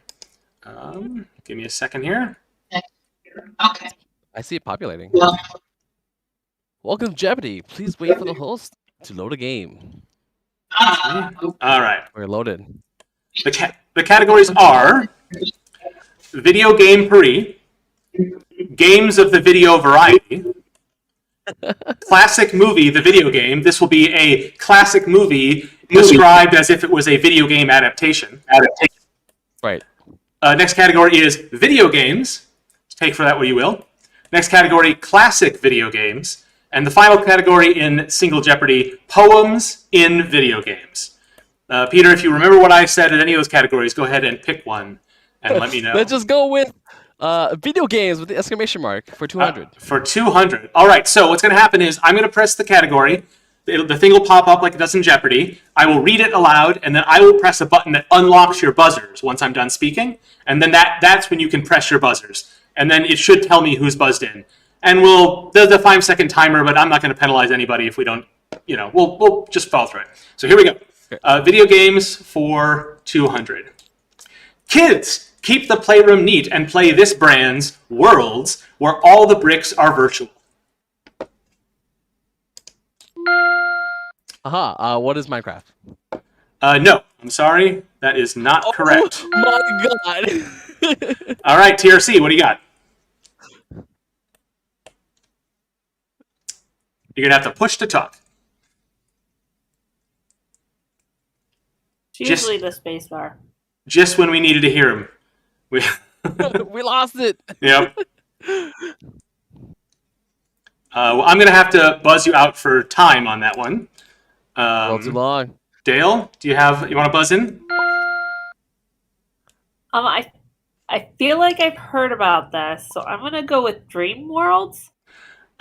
Give me a second here. Okay. I see it populating. Yeah. Welcome to Jeopardy. Please wait for the host to load a game. All right. We're loaded. The categories are video game Paris, games of the video variety, classic movie, the video game. This will be a classic movie described as if it was a video game adaptation. Right. Next category is video games. Take for that what you will. Next category, classic video games. And the final category in Single Jeopardy, poems in video games. Peter, if you remember what I said in any of those categories, go ahead and pick one and let me know. Let's just go with video games with the exclamation mark for 200. For 200. All right, so what's going to happen is I'm going to press the category. The thing will pop up like it does in Jeopardy. I will read it aloud, and then I will press a button that unlocks your buzzers once I'm done speaking. And then that's when you can press your buzzers. And then it should tell me who's buzzed in. And there's a 5-second timer, but I'm not going to penalize anybody if we don't, we'll just follow through it. So here we go. Video games for 200. Kids, keep the playroom neat and play this brand's Worlds, where all the bricks are virtual. Aha, what is Minecraft? No, I'm sorry. That is not correct. Oh my god. All right, TRC, what do you got? You're going to have to push to talk. It's usually the space bar. Just when we needed to hear him. We lost it. Yep. Well, I'm going to have to buzz you out for time on that one. Well, too long. Dale, you want to buzz in? I feel like I've heard about this, so I'm gonna go with Dream Worlds.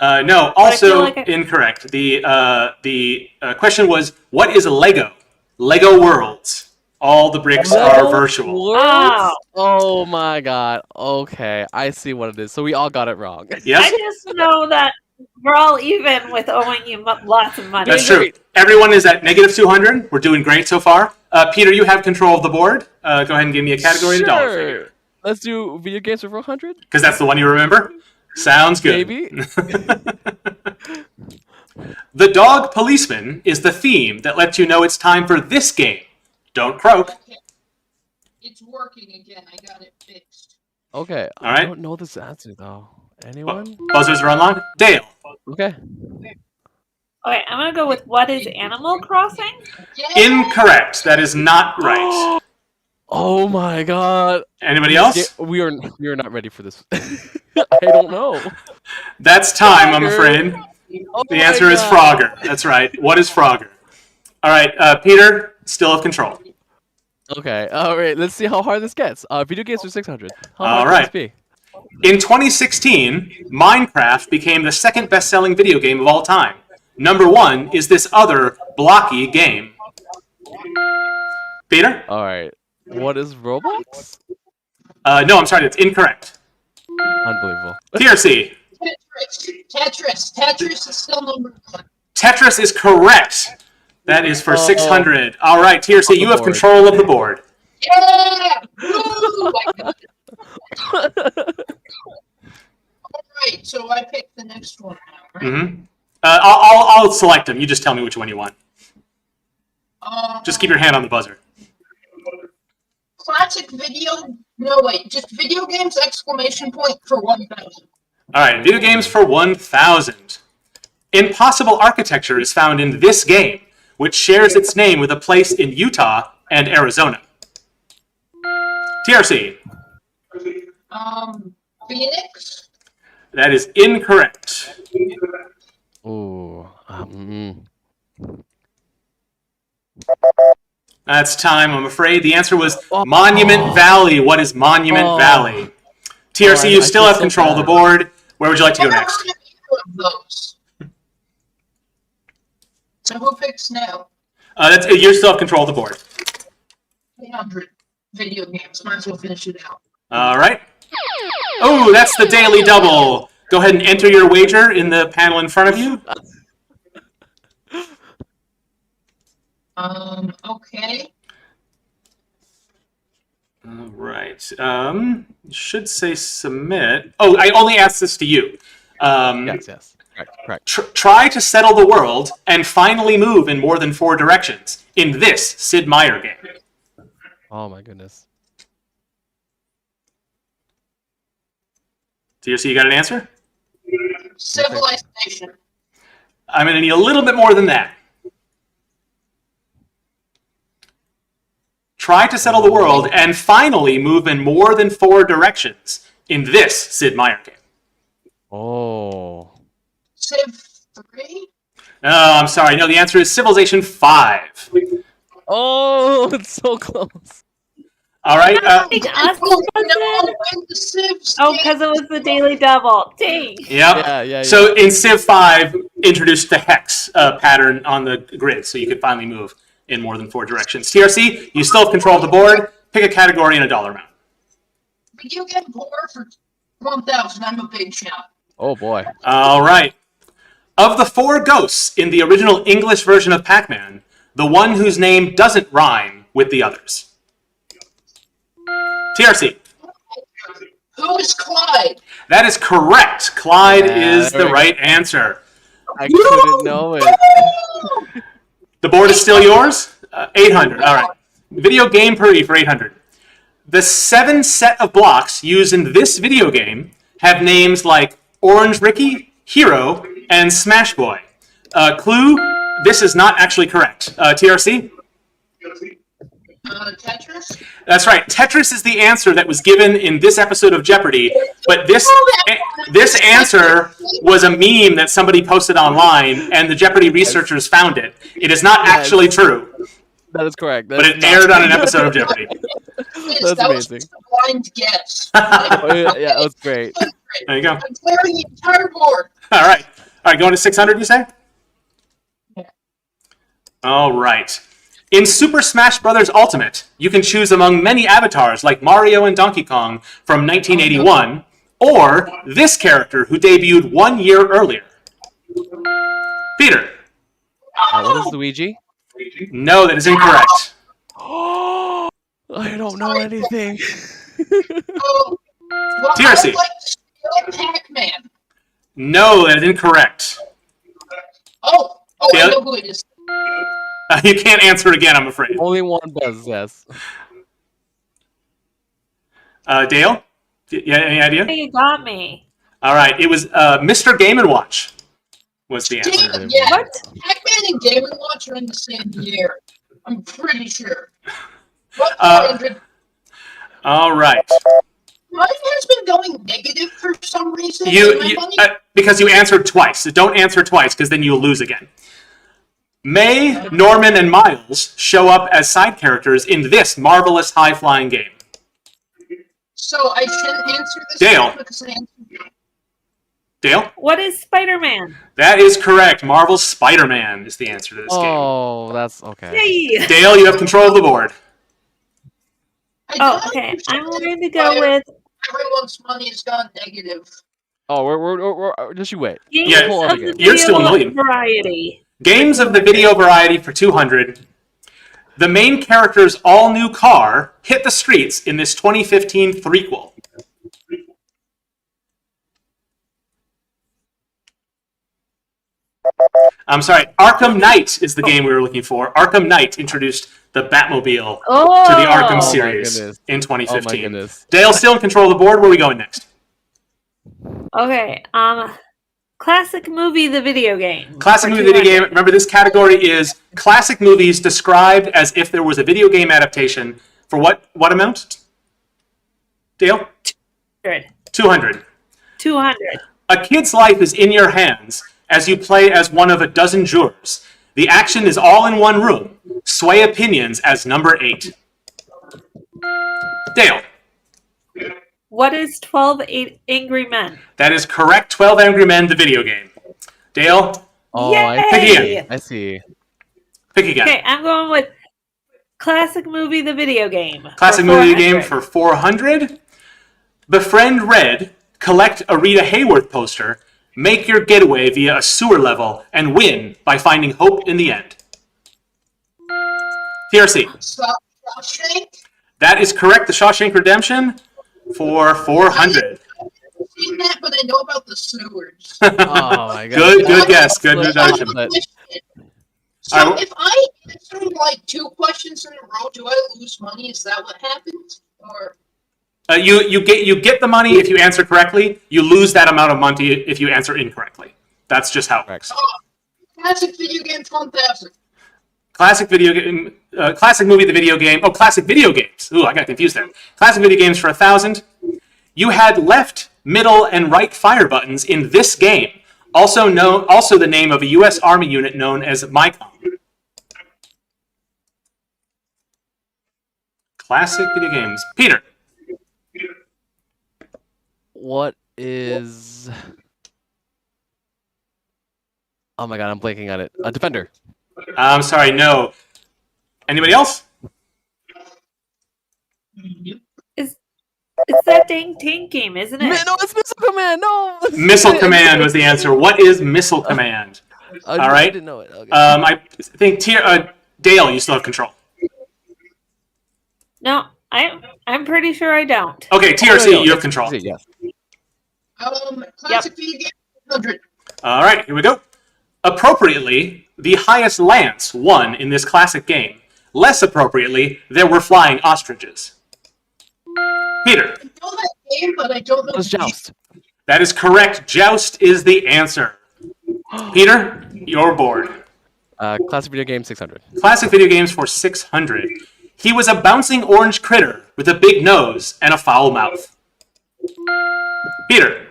No, also incorrect. The question was, what is a Lego? Lego Worlds. All the bricks are virtual. Wow. Oh my god. Okay, I see what it is. So we all got it wrong. Yes. I just know that we're all even with owing you lots of money. That's true. Everyone is at negative 200. We're doing great so far. Peter, you have control of the board. Go ahead and give me a category and a dollar figure. Let's do video games for 400. Because that's the one you remember? Sounds good. Maybe. The dog policeman is the theme that lets you know it's time for this game. Don't croak. Okay. It's working again. I got it fixed. Okay. All right. I don't know this answer though. Anyone? Buzzers are unlocked. Dale. Okay. Okay, I'm gonna go with what is Animal Crossing? Incorrect. That is not right. Oh my god. Anybody else? We are not ready for this. I don't know. That's time, I'm afraid. Oh The answer is Frogger. That's right. What is Frogger? All right, Peter, still have control. Okay. All right. Let's see how hard this gets. Video games for 600. How hard All can right. this be? In 2016, Minecraft became the second best-selling video game of all time. Number one is this other blocky game. Peter? All right. What is Roblox? No, I'm sorry. That's incorrect. Unbelievable. TRC. Tetris is still number one. Tetris is correct. That is for 600. All right, TRC, you have control of the board. Yeah! Woo! I got it. All right, so I picked the next one now, right? Mm-hmm. I'll select them. You just tell me which one you want. Just keep your hand on the buzzer. Classic video. No, wait. Just video games! Exclamation point for 1,000. All right, video games for 1,000. Impossible architecture is found in this game, which shares its name with a place in Utah and Arizona. TRC. Phoenix? That is incorrect. Ooh. That's time, I'm afraid. The answer was Monument Valley. What is Monument Valley? TRC, you still feel have so control of the bad. board. Where would you like to go next? Of those. So who picks now? You still have control of the board. 300 video games. Might as well finish it out. All right. Oh, that's the daily double. Go ahead and enter your wager in the panel in front of you. Okay. All right. Should say submit. Oh, I only asked this to you. Yes. Correct. Try to settle the world and finally move in more than 4 directions in this Sid Meier game. Oh my goodness. TRC, you got an answer? Civilization. I'm going to need a little bit more than that. Try to settle the world and finally move in more than 4 directions in this Sid Meier game. Oh. Civ 3? Oh, I'm sorry. No, the answer is Civilization 5. Oh, it's so close. All right. Oh, because it was the daily double. Dang. Yep. Yeah. So in Civ 5, introduced the hex pattern on the grid, so you could finally move in more than 4 directions. TRC, you still have control of the board. Pick a category and a dollar amount. You get more for 1,000. I'm a big shot. Oh boy. All right. Of the 4 ghosts in the original English version of Pac-Man, the one whose name doesn't rhyme with the others. TRC. Who is Clyde? That is correct. Clyde is the right answer. I couldn't know it. The board is still yours? 800. All right. Video game Purdy for 800. The 7 set of blocks used in this video game have names like Orange Ricky, Hero, and Smash Boy. Clue, this is not actually correct. TRC? Tetris? That's right. Tetris is the answer that was given in this episode of Jeopardy, but this answer was a meme that somebody posted online, and the Jeopardy researchers found it. It is not actually true. That is correct. But it aired on an episode of Jeopardy. That's amazing. Was a blind guess. Yeah, that was great. There you go. I'm clearing the entire board. All right, going to 600, you say? All right. In Super Smash Bros. Ultimate, you can choose among many avatars like Mario and Donkey Kong from 1981, or this character who debuted 1 year earlier. Peter. What is Luigi? No, that is incorrect. I don't know anything. Well, TRC. I would like to steal Pac-Man. No, that is incorrect. Oh, I know who it is. You can't answer it again, I'm afraid. Only one does, yes. Dale? Any idea? You got me. All right, it was Mr. Game & Watch was the answer. Yeah, Pac-Man and Game & Watch are in the same year. I'm pretty sure. What 400? All right. Mine has been going negative for some reason. Because you answered twice. So don't answer twice, because then you'll lose again. May, Norman, and Miles show up as side characters in this marvelous high-flying game. So I shouldn't answer this Dale. because I answered. Dale? What is Spider-Man? That is correct. Marvel's Spider-Man is the answer to this game. Oh, that's okay. Yay! Dale, you have control of the board. Oh, okay. I'm going to go with Everyone's money has gone negative. Oh, we're just you wait. Games Yeah, of the you're still a Video million. Variety. Games of the video variety for 200. The main character's all-new car hit the streets in this 2015 threequel. I'm sorry, Arkham Knight is the game we were looking for. Arkham Knight introduced the Batmobile to the Arkham series in 2015. Oh my goodness. Dale still in control of the board. Where are we going next? Okay. Classic movie, the video game. Classic movie video game. Remember, this category is classic movies described as if there was a video game adaptation. For what amount? Dale? 200. 200. A kid's life is in your hands as you play as one of a dozen jurors. The action is all in one room. Sway opinions as number 8. Dale. What is 12 Angry Men? That is correct. 12 Angry Men, the video game. Dale? Oh, Yay! Pick again. I see. Pick again. Okay, I'm going with Classic Movie, the video game. Classic movie game for 400. Befriend Red, collect a Rita Hayworth poster, make your getaway via a sewer level, and win by finding hope in the end. TRC. Shawshank? That is correct. The Shawshank Redemption for 400. I've seen that, but I know about the sewers. Oh my god. Good guess. Good deduction. So if I answer like 2 questions in a row, do I lose money? Is that what happens? Or You get the money if you answer correctly. You lose that amount of money if you answer incorrectly. That's just how it works. Classic Video Games 1000. Classic video game, classic movie, the video game. Oh, classic video games. Ooh, I got confused there. Classic video games for 1,000. You had left, middle, and right fire buttons in this game. Also the name of a U.S. Army unit known as MICOM. Classic video games. Peter. What is... Oh my god, I'm blanking on it. A Defender. I'm sorry, no. Anybody else? It's that dang tank game, isn't it? No, it's Missile Command. No. Missile Command was the answer. What is Missile Command? All right. I didn't know it. Okay. I think Dale, you still have control. No, I'm pretty sure I don't. Okay, TRC, you have control. Yes. Classic Video Game 100. All right, here we go. Appropriately, the highest lance won in this classic game. Less appropriately, there were flying ostriches. Peter. I know that game, but I don't know. What's Joust? That is correct. Joust is the answer. Peter, you're bored. Classic video game 600. Classic video games for 600. He was a bouncing orange critter with a big nose and a foul mouth. Peter.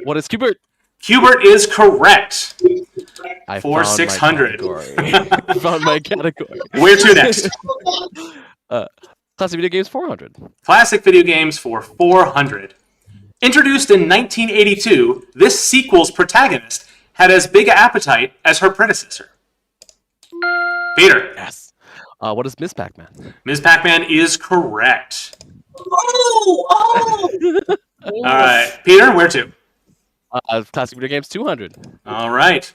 What is Cubert? Cubert is correct. I for found 600. I found my category. Where to next? Classic video games 400. Classic video games for 400. Introduced in 1982, this sequel's protagonist had as big an appetite as her predecessor. Peter. Yes. What is Miss Pac-Man? Miss Pac-Man is correct. Oh! All right. Peter, where to? Classic video games 200. All right.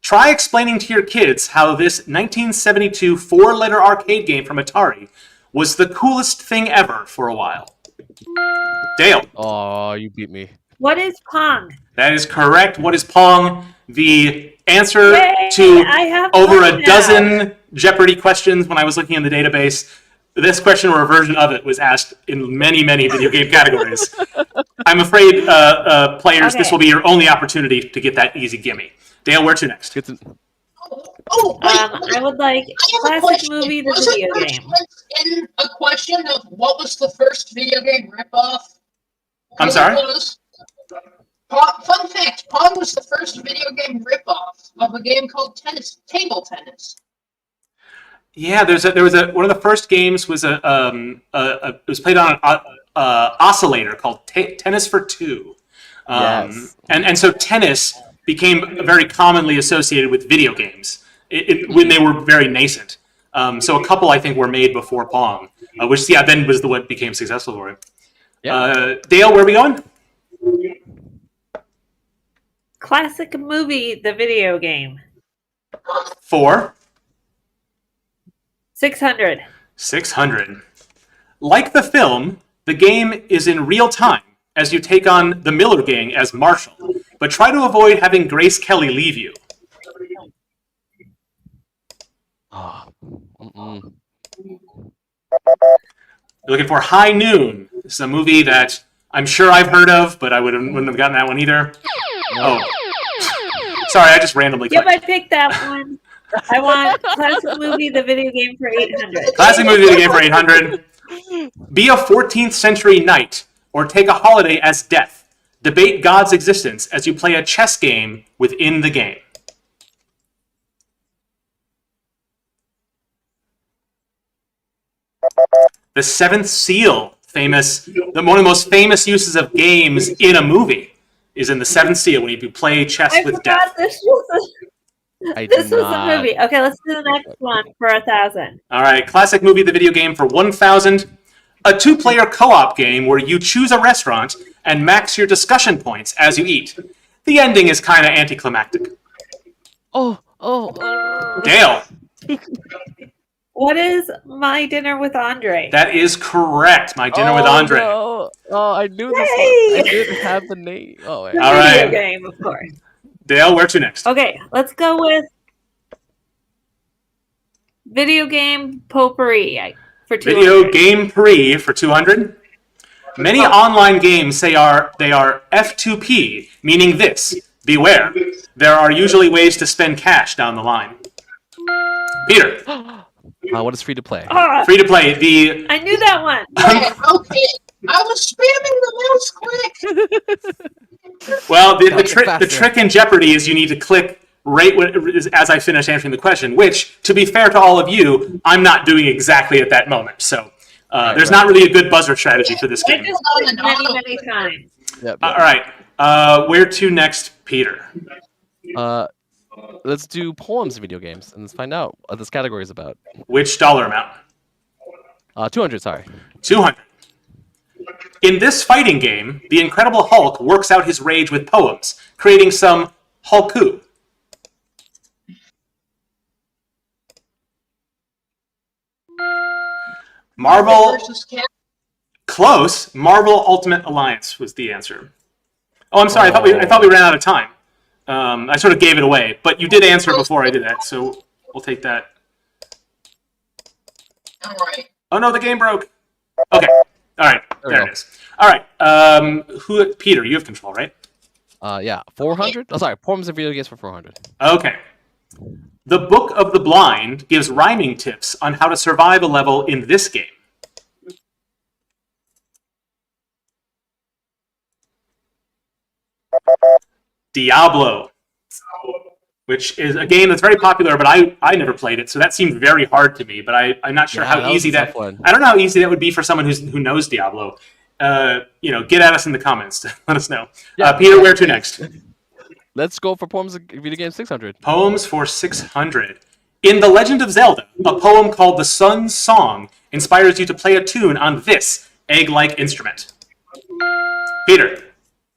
Try explaining to your kids how this 1972 4-letter arcade game from Atari was the coolest thing ever for a while. Dale. Oh, you beat me. What is Pong? That is correct. What is Pong? The answer Yay, to I have over Pong a now. dozen Jeopardy questions when I was looking in the database. This question or a version of it was asked in many, many video game categories. I'm afraid, players, this will be your only opportunity to get that easy gimme. Dale, where to next? I would like classic movie, the video game. In a question of what was the first video game ripoff? I'm sorry? Fun fact, Pong was the first video game ripoff of a game called table tennis. Yeah, there was one of the first games was it was played on an oscillator called Tennis for Two. Yes. And so tennis became very commonly associated with video games when they were very nascent. So a couple, I think, were made before Pong, which, then was what became successful for him. Yeah. Dale, where are we going? Classic movie, the video game. 4. 600. 600. Like the film, the game is in real time as you take on the Miller Gang as Marshall, but try to avoid having Grace Kelly leave you. Mm-mm. You're looking for High Noon. This is a movie that I'm sure I've heard of, but I wouldn't have gotten that one either. Oh. Sorry, I just randomly Yep, clicked. I picked that one. I want classic movie, the video game for 800. Classic movie of the game for 800. Be a 14th century knight, or take a holiday as death. Debate God's existence as you play a chess game within the game. The Seventh Seal. famous, one of the most famous uses of games in a movie is in The Seventh Seal when you play chess I with forgot death. this was this was not. a movie. Okay, let's do the next one for 1,000. All right, classic movie, the video game for 1,000. A 2-player co-op game where you choose a restaurant and max your discussion points as you eat. The ending is kind of anticlimactic. Oh. Dale. What is My Dinner with Andre? That is correct. My Dinner with Andre. No. Oh, I knew this Yay! one. I didn't have the name. Oh, The All video right. game, of course. Dale, where to next? Okay, let's go with video game potpourri for 200. Video game pre for 200. Many online games say they are F2P, meaning this. Beware. There are usually ways to spend cash down the line. Peter. What is free to play? Free to play. I knew that one. Okay, I was spamming the mouse click. Well, the trick in Jeopardy is you need to click right as I finish answering the question, which, to be fair to all of you, I'm not doing exactly at that moment. So there's not really a good buzzer strategy for this I game. just done it many times. Yep. All right. Where to next, Peter? Let's do poems in video games and let's find out what this category is about. Which dollar amount? 200, sorry. 200. In this fighting game, the Incredible Hulk works out his rage with poems, creating some Hulku. Marvel. Close. Marvel Ultimate Alliance was the answer. Oh, I'm sorry. I thought we ran out of time. I sort of gave it away, but you did answer before I did that, so we'll take that. All right. Oh no, the game broke. Okay. All right. There it is. All right. Peter, you have control, right? Yeah. 400? Oh, sorry. Poems and video games for 400. Okay. The Book of the Blind gives rhyming tips on how to survive a level in this game. Diablo, which is a game that's very popular, but I never played it, so that seemed very hard to me. But I'm not sure how easy that. I don't know how easy that would be for someone who knows Diablo. Get at us in the comments. Let us know. Yeah, Peter, where to next? Let's go for poems and video games 600. Poems for 600. In The Legend of Zelda, a poem called The Sun's Song inspires you to play a tune on this egg-like instrument. Peter.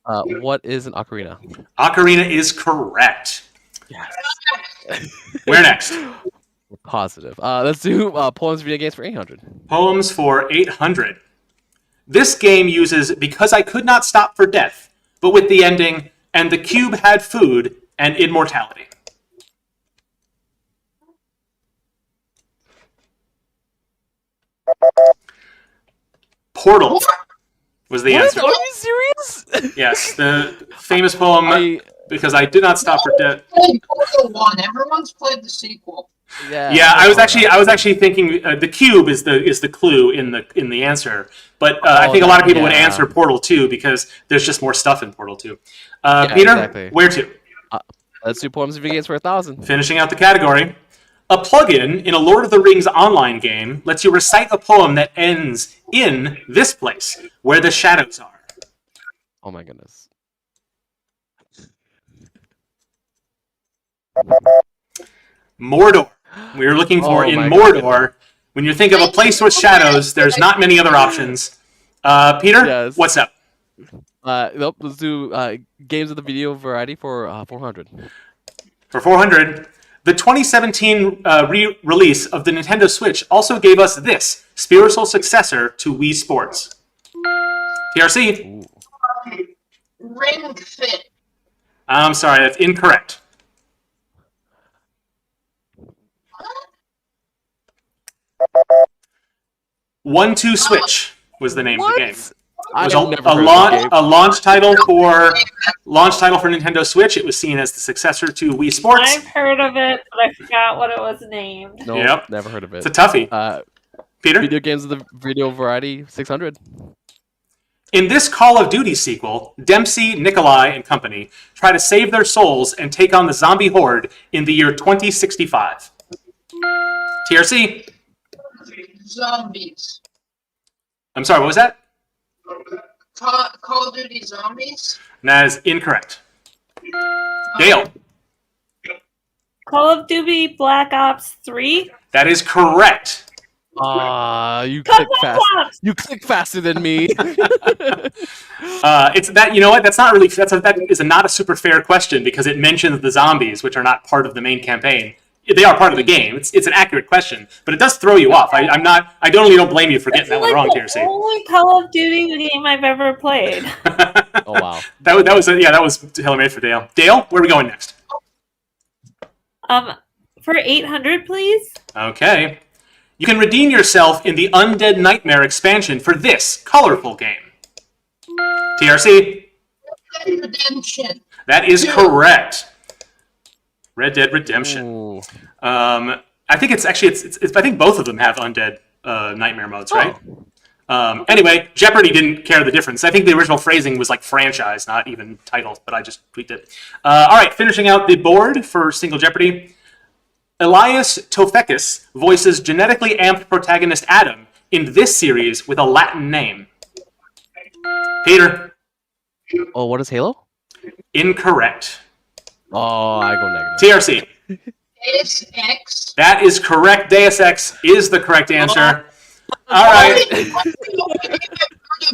What is an ocarina? Ocarina is correct. Yes. Where next? Positive. Let's do poems and video games for 800. Poems for 800. This game uses Because I Could Not Stop for Death, but with the ending, and the cube had food and immortality. Portal was the answer. Are you serious? Yes, the famous poem, Because I Did Not Stop for Death. Portal 1. Everyone's played the sequel. Yeah, I was actually thinking the cube is the clue in the answer, but I think a lot of people would answer Portal 2 because there's just more stuff in Portal 2. Peter, exactly. where to? Let's do poems and video games for 1,000. Finishing out the category. A plugin in a Lord of the Rings online game lets you recite a poem that ends in this place, where the shadows are. Oh my goodness. Mordor. We were looking for in Mordor. When you think of a place with shadows, there's not many other options. Peter, what's up? Nope, let's do games of the video variety for 400. For 400, the 2017 re-release of the Nintendo Switch also gave us this spiritual successor to Wii Sports. TRC. Ring Fit. I'm sorry, that's incorrect. One-Two Switch was the name of the game. It was a launch title for Nintendo Switch. It was seen as the successor to Wii Sports. I've heard of it, but I forgot what it was named. No, Yep. never heard of it. It's a toughie. Peter? Video games of the video variety 600. In this Call of Duty sequel, Dempsey, Nikolai, and company try to save their souls and take on the zombie horde in the year 2065. TRC. Zombies. I'm sorry, what was that? Call of Duty Zombies. That is incorrect. Dale. Call of Duty Black Ops 3. That is correct. You click fast. You click faster than me. It's that, you know what? That's not really, that is not a super fair question because it mentions the zombies, which are not part of the main campaign. They are part of the game. It's an accurate question, but it does throw you off. I don't blame you for getting that one wrong, TRC. The only Call of Duty game I've ever played. Oh wow. That was tailor-made for Dale. Dale, where are we going next? For 800, please. Okay. You can redeem yourself in the Undead Nightmare expansion for this colorful game. TRC. Redemption. That is correct. Red Dead Redemption. I think it's I think both of them have Undead Nightmare modes, right? Anyway, Jeopardy didn't care the difference. I think the original phrasing was like franchise, not even title, but I just tweaked it. All right, finishing out the board for Single Jeopardy. Elias Tofekis voices genetically amped protagonist Adam in this series with a Latin name. Peter. Oh, what is Halo? Incorrect. Oh, I go negative. TRC. Deus Ex. That is correct. Deus Ex is the correct answer. All right.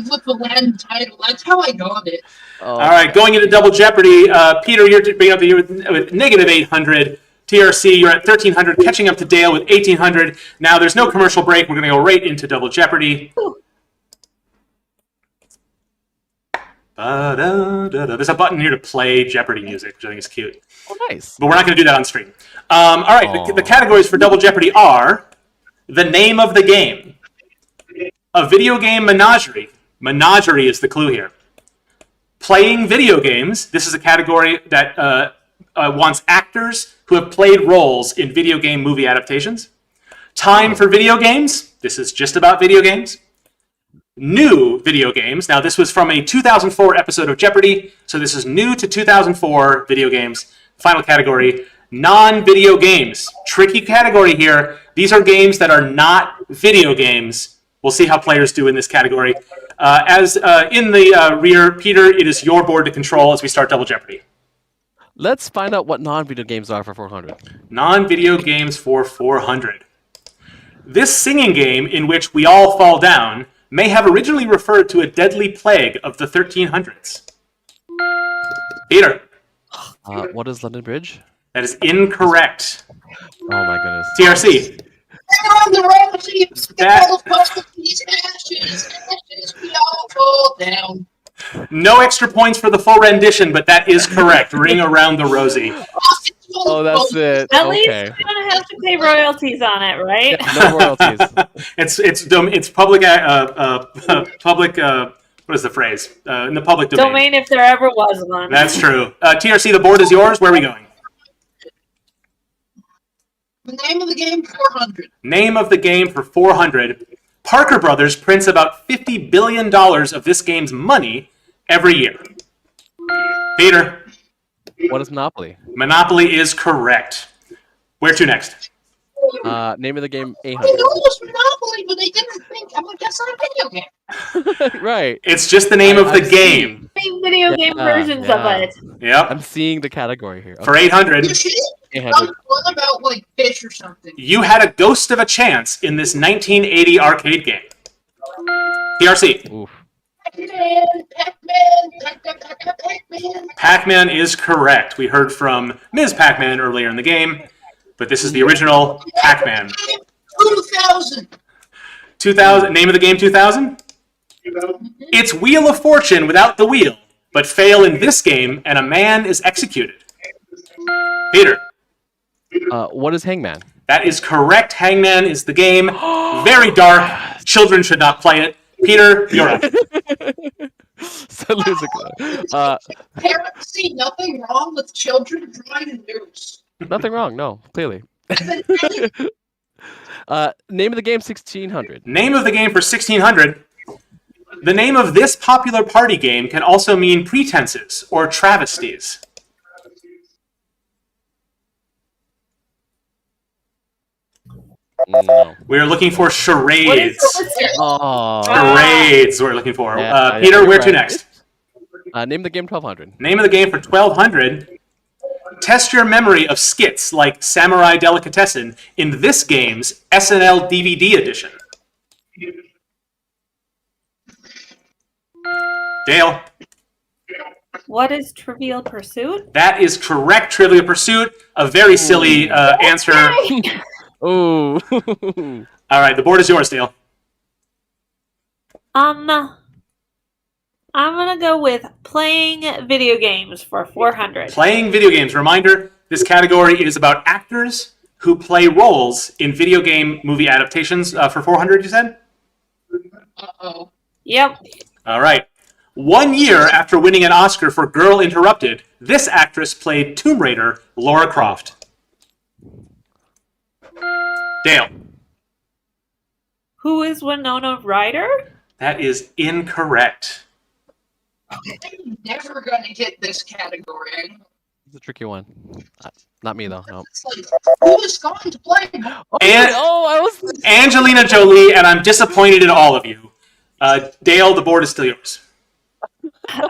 With the Latin title. That's how I got it. All right, going into Double Jeopardy. Peter, you're bringing up the year with negative 800. TRC, you're at 1,300, catching up to Dale with 1,800. Now, there's no commercial break. We're going to go right into Double Jeopardy. There's a button here to play Jeopardy music, which I think is cute. Oh, nice. But we're not going to do that on stream. All right, the categories for Double Jeopardy are the name of the game, a video game menagerie. Menagerie is the clue here. Playing video games. This is a category that wants actors who have played roles in video game movie adaptations. Time for video games. This is just about video games. New video games. Now, this was from a 2004 episode of Jeopardy, so this is new to 2004 video games. Final category, non-video games. Tricky category here. These are games that are not video games. We'll see how players do in this category. In the rear, Peter, it is your board to control as we start Double Jeopardy. Let's find out what non-video games are for 400. Non-video games for 400. This singing game in which we all fall down may have originally referred to a deadly plague of the 1300s. Peter. What is London Bridge? That is incorrect. Oh my goodness. TRC. We all fall down. No extra points for the full rendition, but that is correct. Ring Around the Rosie. Oh, that's it. At least you don't have to pay royalties on it, right? Yeah, no royalties. It's public. Public. What is the phrase? In the public domain. Domain, if there ever was one. That's true. TRC, the board is yours. Where are we going? The name of the game, 400. Name of the game for 400. Parker Brothers prints about $50 billion of this game's money every year. Peter. What is Monopoly? Monopoly is correct. Where to next? Name of the game, 800. They knew it was Monopoly, but they didn't think, I'm like, that's not a video game. Right. It's just the name of the game. Video game versions of it. Yep. I'm seeing the category here. Okay. For 800. You should 800. What about, like, fish or something? You had a ghost of a chance in this 1980 arcade game. TRC. Oof. Pac-Man is correct. We heard from Ms. Pac-Man earlier in the game, but this is the original Pac-Man. 2000. 2000. Name of the game, 2000? It's Wheel of Fortune without the wheel, but fail in this game, and a man is executed. Peter. What is Hangman? That is correct. Hangman is the game. Very dark. Children should not play it. Peter, you're up. Parents see nothing wrong with children drawing a noose. Nothing wrong, no, clearly. Name of the game, 1600. Name of the game for 1600. The name of this popular party game can also mean pretenses or travesties. No. We're looking for charades. Oh. Charades we're looking for. Yeah, Peter, you're where to right. next? Name the game 1200. Name of the game for 1200. Test your memory of skits like Samurai Delicatessen in this game's SNL DVD edition. Dale. What is Trivial Pursuit? That is correct, Trivial Pursuit. A very silly answer. Ooh. All right, the board is yours, Dale. I'm gonna go with playing video games for 400. Playing video games. Reminder, this category is about actors who play roles in video game movie adaptations for 400, you said? Uh-oh. Yep. All right. 1 year after winning an Oscar for Girl Interrupted, this actress played Tomb Raider Lara Croft. Dale. Who is Winona Ryder? That is incorrect. I'm never gonna get this category. It's a tricky one. Not me though. No. It's like, who is going to play? I was Angelina Jolie, and I'm disappointed in all of you. Dale, the board is still yours.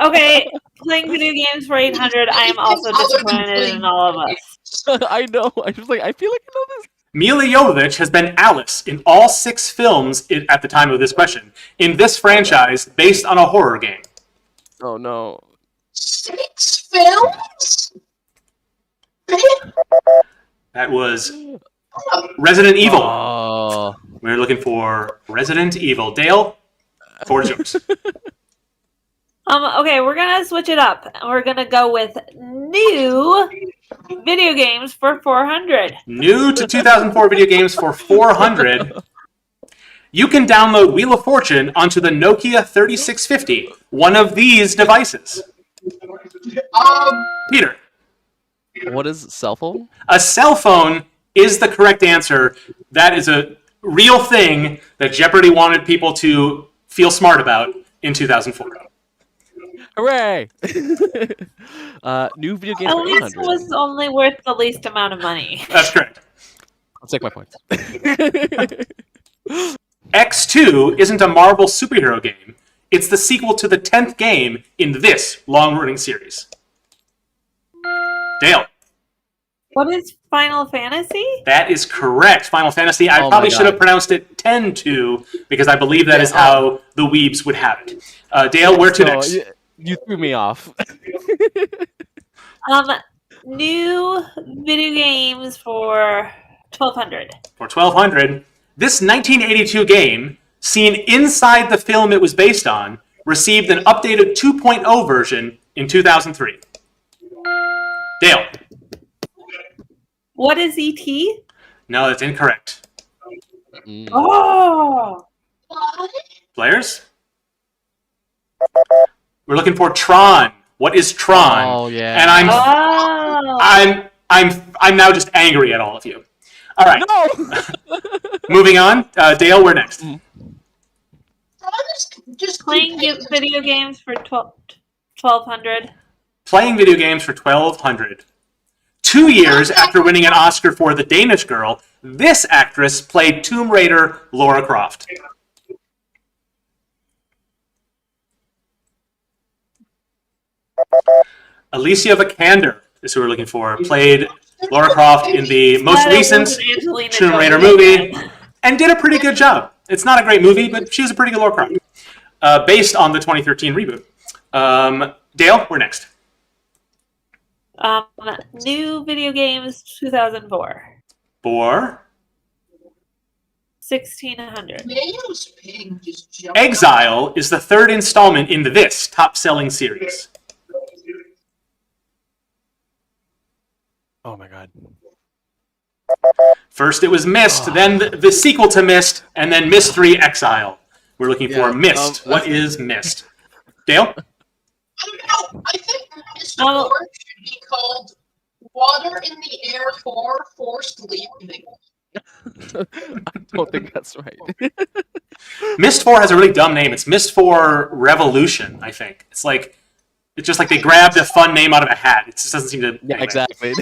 Okay, playing video games for 800. I am also disappointed in all of us. I know. I was like, I feel like I know this. Mila Jovovich has been Alice in all 6 films at the time of this question in this franchise based on a horror game. Oh no. 6 films? That was Resident Evil. Oh. We're looking for Resident Evil. Dale, board is yours. Okay, we're gonna switch it up. We're gonna go with new video games for 400. New to 2004 video games for 400. You can download Wheel of Fortune onto the Nokia 3650, one of these devices. Peter. What is cell phone? A cell phone is the correct answer. That is a real thing that Jeopardy wanted people to feel smart about in 2004. Hooray! New video game At for least 800. it was only worth the least amount of money. That's correct. I'll take my points. X2 isn't a Marvel superhero game. It's the sequel to the 10th game in this long-running series. Dale. What is Final Fantasy? That is correct. Final Fantasy. I Oh probably my should have God. pronounced it 10-2 because I believe that is how the weebs would have it. Dale, where to So, next? You threw me off. New video games for 1200. For 1200, this 1982 game, seen inside the film it was based on, received an updated 2.0 version in 2003. Dale. What is ET? No, that's incorrect. Oh! Players? We're looking for Tron. What is Tron? Oh yeah. And I'm now just angry at all of you. All right. No. Moving on. Dale, we're next. Just playing video games for 1200. Playing video games for 1200. 2 years after winning an Oscar for The Danish Girl, this actress played Tomb Raider Lara Croft. Alicia Vikander is who we're looking for. Played Lara Croft in the most recent Tomb Raider movie and did a pretty good job. It's not a great movie, but she was a pretty good Lara Croft. Based on the 2013 reboot. Dale, we're next. New video games 2004. For 1600. Exile is the 3rd installment in this top-selling series. Oh my god. First it was Myst, then the sequel to Myst, and then Myst 3 Exile. We're looking for Myst. What is Myst? Dale? I don't know. I think Myst 4 should be called Water in the Air 4 Forced Leaving. I don't think that's right. Myst 4 has a really dumb name. It's Myst 4 Revolution, I think. It's just like they grabbed a fun name out of a hat. It just doesn't seem to... Yeah, anyway. exactly.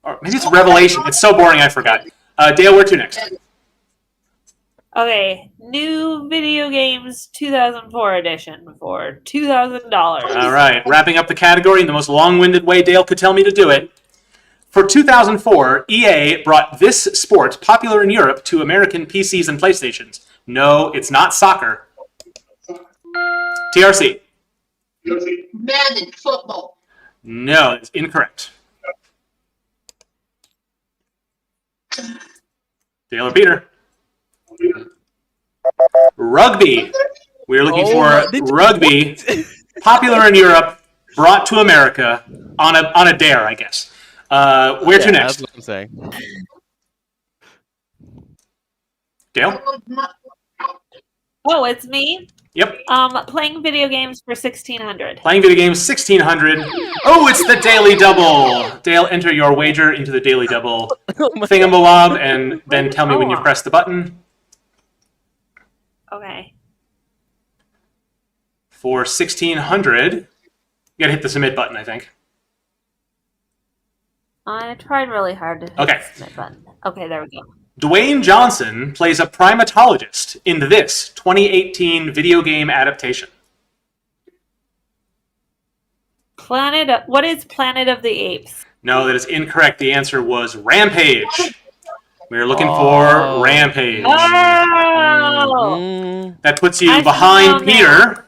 Or maybe it's Revelation. It's so boring I forgot. Dale, where to next? Okay, new video games 2004 edition for $2,000. All right, wrapping up the category in the most long-winded way Dale could tell me to do it. For 2004, EA brought this sport, popular in Europe, to American PCs and PlayStations. No, it's not soccer. TRC. Madden football. No, it's incorrect. Dale or Peter? Rugby. We're looking for rugby, popular in Europe, brought to America on a dare, I guess. Where to next? That's what I'm saying. Dale? Oh, it's me? Yep. Playing video games for 1,600. Playing video games, 1,600. Oh, it's the Daily Double. Dale, enter your wager into the Daily Double thingamabob, and then tell me when you press the button. Okay. For 1,600, you gotta hit the submit button, I think. I tried really hard to hit Okay. the submit button. Okay, there we go. Dwayne Johnson plays a primatologist in this 2018 video game adaptation. What is Planet of the Apes? No, that is incorrect. The answer was Rampage. We are looking for Rampage. Oh! That puts you I should've behind known Peter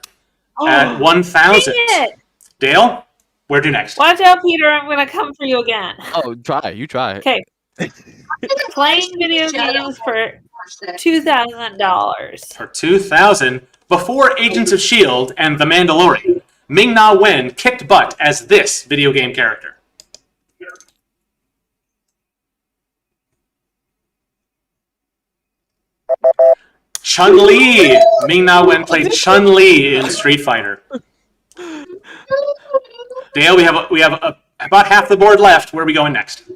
at Oh, 1,000. dang it! Dale, where to next? Watch out, Peter. I'm going to come for you again. Oh, try. You try. Okay. Playing video games for $2,000. For 2,000, before Agents of S.H.I.E.L.D. and The Mandalorian, Ming-Na Wen kicked butt as this video game character. Chun-Li! Ming-Na Wen played Chun-Li in Street Fighter. Dale, we have about half the board left. Where are we going next?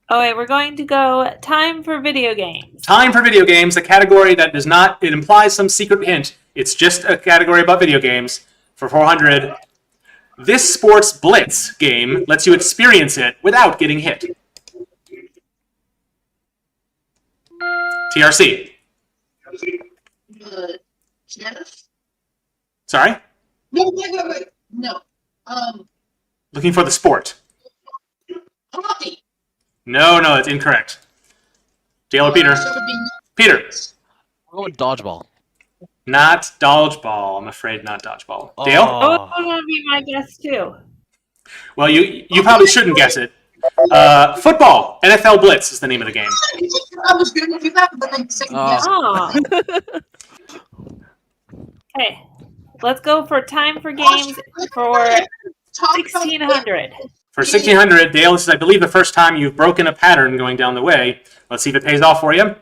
Okay, we're going to go time for video games. Time for video games, a category that does not, it implies some secret hint. It's just a category about video games. For 400, this sports blitz game lets you experience it without getting hit. TRC. Tennis? Sorry? No, wait. No. Looking for the sport. Hockey. No, it's incorrect. Dale or Peter? Peter. I'll go with dodgeball. Not dodgeball. I'm afraid not dodgeball. Dale? Oh, it's going to be my guess, too. Well, you probably shouldn't guess it. Football. NFL Blitz is the name of the game. I was going to do that, but then second guess. Oh. Okay, let's go for time for games for 1,600. For 1,600, Dale, this is, I believe, the first time you've broken a pattern going down the way. Let's see if it pays off for you.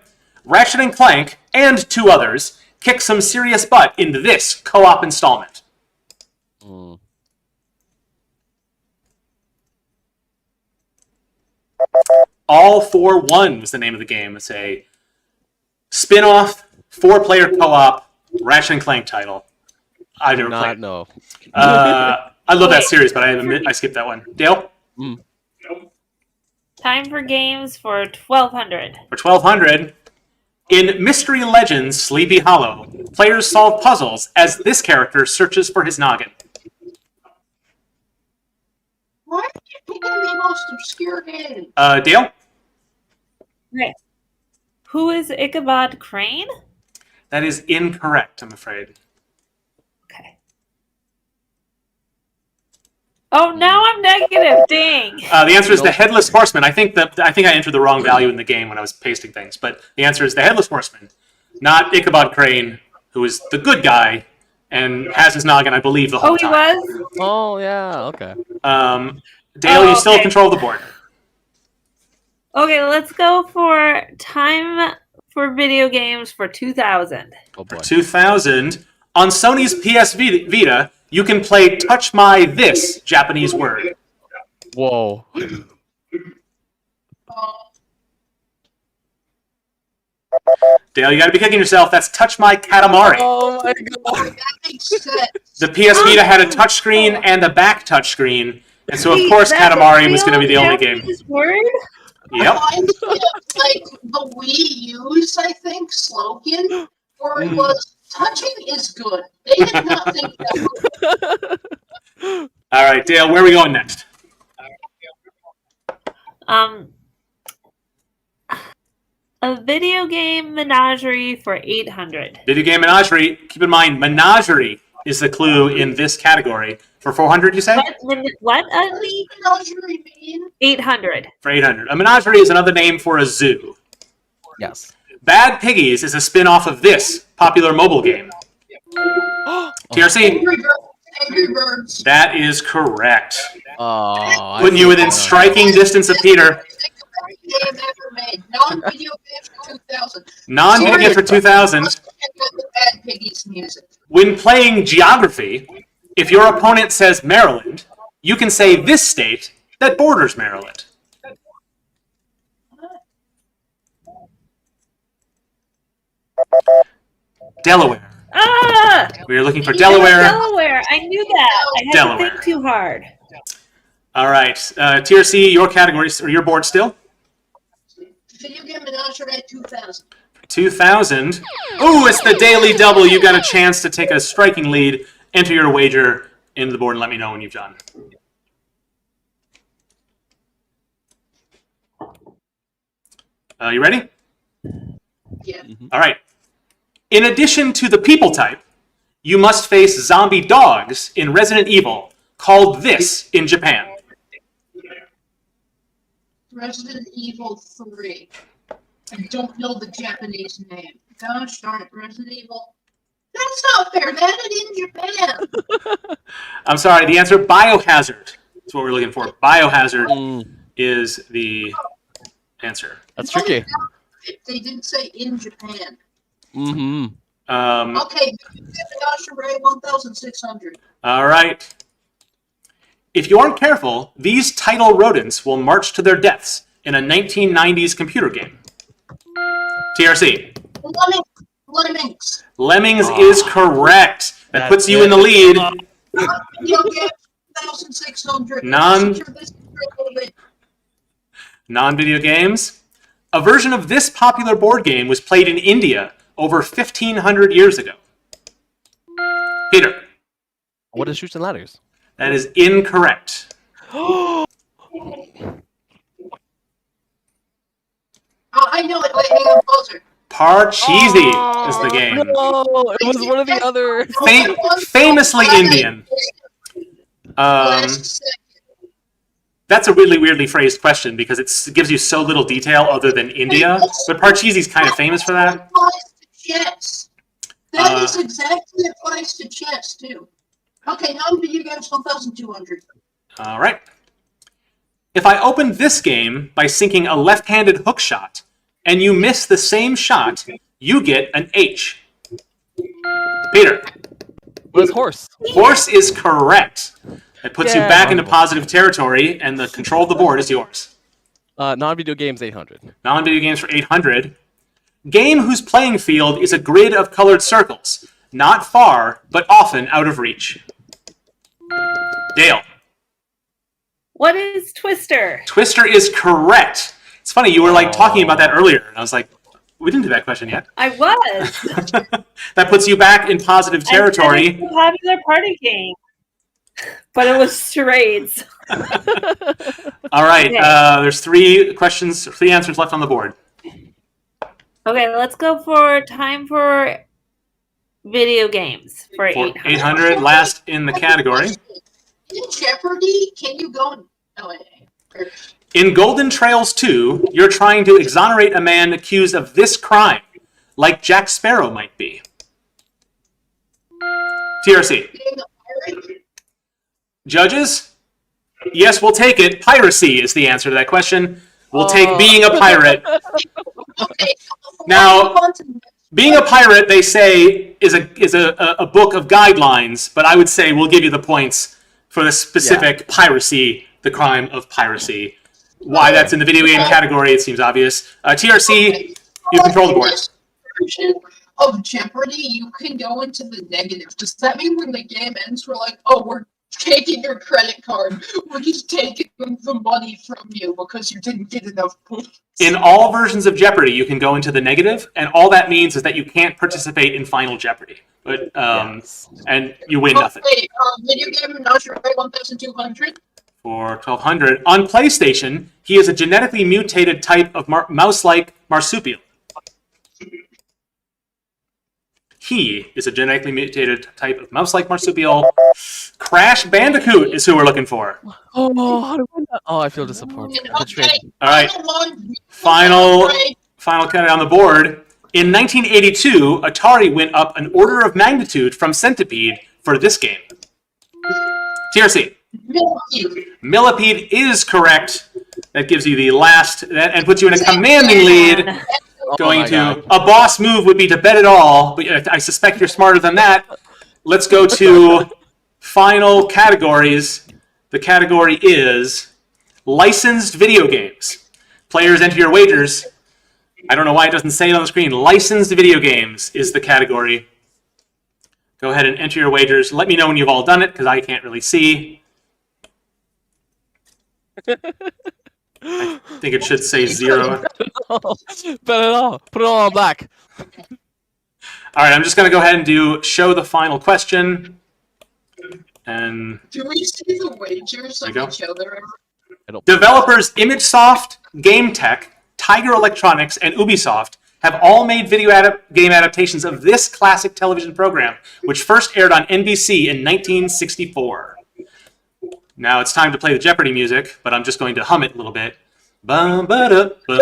Ratchet & Clank and two others kick some serious butt into this co-op installment. All for One was the name of the game. It's a spin-off, 4-player co-op Ratchet & Clank title. I've never played. No. I love that series, but I skipped that one. Dale? Time for games for 1,200. For 1,200, in Mystery Legends Sleepy Hollow, players solve puzzles as this character searches for his noggin. Why are you picking the most obscure game? Dale? Okay. Who is Ichabod Crane? That is incorrect, I'm afraid. Oh, now I'm negative. Dang. The answer is the Headless Horseman. I think I entered the wrong value in the game when I was pasting things, but the answer is the Headless Horseman, not Ichabod Crane, who is the good guy and has his noggin, I believe, the whole time. Oh, he was? Oh, yeah, okay. Dale, you still control the board. Okay, let's go for time for video games for 2,000. Oh, boy. 2,000. On Sony's PS Vita, you can play Touch My This Japanese word. Whoa. Dale, you gotta be kicking yourself. That's Touch My Katamari. Oh my god. That makes sense. The PS Vita had a touchscreen and a back touchscreen, and so of course That's Katamari was gonna be the only game. Japanese word? Yep. Mine is like the Wii U's, I think, slogan, or it was touching is good. They did not think that was. All right, Dale, where are we going next? A video game menagerie for 800. Video game menagerie. Keep in mind, menagerie is the clue in this category. For 400, you say? What menagerie mean? 800. For 800. A menagerie is another name for a zoo. Yes. Bad Piggies is a spin-off of this popular mobile game. TRC. Angry Birds. That is correct. Oh, Putting you within striking distance of Peter. Game ever made. Non-video game for 2000. Non-video for 2000. Bad Piggies music. When playing geography, if your opponent says Maryland, you can say this state that borders Maryland. Delaware. Ah! We are looking for Delaware. Delaware. I knew that. I had Delaware. to think too hard. All right. TRC, your categories, or your board still? Video game menagerie at 2000. 2000. Ooh, it's the daily double. You got a chance to take a striking lead. Enter your wager into the board and let me know when you've done. You ready? Yeah. All right. In addition to the people type, you must face zombie dogs in Resident Evil, called this in Japan. Resident Evil 3. I don't know the Japanese name. Gosh darn it, Resident Evil. That's not fair. That is in Japan. I'm sorry, the answer, Biohazard. That's what we're looking for. Biohazard is the answer. That's tricky. They didn't say in Japan. Mm-hmm. Okay, menagerie 1600. All right. If you aren't careful, these title rodents will march to their deaths in a 1990s computer game. TRC. Lemmings. Lemmings is correct. That puts you in the lead. Video game 1600. Non-video games. A version of this popular board game was played in India over 1,500 years ago. Peter. What is Chutes and Ladders? That is incorrect. I know it. Wait, hang on, closer. Parcheesi is the game. No, it was one of the other. Famously Indian. That's a really weirdly phrased question because it gives you so little detail other than India. But Parcheesi's kind of famous for that. Chess. That is exactly applies to chess too. Okay, non-video games 1200. All right. If I open this game by sinking a left-handed hook shot and you miss the same shot, you get an H. Peter. What is horse? Horse is correct. That puts you back into positive territory, and the control of the board is yours. Non-video games 800. Non-video games for 800. Game whose playing field is a grid of colored circles, not far, but often out of reach. Dale. What is Twister? Twister is correct. It's funny, you were like talking about that earlier, and I was like, we didn't do that question yet. I was. That puts you back in positive territory. It's a popular party game, but it was charades. All right, Okay. There's three answers left on the board. Okay, let's go for time for video games for 800. 800, last in the category. In Jeopardy, can you go and... Oh, wait. In Golden Trails 2, you're trying to exonerate a man accused of this crime, like Jack Sparrow might be. TRC. Judges? Yes, we'll take it. Piracy is the answer to that question. We'll take being a pirate. Now, being a pirate, they say, is a book of guidelines, but I would say we'll give you the points for the specific piracy, the crime of piracy. Why that's in the video game category, it seems obvious. TRC, you control the board. Of Jeopardy, you can go into the negative. Does that mean when the game ends, we're like, oh, we're taking your credit card. We're just taking the money from you because you didn't get enough points. In all versions of Jeopardy, you can go into the negative, and all that means is that you can't participate in Final Jeopardy. But and you win nothing. Wait, video game now's your 1,200? For 1,200 on PlayStation, he is a genetically mutated type of mouse-like marsupial. He is a genetically mutated type of mouse-like marsupial. Crash Bandicoot is who we're looking for. Oh, how do I know? Oh, I feel disappointed. Okay, all right. Final count on the board. In 1982, Atari went up an order of magnitude from Centipede for this game. TRC. Millipede is correct. That gives you the last, and puts you in a commanding lead. Going to a boss move would be to bet it all, but I suspect you're smarter than that. Let's go to final categories. The category is licensed video games. Players enter your wagers. I don't know why it doesn't say it on the screen. Licensed video games is the category. Go ahead and enter your wagers. Let me know when you've all done it, because I can't really see. I think it should say 0. Bet it all. Put it all on black. All right, I'm just going to go ahead and show the final question. And do we see the wagers of each other? Developers ImageSoft, GameTech, Tiger Electronics, and Ubisoft have all made video game adaptations of this classic television program, which first aired on NBC in 1964. Now it's time to play the Jeopardy music, but I'm just going to hum it a little bit. Bum ba da bum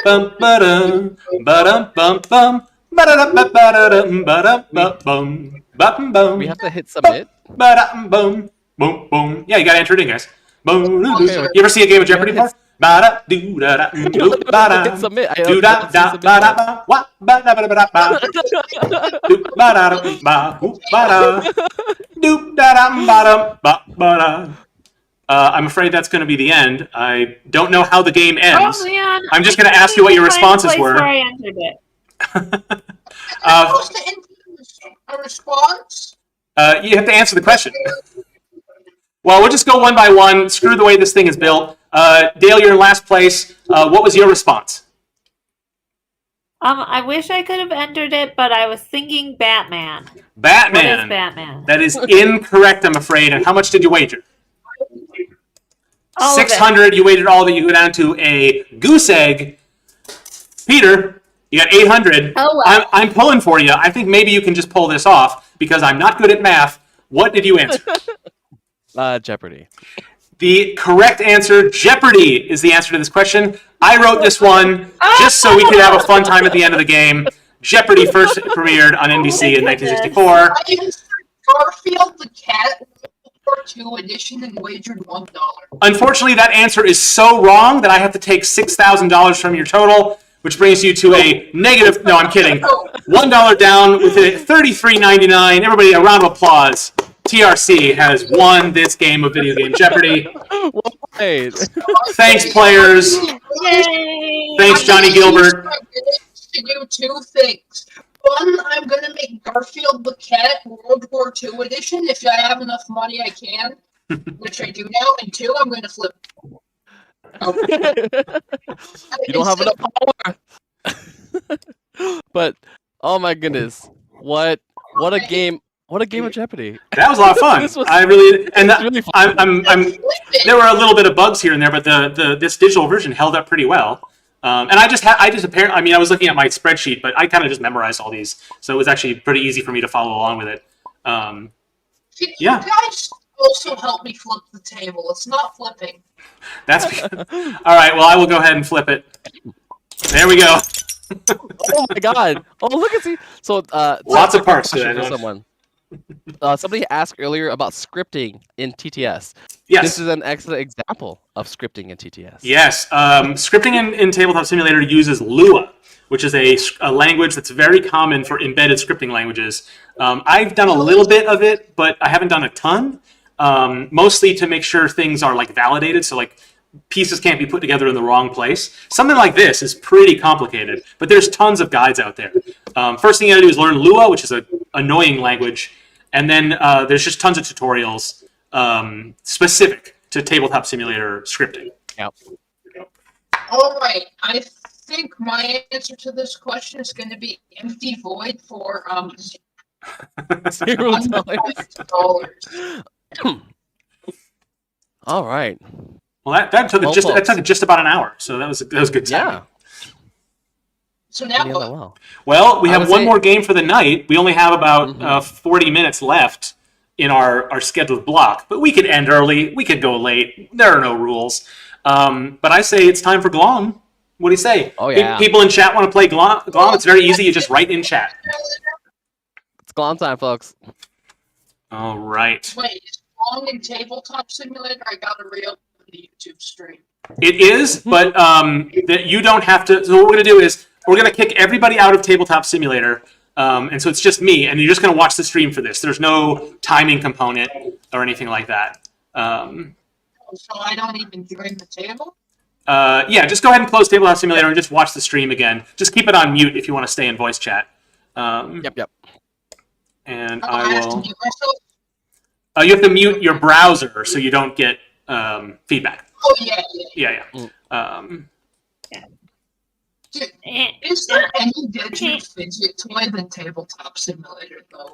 bum ba dum ba dum bum bum ba da ba da ba da ba bum bum bum. We have to hit submit. Ba da bum boom boom. Yeah, you gotta enter it in, guys. Boom. You ever see a game of Jeopardy before? Ba da do da da do ba da do da da ba da ba wa ba da ba da ba do ba da ba ba da do da da ba da ba ba da. I'm afraid that's going to be the end. I don't know how the game ends. Oh, man. I'm just going to ask you what your responses were. Where I entered it. Supposed to enter a response? You have to answer the question. Well, we'll just go one by one. Screw the way this thing is built. Dale, you're in last place. What was your response? I wish I could have entered it, but I was thinking Batman. Batman. What is Batman? That is incorrect, I'm afraid. And how much did you wager? All 600. You waited all of it. You go down to a goose egg. Peter, you got 800. Oh, well. I'm pulling for you. I think maybe you can just pull this off because I'm not good at math. What did you answer? Jeopardy. The correct answer, Jeopardy, is the answer to this question. I wrote this one just so we could have a fun time at the end of the game. Jeopardy first premiered on NBC in 1964. I answered Garfield the Cat War II edition and wagered $1. Unfortunately, that answer is so wrong that I have to take $6,000 from your total, which brings you to a negative. No, I'm kidding. $1 down with it, $33.99. Everybody, a round of applause. TRC has won this game of video game Jeopardy. Thanks, players. Yay! Thanks, Johnny Gilbert. To do 2 things. One, I'm gonna make Garfield the Cat World War II edition. If I have enough money, I can, which I do now. And 2, I'm gonna flip. You don't have enough power. But oh my goodness, what a game! What a game of Jeopardy! That was a lot of fun. I really and really fun. There were a little bit of bugs here and there, but this digital version held up pretty well. And I apparently, I mean, I was looking at my spreadsheet, but I kind of just memorized all these, so it was actually pretty easy for me to follow along with it. Yeah. You guys also help me flip the table. It's not flipping. That's all right. Well, I will go ahead and flip it. There we go. Oh my god! Oh, look at see. So lots of parts to for that. Someone. Somebody asked earlier about scripting in TTS. Yes. This is an excellent example of scripting in TTS. Yes. Scripting in Tabletop Simulator uses Lua, which is a language that's very common for embedded scripting languages. I've done a little bit of it, but I haven't done a ton. Mostly to make sure things are like validated, so like pieces can't be put together in the wrong place. Something like this is pretty complicated, but there's tons of guides out there. First thing you gotta do is learn Lua, which is an annoying language, and then there's just tons of tutorials. specific to Tabletop Simulator scripting. Yep. All right, I think my answer to this question is going to be empty void for $100. All right. Well, that took just about an hour, so that was good time. Yeah. So now Well, we have one more game for the night. We only have about 40 minutes left in our scheduled block, but we could end early. We could go late. There are no rules. But I say it's time for Glom. What do you say? Oh, yeah. People in chat want to play Glom. It's very easy. You just write in chat. It's Glom time, folks. All right. Wait, is Glom in Tabletop Simulator? I gotta reopen the YouTube stream. It is, but that you don't have to. So what we're going to do is we're going to kick everybody out of Tabletop Simulator. And so it's just me, and you're just going to watch the stream for this. There's no timing component or anything like that. So I don't even join the table? Yeah, just go ahead and close Tabletop Simulator and just watch the stream again. Just keep it on mute if you want to stay in voice chat. Yep. And I I have to will. mute myself? You have to mute your browser so you don't get feedback. Oh, yeah. Dude, is there any digital fidget toy than Tabletop Simulator, though?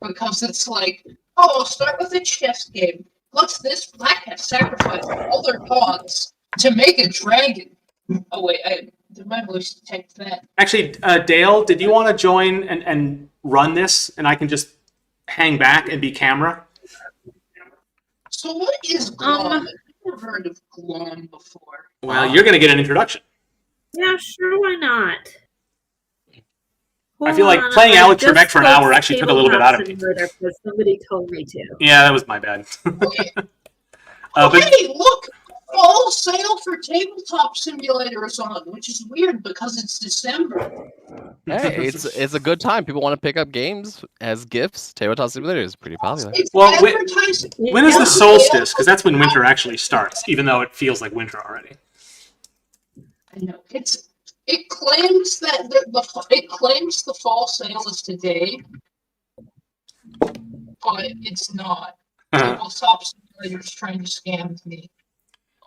Because it's like, oh, I'll start with a chess game. What's this? Black has sacrificed all their pawns to make a dragon. Oh, wait, did my voice detect that? Actually, Dale, did you want to join and run this, and I can just hang back and be camera? So what is Glom? I've never heard of Glom before. Well, you're going to get an introduction. Yeah, sure, why not? I feel like playing Alex Trebek for an hour actually took a little bit out of me. Because somebody told me to. Yeah, that was my bad. Hey, look! Fall sale for Tabletop Simulator is on, which is weird because it's December. Hey, it's a good time. People want to pick up games as gifts. Tabletop Simulator is pretty popular. Well, when is the solstice? Because that's when winter actually starts, even though it feels like winter already. I know it claims that it claims the fall sale is today, but it's not. Tabletop Simulator's trying to scam me.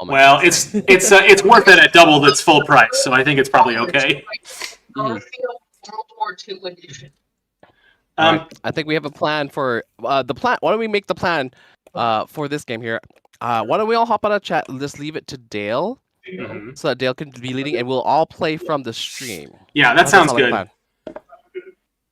Well, it's worth it at double its full price, so I think it's probably okay. Garfield World War II edition. I think we have a plan for the plan. Why don't we make the plan for this game here? Why don't we all hop on a chat and just leave it to Dale, so that Dale can be leading, and we'll all play from the stream. Yeah, that sounds good.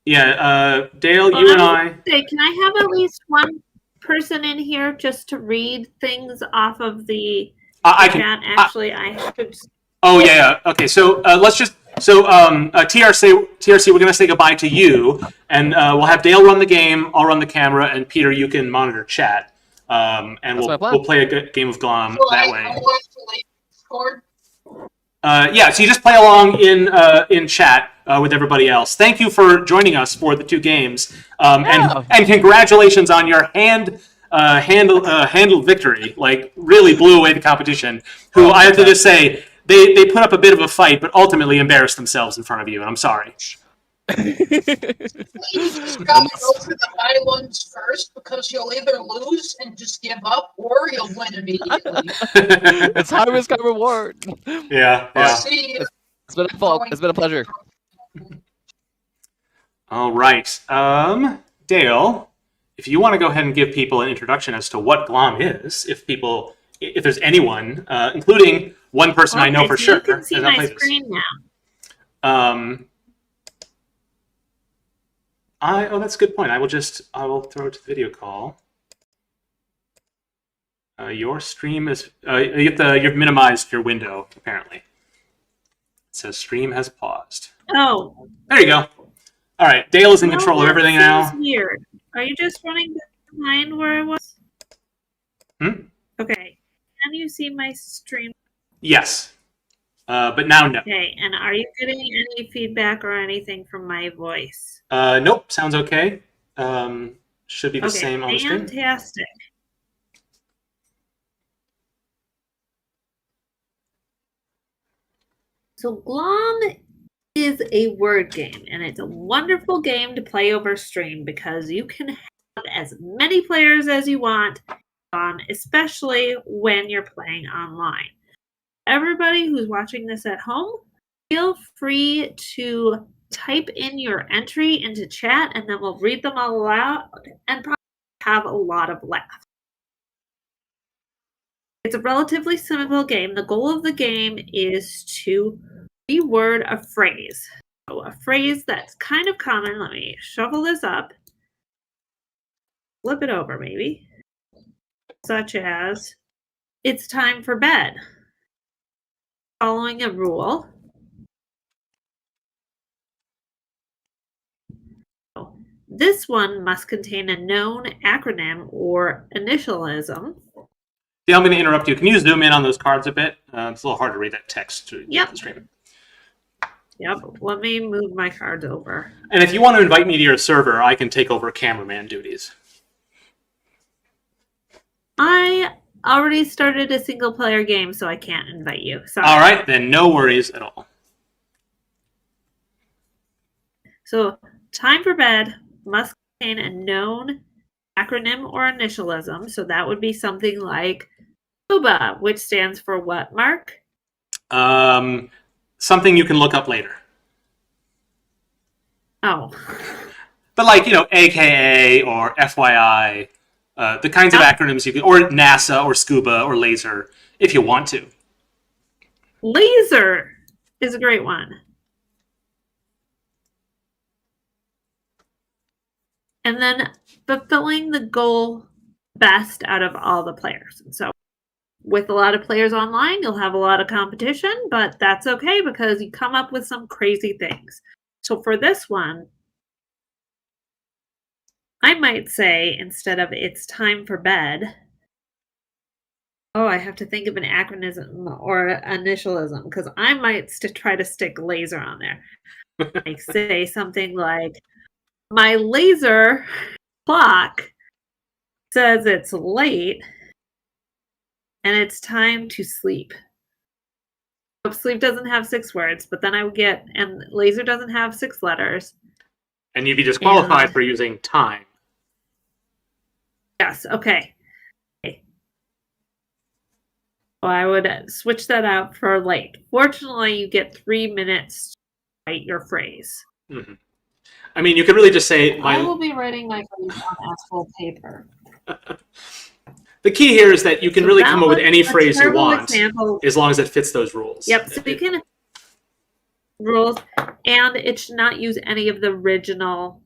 Yeah, Dale, you and I. Say, can I have at least one person in here just to read things off of the chat? Actually, I should. Oh yeah. Okay, so let's just. So TRC, we're gonna say goodbye to you, and we'll have Dale run the game. I'll run the camera, and Peter, you can monitor chat. And we'll play a good game of Glom that way. Yeah, so you just play along in chat with everybody else. Thank you for joining us for the two games, and congratulations on your handled victory. Like, really blew away the competition. Who I have to just say they put up a bit of a fight, but ultimately embarrassed themselves in front of you, and I'm sorry. Please gotta go for the high ones first, because you'll either lose and just give up, or you'll win immediately. It's high risk, high reward. Yeah. It's been a pleasure. All right, Dale, if you want to go ahead and give people an introduction as to what Glom is, if there's anyone, including one person I know for sure. You can see my screen now. That's a good point. I will throw it to the video call. Your stream is you've minimized your window apparently. It says stream has paused. Oh. There you go. All right, Dale is in control of everything now. Weird. Are you just running behind where I was? Okay. Can you see my stream? Yes. But now no. Okay, and are you getting any feedback or anything from my voice? Nope, sounds okay. Should be the same on the screen. Fantastic. So Glom is a word game, and it's a wonderful game to play over stream because you can have as many players as you want. on, especially when you're playing online. Everybody who's watching this at home, feel free to type in your entry into chat, and then we'll read them all aloud and probably have a lot of laughs. It's a relatively simple game. The goal of the game is to reword a phrase. So a phrase that's kind of common. Let me shuffle this up. Flip it over, maybe. Such as, it's time for bed. Following a rule. This one must contain a known acronym or initialism. Yeah, I'm going to interrupt you. Can you zoom in on those cards a bit? It's a little hard to read that text through the stream. Yep, let me move my cards over. And if you want to invite me to your server, I can take over cameraman duties. I already started a single player game, so I can't invite you. Sorry. All right, then no worries at all. So, time for bed must contain a known acronym or initialism. So that would be something like SCUBA, which stands for what, Mark? Something you can look up later. Oh. But like, AKA or FYI, the kinds of acronyms you can, or NASA or SCUBA or laser, if you want to. Laser is a great one. And then fulfilling the goal best out of all the players. And so with a lot of players online, you'll have a lot of competition, but that's okay because you come up with some crazy things. So for this one, I might say, instead of it's time for bed, I have to think of an acronym or initialism, because I might try to stick laser on there. Like say something like, my laser clock says it's late and it's time to sleep. Sleep doesn't have 6 words, but then I would get, and laser doesn't have 6 letters. And you'd be disqualified for using time. Yes, okay. Well, I would switch that out for late. Fortunately, you get 3 minutes to write your phrase. Mm-hmm. I mean, you could really just say... I will be writing my phrase on actual paper. The key here is that you can really come up with any phrase you want, as long as it fits those rules. Yep, so you can... Rules, and it should not use any of the original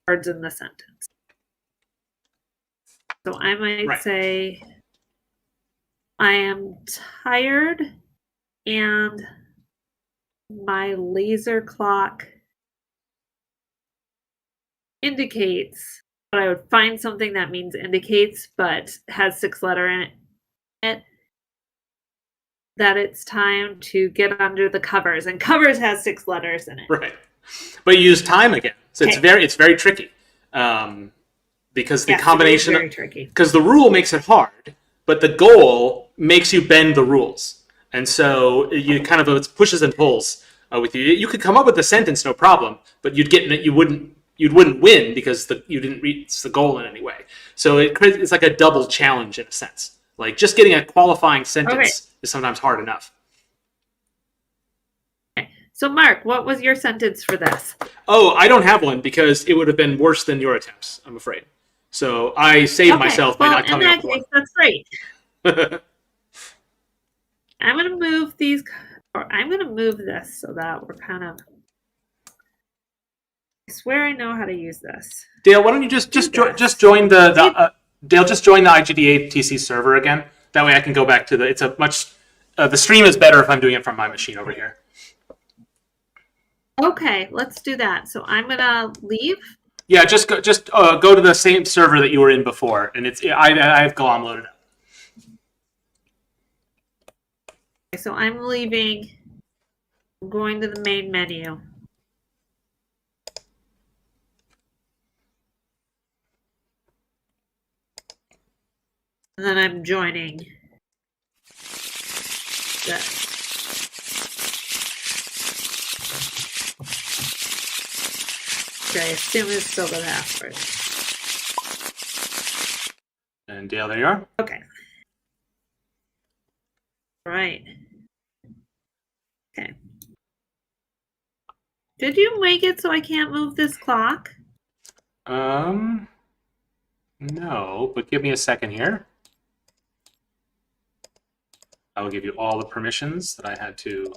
words in the sentence. So I might say, I am tired and my laser clock indicates, but I would find something that means indicates but has 6 letters in it, that it's time to get under the covers, and covers has 6 letters in it. Right, but you use time again, so it's very tricky. Because the combination, because the rule makes it hard, but the goal makes you bend the rules, and so you kind of it pushes and pulls with you. You could come up with a sentence, no problem, but you wouldn't win because you didn't reach the goal in any way. So it's like a double challenge in a sense. Like just getting a qualifying sentence is sometimes hard enough. So Mark, what was your sentence for this? Oh, I don't have one because it would have been worse than your attempts, I'm afraid. So I saved myself by not coming up with one. That's great. I'm going to move these, or I'm going to move this so that we're kind of... I swear I know how to use this. Dale, why don't you just join the Dale, just join the IGDATC server again. That way I can go back to the stream is better if I'm doing it from my machine over here. Okay, let's do that. So I'm going to leave. Yeah, just go to the same server that you were in before, and I have Glom loaded up. Okay, so I'm leaving. I'm going to the main menu. And then I'm joining this. Okay, I assume it's still the password. And Dale, there you are. Okay. Right. Okay. Did you make it so I can't move this clock? No, but give me a second here. I will give you all the permissions that I had to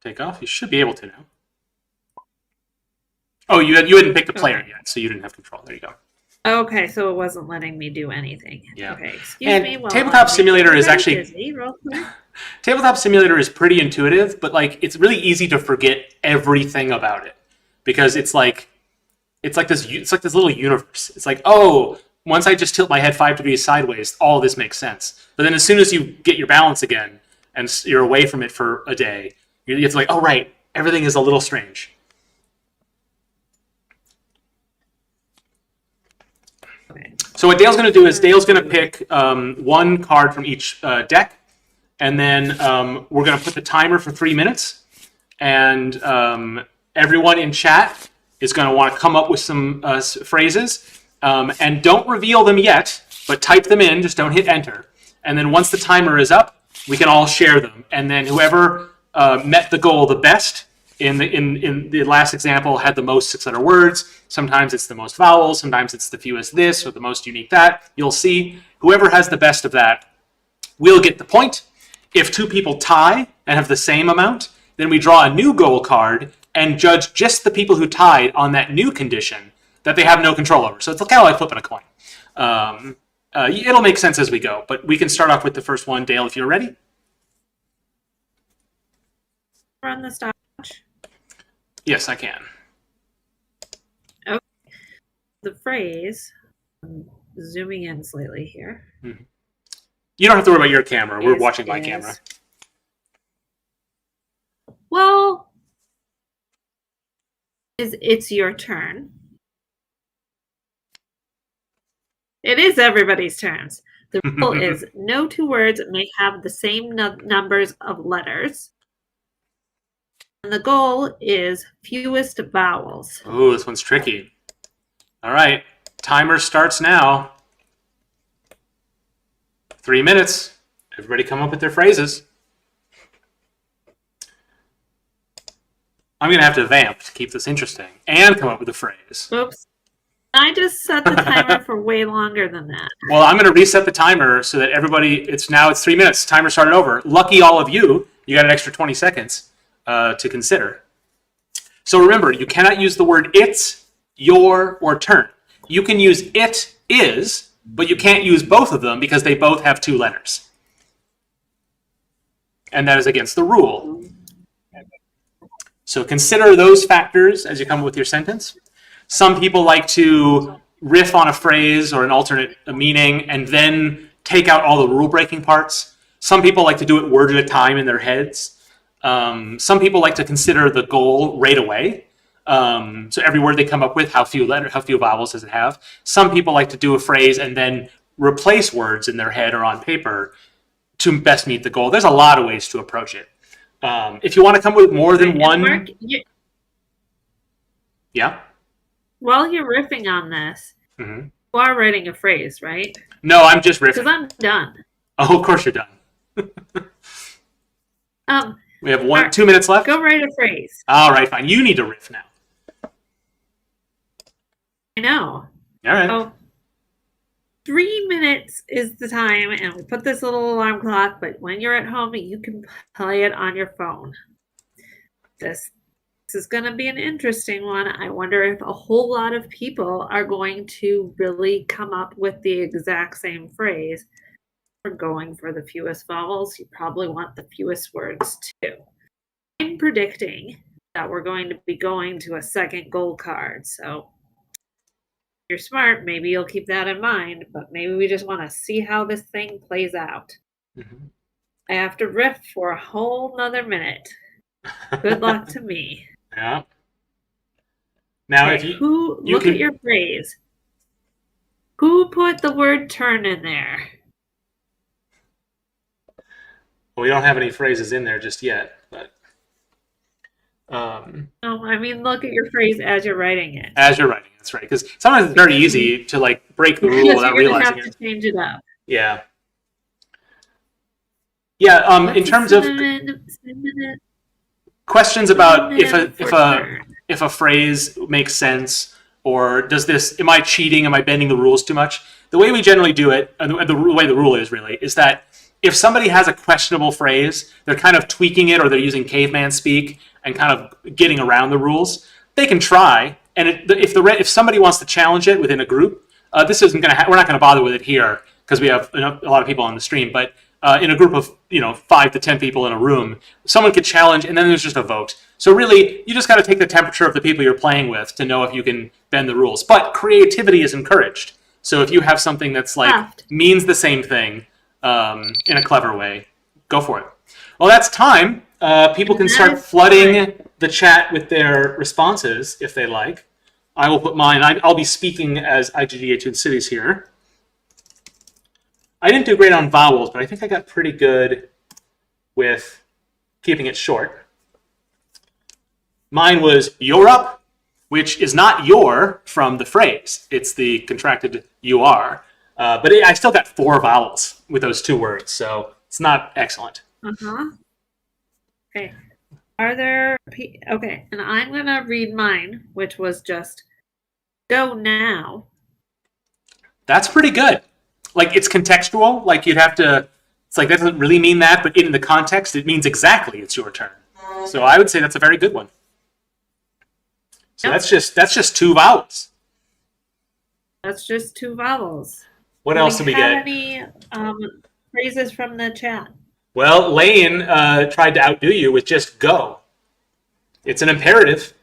take off. You should be able to now. Oh, you hadn't picked a player yet, so you didn't have control. There you go. Okay, so it wasn't letting me do anything. Yeah. Okay, excuse And me. While Tabletop I'm Simulator making is very actually busy, real quick. Tabletop Simulator is pretty intuitive, but like it's really easy to forget everything about it because it's like this little universe. It's like, oh, once I just tilt my head 5 degrees sideways, all this makes sense. But then as soon as you get your balance again and you're away from it for a day, it's like, oh right, everything is a little strange. So what Dale's going to do is Dale's going to pick one card from each deck, and then we're going to put the timer for 3 minutes, and everyone in chat is going to want to come up with some phrases, and don't reveal them yet, but type them in, just don't hit enter. And then once the timer is up, we can all share them, and then whoever met the goal the best in the last example had the most 6-letter words. Sometimes it's the most vowels, sometimes it's the fewest this or the most unique that. You'll see whoever has the best of that will get the point. If 2 people tie and have the same amount, then we draw a new goal card and judge just the people who tied on that new condition that they have no control over. So it's kind of like flipping a coin. It'll make sense as we go, but we can start off with the first one. Dale, if you're ready. Run the stopwatch. Yes, I can. Okay. The phrase, I'm zooming in slightly here. Mm-hmm. You don't have to worry about your camera. We're watching my camera. Well, it's your turn. It is everybody's turns. The rule is no 2 words may have the same numbers of letters. And the goal is fewest vowels. Ooh, this one's tricky. All right, timer starts now. 3 minutes. Everybody come up with their phrases. I'm going to have to vamp to keep this interesting and come up with a phrase. Oops. I just set the timer for way longer than that. Well, I'm going to reset the timer so that everybody, it's 3 minutes. Timer started over. Lucky all of you, you got an extra 20 seconds to consider. So remember, you cannot use the word it's, your, or turn. You can use it is, but you can't use both of them because they both have 2 letters. And that is against the rule. So consider those factors as you come up with your sentence. Some people like to riff on a phrase or an alternate meaning and then take out all the rule-breaking parts. Some people like to do it word at a time in their heads. Some people like to consider the goal right away. So every word they come up with, how few vowels does it have? Some people like to do a phrase and then replace words in their head or on paper to best meet the goal. There's a lot of ways to approach it. If you want to come up with more than one... Mark, Yeah? While you're riffing on this, you are writing a phrase, right? No, I'm just riffing. Because I'm done. Oh, of course you're done. We have 2 minutes left. Go write a phrase. All right, fine. You need to riff now. I know. All right. Oh, 3 minutes is the time, and we put this little alarm clock, but when you're at home, you can play it on your phone. This is going to be an interesting one. I wonder if a whole lot of people are going to really come up with the exact same phrase. We're going for the fewest vowels. You probably want the fewest words too. I'm predicting that we're going to be going to a second goal card. So if you're smart, maybe you'll keep that in mind, but maybe we just want to see how this thing plays out. I have to riff for a whole nother minute. Good luck to me. Yeah. Now, Okay, if you look at your phrase. Who put the word turn in there? Well, we don't have any phrases in there just yet, but No, I mean look at your phrase as you're writing it. As you're writing, that's right. Because sometimes it's very easy to like break the rule Because without you're gonna realizing have it. to change it up. Yeah. Yeah. In terms of questions about if a phrase makes sense, or does this, am I cheating? Am I bending the rules too much? The way we generally do it, and the way the rule is really, is that if somebody has a questionable phrase, they're kind of tweaking it, or they're using caveman speak and kind of getting around the rules. They can try, and if somebody wants to challenge it within a group, this isn't going to. We're not going to bother with it here because we have a lot of people on the stream. But in a group of 5 to 10 people in a room, someone could challenge, and then there's just a vote. So really, you just got to take the temperature of the people you're playing with to know if you can bend the rules. But creativity is encouraged. So if you have something that's like means the same thing in a clever way, go for it. Well, that's time. People can start flooding the chat with their responses if they like. I will put mine. I'll be speaking as IGDA Twin Cities here. I didn't do great on vowels, but I think I got pretty good with keeping it short. Mine was "you're up," which is not "your" from the phrase. It's the contracted "you are." But I still got 4 vowels with those 2 words, so it's not excellent. Okay. Are there... Okay, and I'm going to read mine, which was just "go now." That's pretty good. Like, it's contextual. Like, you'd have to... It's like, that doesn't really mean that, but in the context, it means exactly it's your turn. So I would say that's a very good one. So that's just 2 vowels. That's just 2 vowels. What else did we get? Any phrases from the chat? Well, Lane tried to outdo you with just "go." It's an imperative.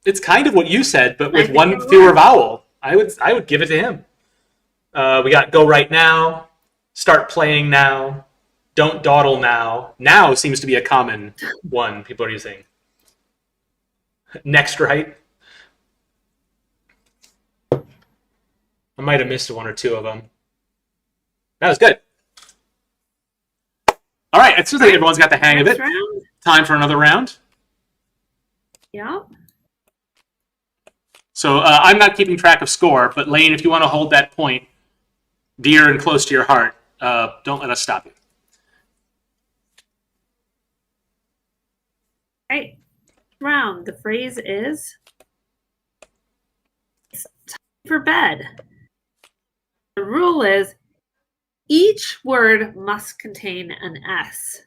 It's kind of what you said, but with 1 fewer vowel. I would give it to him. We got "go right now," "start playing now," "don't dawdle now." Now seems to be a common one people are using. Next right. I might have missed 1 or 2 of them. That was good. All right, it seems like everyone's got the hang of it. Time for another round. Yeah. So I'm not keeping track of score, but Lane, if you want to hold that point dear and close to your heart, don't let us stop you. Right. Round. The phrase is "it's time for bed." The rule is each word must contain an S.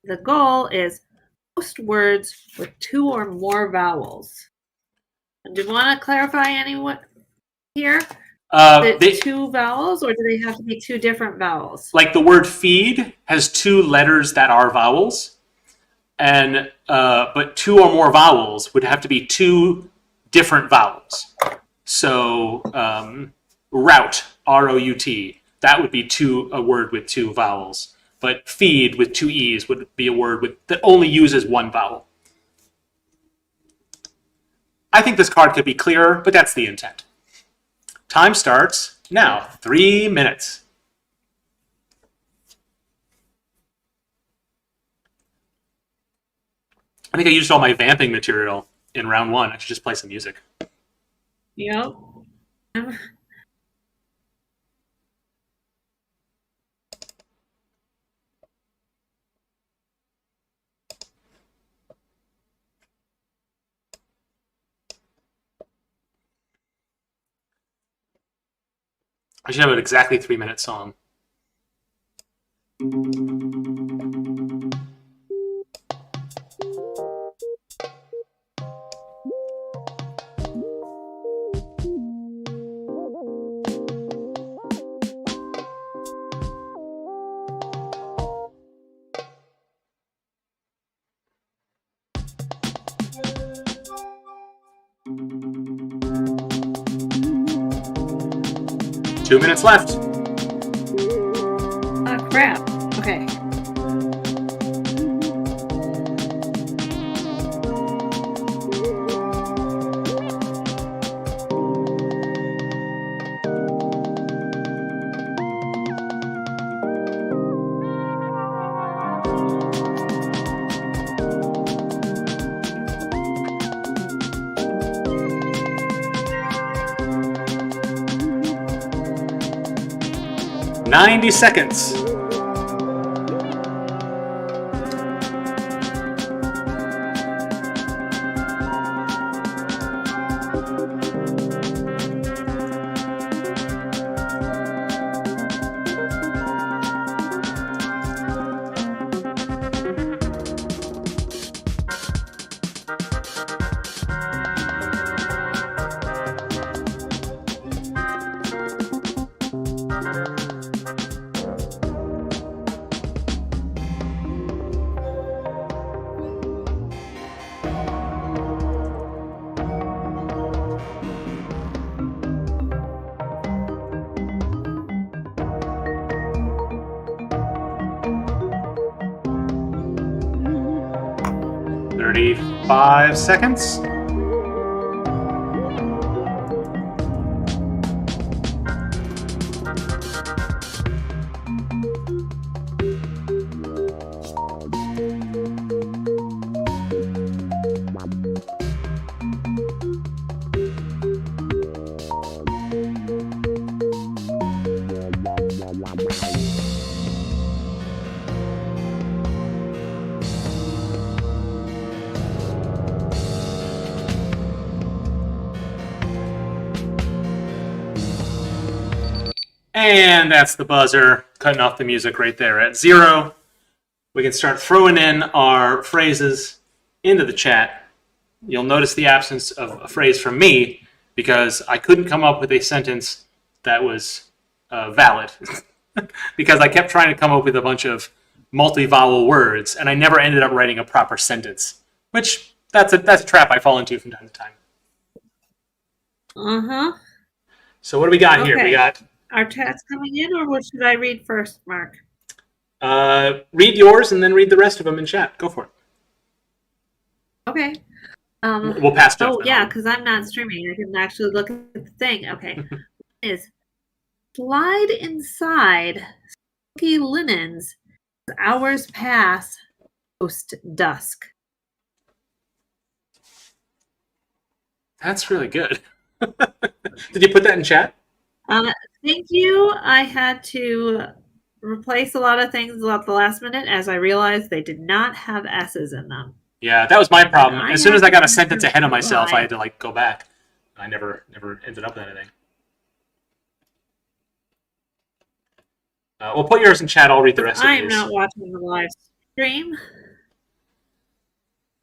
The goal is most words with 2 or more vowels. And do you want to clarify anyone here? Is it 2 vowels, or do they have to be 2 different vowels? Like the word "feed" has 2 letters that are vowels, and but 2 or more vowels would have to be 2 different vowels. So route, R-O-U-T, that would be a word with 2 vowels. But "feed" with 2 E's would be a word that only uses 1 vowel. I think this card could be clearer, but that's the intent. Time starts now. 3 minutes. I think I used all my vamping material in round 1. I should just play some music. Yep. I should have an exactly 3-minute song. Two minutes left. Oh, crap. Okay. 90 seconds. Five seconds. And that's the buzzer, cutting off the music right there at 0. We can start throwing in our phrases into the chat. You'll notice the absence of a phrase from me because I couldn't come up with a sentence that was valid because I kept trying to come up with a bunch of multi-vowel words and I never ended up writing a proper sentence, which that's a trap I fall into from time to time. Uh-huh. So what do we got here? We got... Are chats coming in, or what should I read first, Mark? Read yours and then read the rest of them in chat. Go for it. Okay. We'll pass Jeff. Oh, yeah, because I'm not streaming. I can actually look at the thing. Okay. Is slide inside silky linens as hours pass post dusk. That's really good. Did you put that in chat? Thank you. I had to replace a lot of things at the last minute as I realized they did not have S's in them. Yeah, that was my problem. As soon as I got a sentence ahead of myself, I had to go back. I never ended up with anything. We'll put yours in chat. I'll read the rest of these. I'm not watching the live stream.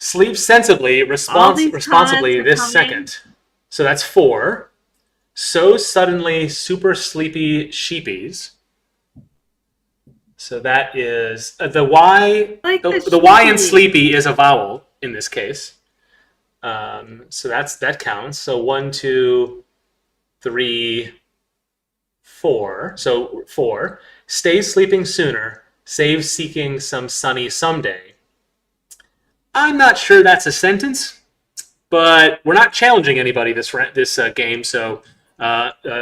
Sleep sensibly, responsibly this second. So that's 4. So suddenly, super sleepy sheepies. So that is the Y. The Y in sleepy is a vowel in this case. So that counts. So 1, 2, 3, 4. So 4. Stay sleeping sooner. Save seeking some sunny someday. I'm not sure that's a sentence, but we're not challenging anybody this game. So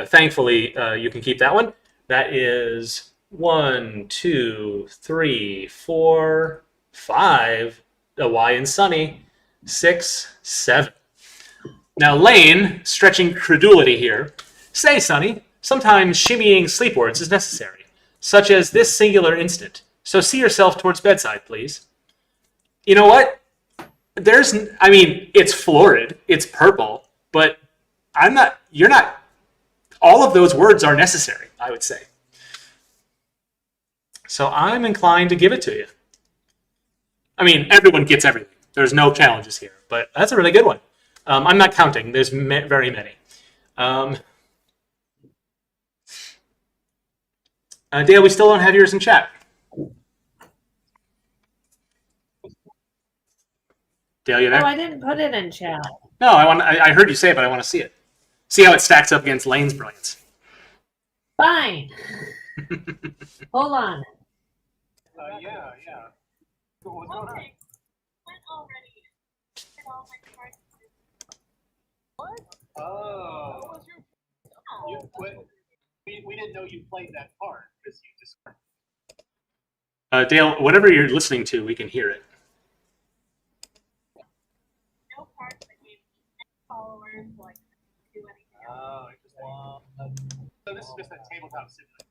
thankfully, you can keep that one. That is 1, 2, 3, 4, 5. A Y in sunny. 6, 7. Now, Lane, stretching credulity here. Say, Sonny, sometimes shimmying sleep words is necessary, such as this singular instant. So see yourself towards bedside, please. You know what? It's florid, it's purple, but you're not, all of those words are necessary, I would say. So I'm inclined to give it to you. I mean, everyone gets everything. There's no challenges here, but that's a really good one. I'm not counting. There's very many. Dale, we still don't have yours in chat. Dale, you there? Oh, I didn't put it in chat. No, I heard you say it, but I want to see it. See how it stacks up against Lane's brilliance. Fine. Hold on. Yeah. What's going on? What? Oh. We didn't know you played that part because you just. Dale, whatever you're listening to, we can hear it. No parts that gave followers like do anything. Oh, so this is just a tabletop simulator.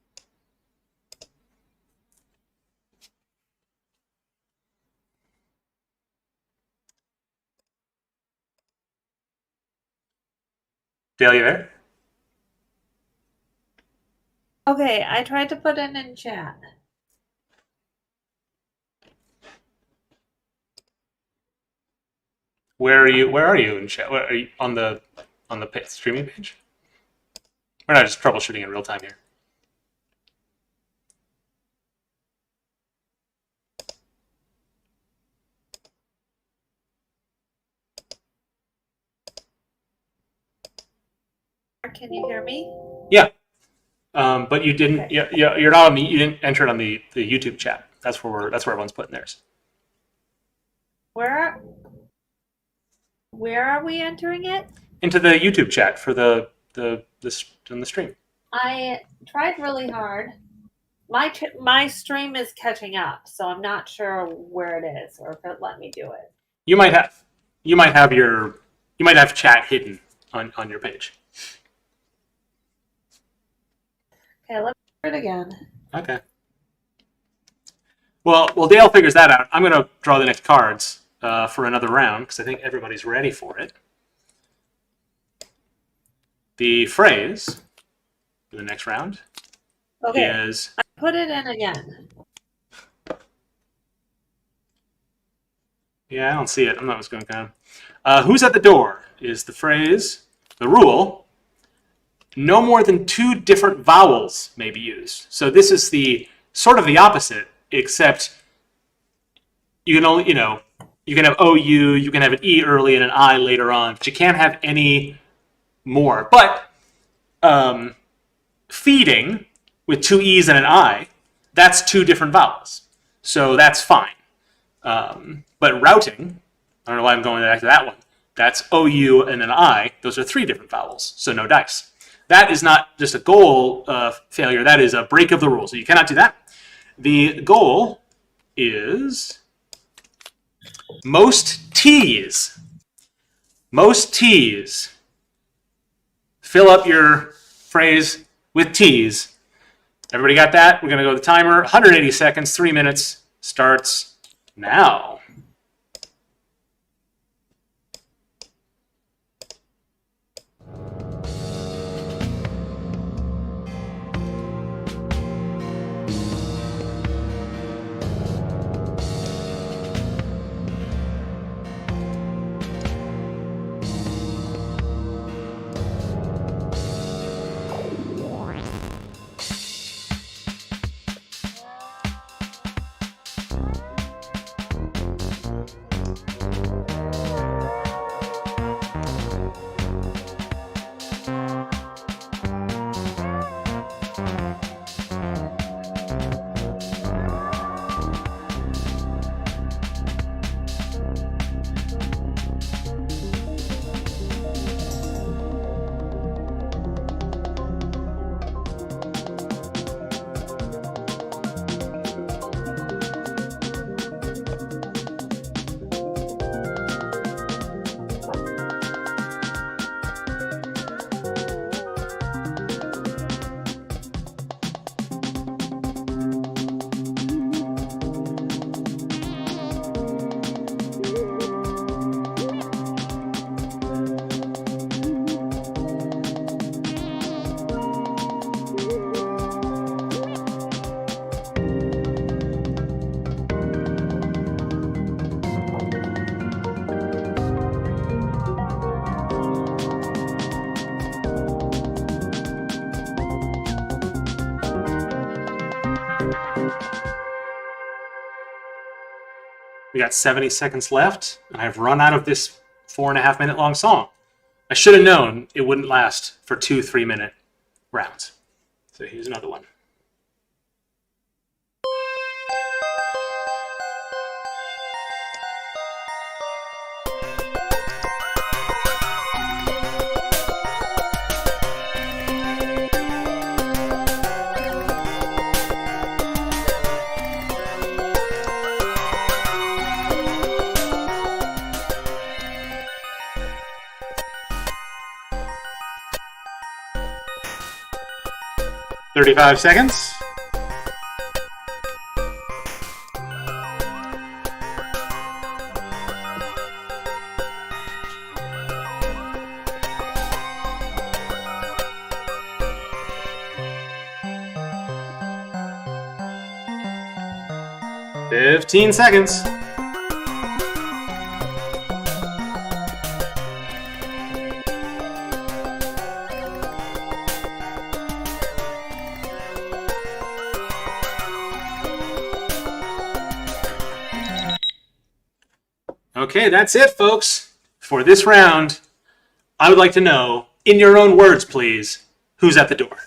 Dale, you there? Okay, I tried to put it in chat. Where are you? Where are you in chat? Where are you on the streaming page? We're not just troubleshooting in real time here. Can you hear me? Yeah, but you didn't. Okay. Yeah, you're not on the. You didn't enter it on the YouTube chat. That's where everyone's putting theirs. Where are we entering it? Into the YouTube chat for the stream. I tried really hard. My stream is catching up, so I'm not sure where it is or if it let me do it. You might have chat hidden on your page. Okay, let's do it again. Okay. Well, Dale figures that out. I'm going to draw the next cards for another round because I think everybody's ready for it. The phrase for the next round is... I put it in again. Yeah, I don't see it. I'm not what's going on. Who's at the door is the phrase. The rule, no more than 2 different vowels may be used. So this is the sort of the opposite, except you can only, you can have OU, you can have an E early and an I later on, but you can't have any more. But feeding with 2 E's and an I, that's 2 different vowels. So that's fine. But routing, I don't know why I'm going back to that one. That's OU and an I. Those are 3 different vowels, so no dice. That is not just a goal failure. That is a break of the rule. So you cannot do that. The goal is most T's. Most T's. Fill up your phrase with T's. Everybody got that? We're going to go to the timer. 180 seconds, 3 minutes. Starts now. We got 70 seconds left, and I've run out of this 4.5 minute long song. I should have known it wouldn't last for 2 3-minute rounds. So here's another one. Thirty-five seconds. 15 seconds. Okay, that's it, folks. For this round, I would like to know, in your own words, please, who's at the door?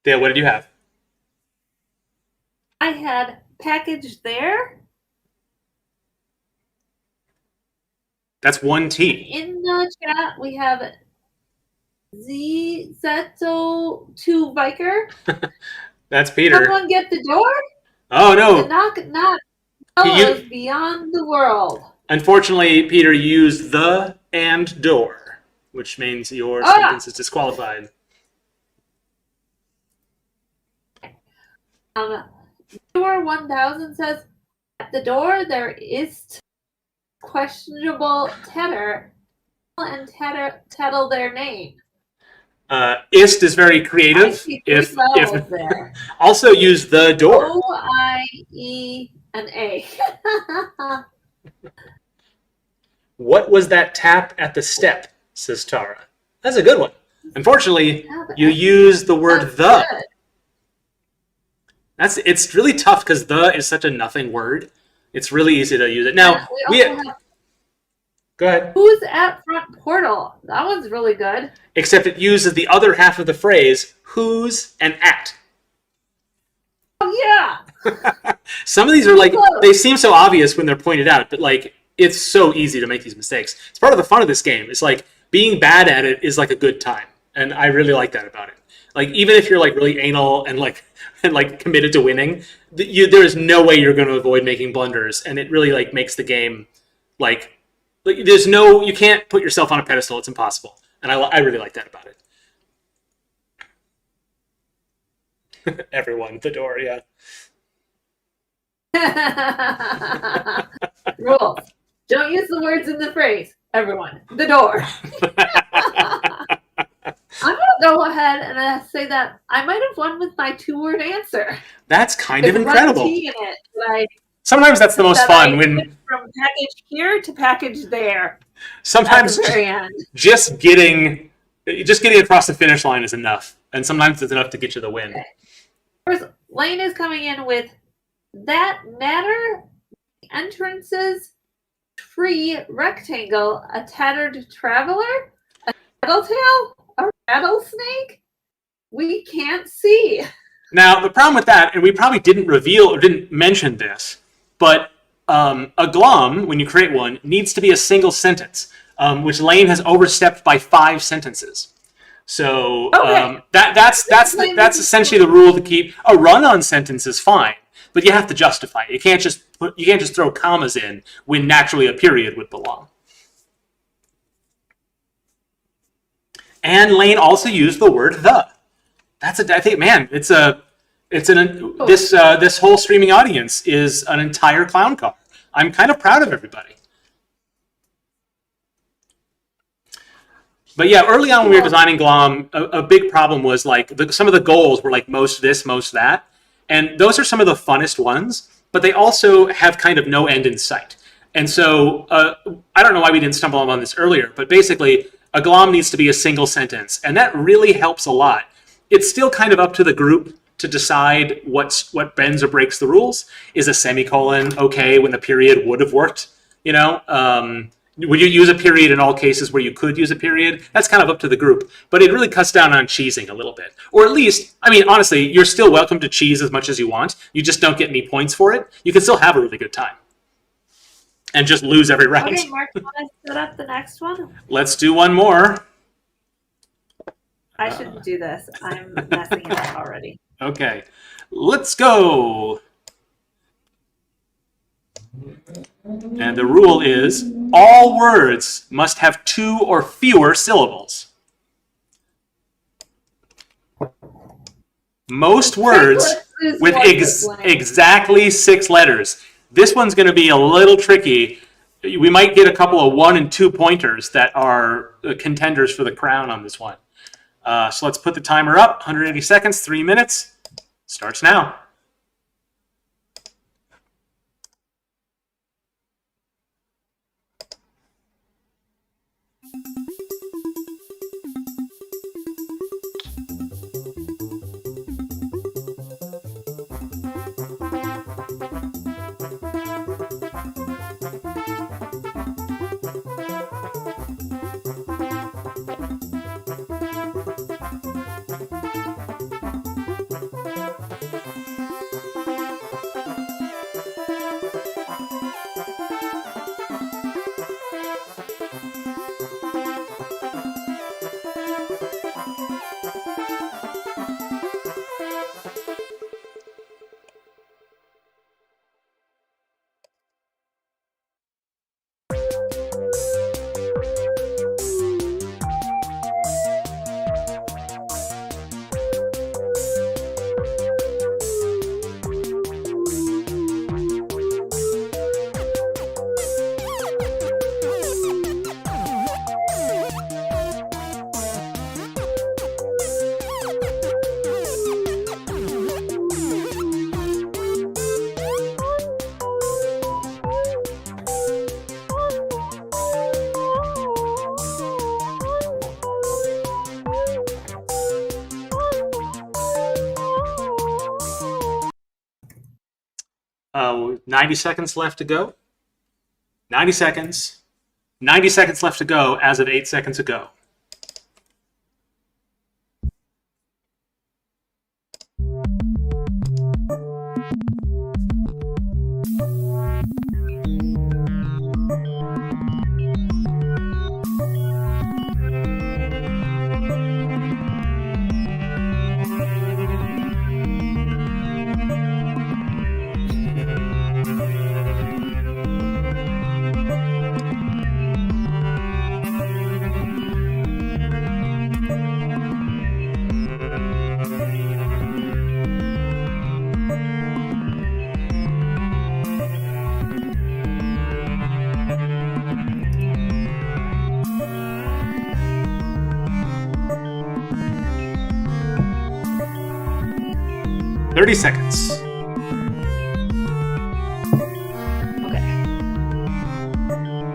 Dale, what did you have? I had package there. That's one T. In the chat, we have Zeto2 Biker. That's Peter. Someone get the door? Oh, no. The knock fellows beyond the world. Unfortunately, Peter used the and door, which means your sentence is disqualified. Door 1000 says, at the door there is questionable Tedder and Tettle their name. Ist is very creative. If there. Also use the door. O-I-E-N-A. What was that tap at the step? Says Tara. That's a good one. Unfortunately, you use the word the. Good. It's really tough because the is such a nothing word. It's really easy to use it. Now go ahead. Who's at front portal? That one's really good. Except it uses the other half of the phrase who's and at. Oh yeah. Some of these are like they seem so obvious when they're pointed out, but like it's so easy to make these mistakes. It's part of the fun of this game. It's like being bad at it is like a good time, and I really like that about it. Like even if you're like really anal and like committed to winning, there is no way you're going to avoid making blunders, and it really like makes the game like there's no you can't put yourself on a pedestal. It's impossible, and I really like that about it. Everyone, the door, yeah. Rules. Don't use the words in the phrase. Everyone, the door. I'm going to go ahead and say that I might have won with my 2-word answer. That's kind of incredible. T in it, Sometimes that's the most fun when from package here to package there. Sometimes at the very end. just getting across the finish line is enough, and sometimes it's enough to get you the win. Okay. First, Lane is coming in with that matter. Entrances, tree, rectangle, a tattered traveler, a tattletale, a rattlesnake. We can't see. Now, the problem with that, and we probably didn't reveal or didn't mention this, but a glom, when you create one, needs to be a single sentence, which Lane has overstepped by 5 sentences. So that's essentially the rule to keep. A run-on sentence is fine, but you have to justify it. You can't just throw commas in when naturally a period would belong. And Lane also used the word the. I think, man, this whole streaming audience is an entire clown car. I'm kind of proud of everybody. But yeah, early on when we were designing Glom, a big problem was like some of the goals were like most this, most that. And those are some of the funnest ones, but they also have kind of no end in sight. And so I don't know why we didn't stumble on this earlier, but basically a Glom needs to be a single sentence. And that really helps a lot. It's still kind of up to the group to decide what bends or breaks the rules. Is a semicolon okay when the period would have worked? You know, would you use a period in all cases where you could use a period? That's kind of up to the group. But it really cuts down on cheesing a little bit. Or at least, I mean, honestly, you're still welcome to cheese as much as you want. You just don't get any points for it. You can still have a really good time. And just lose every round. Okay, Mark, you want to set up the next one? Let's do one more. I shouldn't do this. I'm messing it up already. Okay, let's go. And the rule is all words must have 2 or fewer syllables. Most words with exactly 6 letters. This one's going to be a little tricky. We might get a couple of 1 and 2 pointers that are contenders for the crown on this one. So let's put the timer up. 180 seconds, 3 minutes. Starts now. Oh, 90 seconds left to go. 90 seconds. 90 seconds left to go as of 8 seconds ago. Thirty seconds.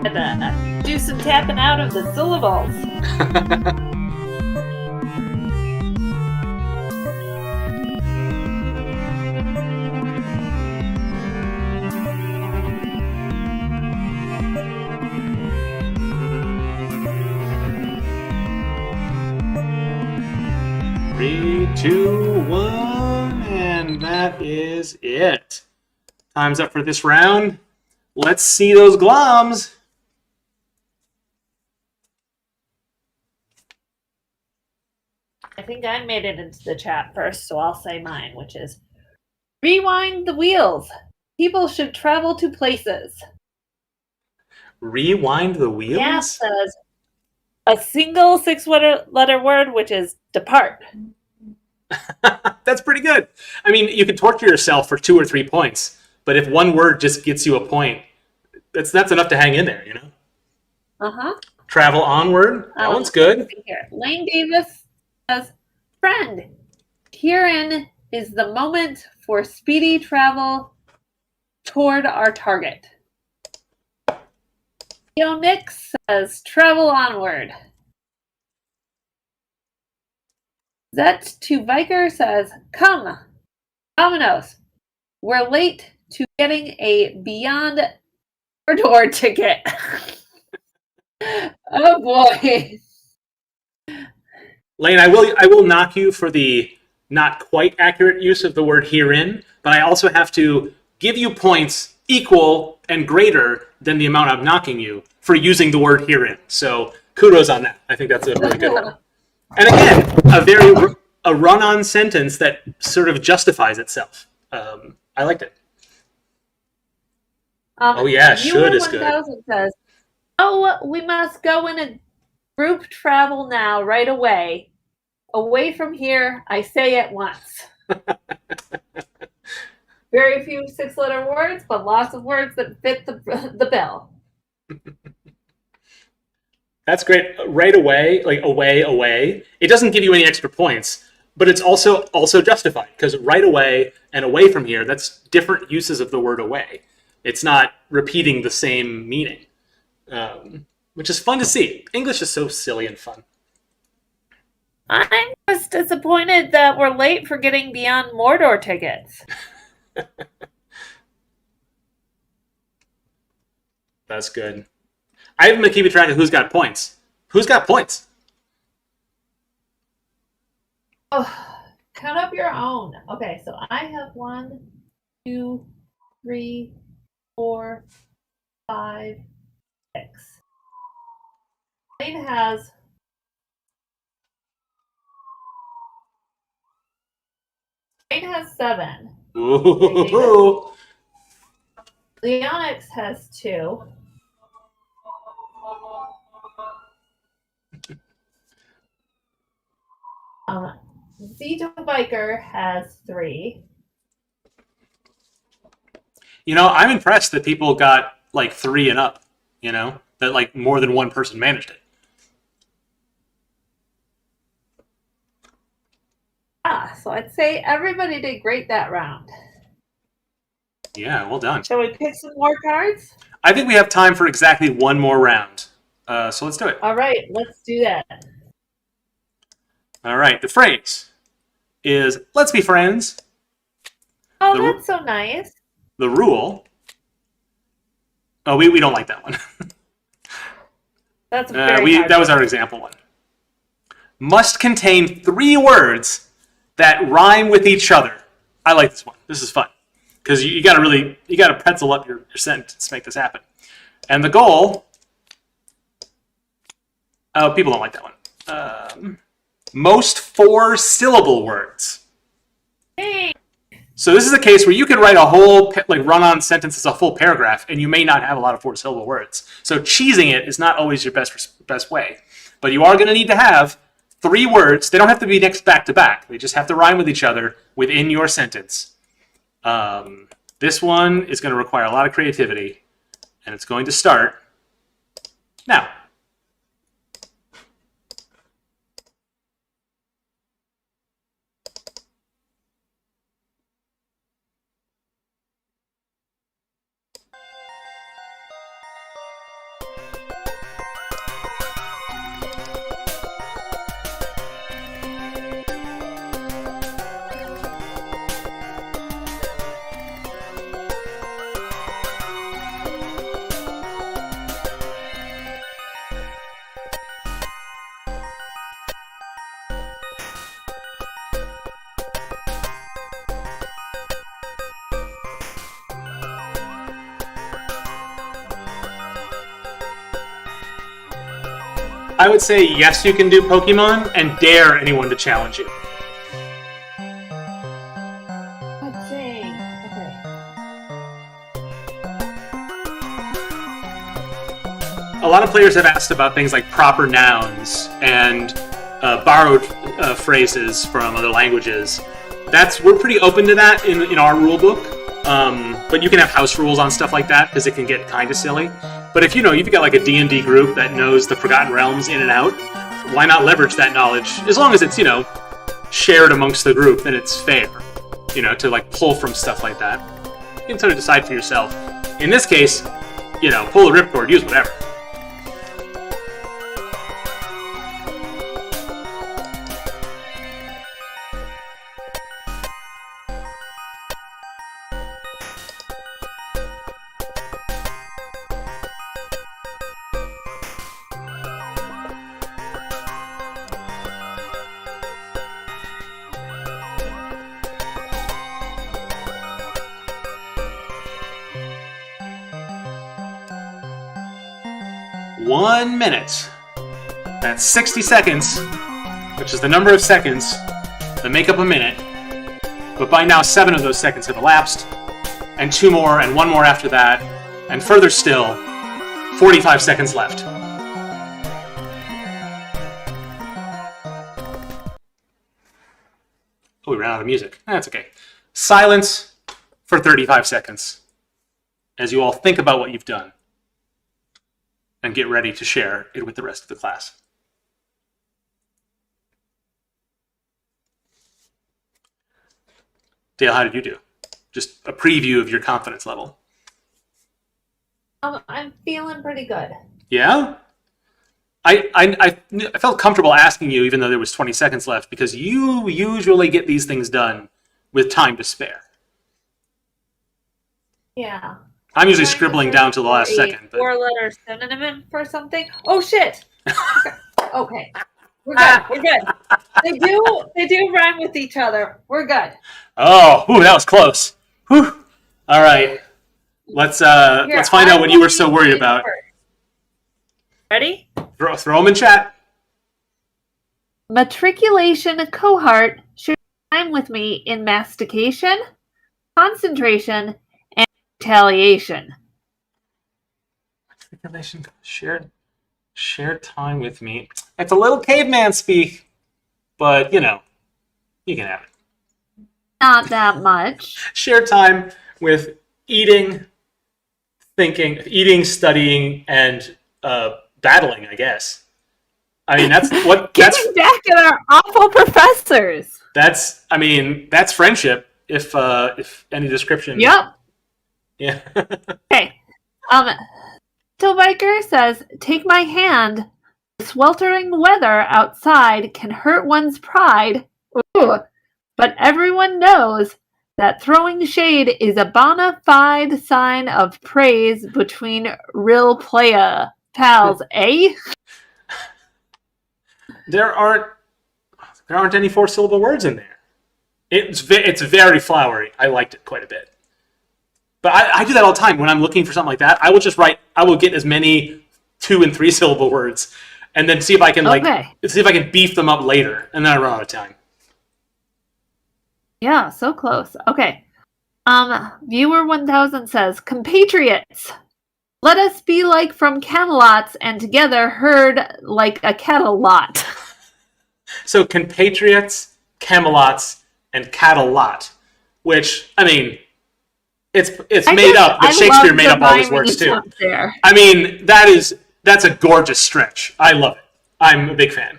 Gotta do some tapping out of the syllables. Three, two, one, and that is it. Time's up for this round. Let's see those gloms. I think I made it into the chat first, so I'll say mine, which is rewind the wheels. People should travel to places. Rewind the wheels? Yeah, says a single 6-letter word, which is depart. That's pretty good. I mean, you could torture yourself for 2 or 3 points, but if one word just gets you a point, that's enough to hang in there, you know? Uh-huh. Travel onward. That one's good. Here. Lane Davis says, friend, herein is the moment for speedy travel toward our target. Yo Nick says, travel onward. Zet to Viker says, come, Domino's. We're late to getting a Beyond door ticket. Oh boy. Lane, I will knock you for the not quite accurate use of the word herein, but I also have to give you points equal and greater than the amount I'm knocking you for using the word herein. So kudos on that. I think that's a really good one. And again, a run-on sentence that sort of justifies itself. I liked it. Oh yeah, should is good. Says, oh, we must go in a group travel now, right away. Away from here, I say at once. Very few 6-letter words, but lots of words that fit the bill. That's great. Right away, like away. It doesn't give you any extra points, but it's also justified because right away and away from here, that's different uses of the word away. It's not repeating the same meaning, which is fun to see. English is so silly and fun. I'm just disappointed that we're late for getting Beyond Mordor tickets. That's good. I haven't been keeping track of who's got points. Who's got points? Oh, count up your own. Okay, so I have 1, 2, 3, 4, 5, 6. Wayne has 7. Ooh. Leonix has 2. Zito Biker has 3. You know, I'm impressed that people got like 3 and up, you know, that like more than one person managed it. So I'd say everybody did great that round. Yeah, well done. Shall we pick some more cards? I think we have time for exactly one more round. So let's do it. All right, let's do that. All right, the phrase is let's be friends. Oh, that's so nice. The rule. Oh, we don't like that one. That's very hard. That was our example one. Must contain 3 words that rhyme with each other. I like this one. This is fun because you got to pretzel up your sentence to make this happen. And the goal. Oh, people don't like that one. Most 4-syllable words. Hey. So this is a case where you could write a whole run-on sentence as a full paragraph, and you may not have a lot of 4-syllable words. So cheesing it is not always your best way, but you are going to need to have 3 words. They don't have to be next back to back. They just have to rhyme with each other within your sentence. This one is going to require a lot of creativity, and it's going to start now. I would say yes, you can do Pokemon, and dare anyone to challenge you. Dang. Okay. A lot of players have asked about things like proper nouns and borrowed phrases from other languages. We're pretty open to that in our rule book, but you can have house rules on stuff like that because it can get kind of silly. But if you've got like a D&D group that knows the Forgotten Realms in and out, why not leverage that knowledge? As long as it's, shared amongst the group, then it's fair, to like pull from stuff like that. You can sort of decide for yourself. In this case, pull the ripcord, use whatever. One minute. That's 60 seconds, which is the number of seconds that make up a minute. But by now, 7 of those seconds have elapsed, and 2 more, and 1 more after that, and further still, 45 seconds left. Oh, we ran out of music. That's okay. Silence for 35 seconds as you all think about what you've done. and get ready to share it with the rest of the class. Dale, how did you do? Just a preview of your confidence level. I'm feeling pretty good. Yeah? I felt comfortable asking you, even though there was 20 seconds left, because you usually get these things done with time to spare. Yeah. I'm usually scribbling down to the last second. But... 4-letter synonym for something. Oh shit! Okay. We're good. We're good. They do rhyme with each other. We're good. Oh, ooh, that was close. Whew. All right. Let's find out what you were so worried about. Ready? Throw them in chat. Matriculation cohort should time with me in mastication, concentration, and retaliation. Matriculation shared time with me. It's a little caveman speak, but you know, you can have it. Not that much. Share time with eating, studying, and battling, I guess. I mean, that's what Getting back at our awful professors. That's friendship. If any description. Yep. Yeah. Okay. Biker says, "Take my hand. The sweltering weather outside can hurt one's pride. Ooh. But everyone knows that throwing shade is a bona fide sign of praise between real playa pals, eh?" There aren't any 4-syllable words in there. It's very flowery. I liked it quite a bit. But I do that all the time when I'm looking for something like that. I will get as many 2- and 3-syllable words, and then see if I can beef them up later, and then I run out of time. Yeah, so close. Okay. Viewer 1000 says, "Compatriots, let us be like from Camelots and together herd like a cattle lot." So compatriots, Camelots, and cattle lot, which, I mean, it's made up, but Shakespeare made up all those words too. There. I mean, that's a gorgeous stretch. I love it. I'm a big fan.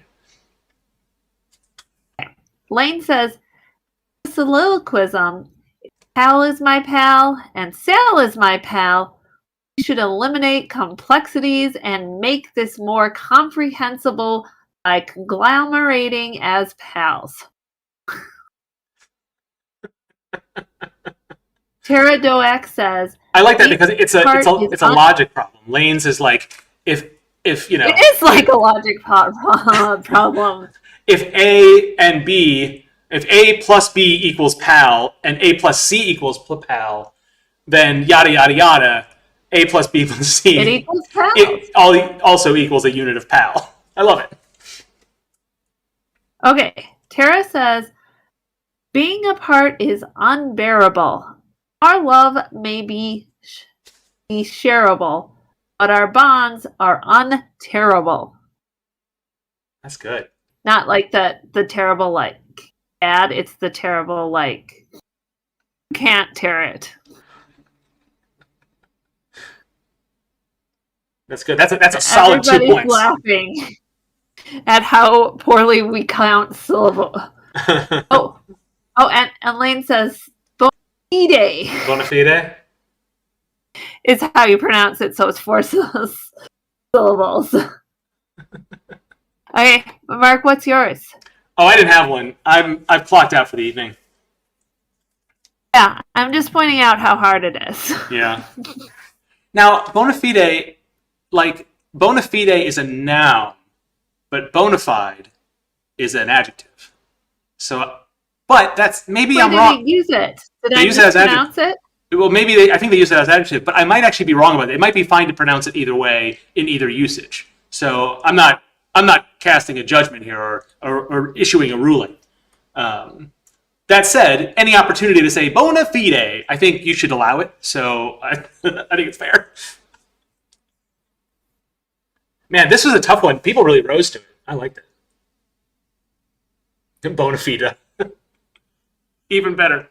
Lane says, "Soliloquism. Pal is my pal, and Sal is my pal. We should eliminate complexities and make this more comprehensible by conglomerating as pals." Pterodoac says, I like that because it's a logic problem. Lane's is like if you know, it is like a logic problem. If A plus B equals pal and A plus C equals pal, then yada yada yada, A plus B plus C It equals pal. It also equals a unit of pal. I love it. Okay, Tara says, "Being apart is unbearable. Our love may be shareable, but our bonds are unterrible." That's good. Not like the terrible like bad, it's the terrible like you can't tear it. That's good. That's a solid 2 Everybody's points. laughing at how poorly we count syllable. And Lane says bonafide. Bonafide is how you pronounce it, so it's 4 syllables. Okay, Mark, what's yours? Oh, I didn't have one. I've clocked out for the evening. Yeah, I'm just pointing out how hard it is. Yeah. Now, bona fide is a noun, but bona fide is an adjective. So, but that's maybe I'm wrong. Did they use it? Did they I use it as mispronounce it? Well, maybe I think they use it as adjective, but I might actually be wrong about it. It might be fine to pronounce it either way in either usage. So I'm not casting a judgment here or issuing a ruling. That said, any opportunity to say bona fide, I think you should allow it. So I think it's fair. Man, this was a tough one. People really rose to it. I liked it. Bona fide. Even better.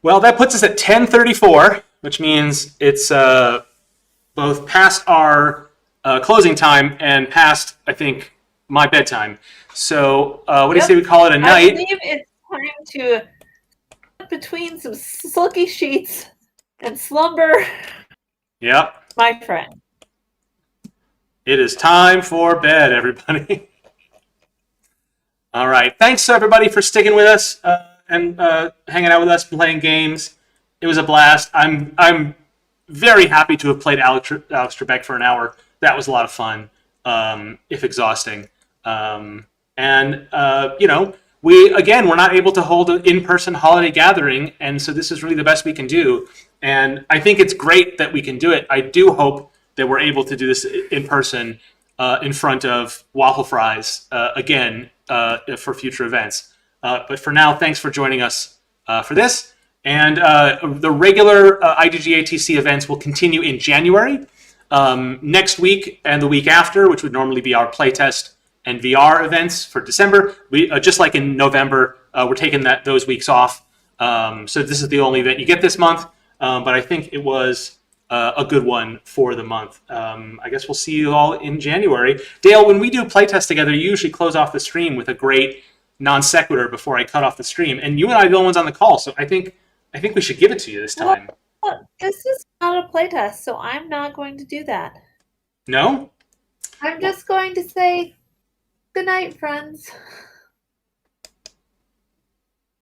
Well, that puts us at 10:34, which means it's both past our closing time and past, I think, my bedtime. So what do you say we call it a I night? believe it's time to put between some silky sheets and slumber, Yep. my friend. It is time for bed, everybody. All right. Thanks, everybody, for sticking with us and hanging out with us, playing games. It was a blast. I'm very happy to have played Alex Trebek for an hour. That was a lot of fun, if exhausting. We're not able to hold an in-person holiday gathering, and so this is really the best we can do. And I think it's great that we can do it. I do hope that we're able to do this in person in front of waffle fries again for future events. But for now, thanks for joining us for this. And the regular IGDATC events will continue in January. Next week and the week after, which would normally be our playtest and VR events for December, we just like in November, we're taking those weeks off. So this is the only event you get this month, but I think it was a good one for the month. I guess we'll see you all in January. Dale, when we do playtest together, you usually close off the stream with a great non sequitur before I cut off the stream, and you and I are the only ones on the call, so I think we should give it to you this time. Well, this is not a playtest, so I'm not going to do that. No? I'm just going to say good night, friends.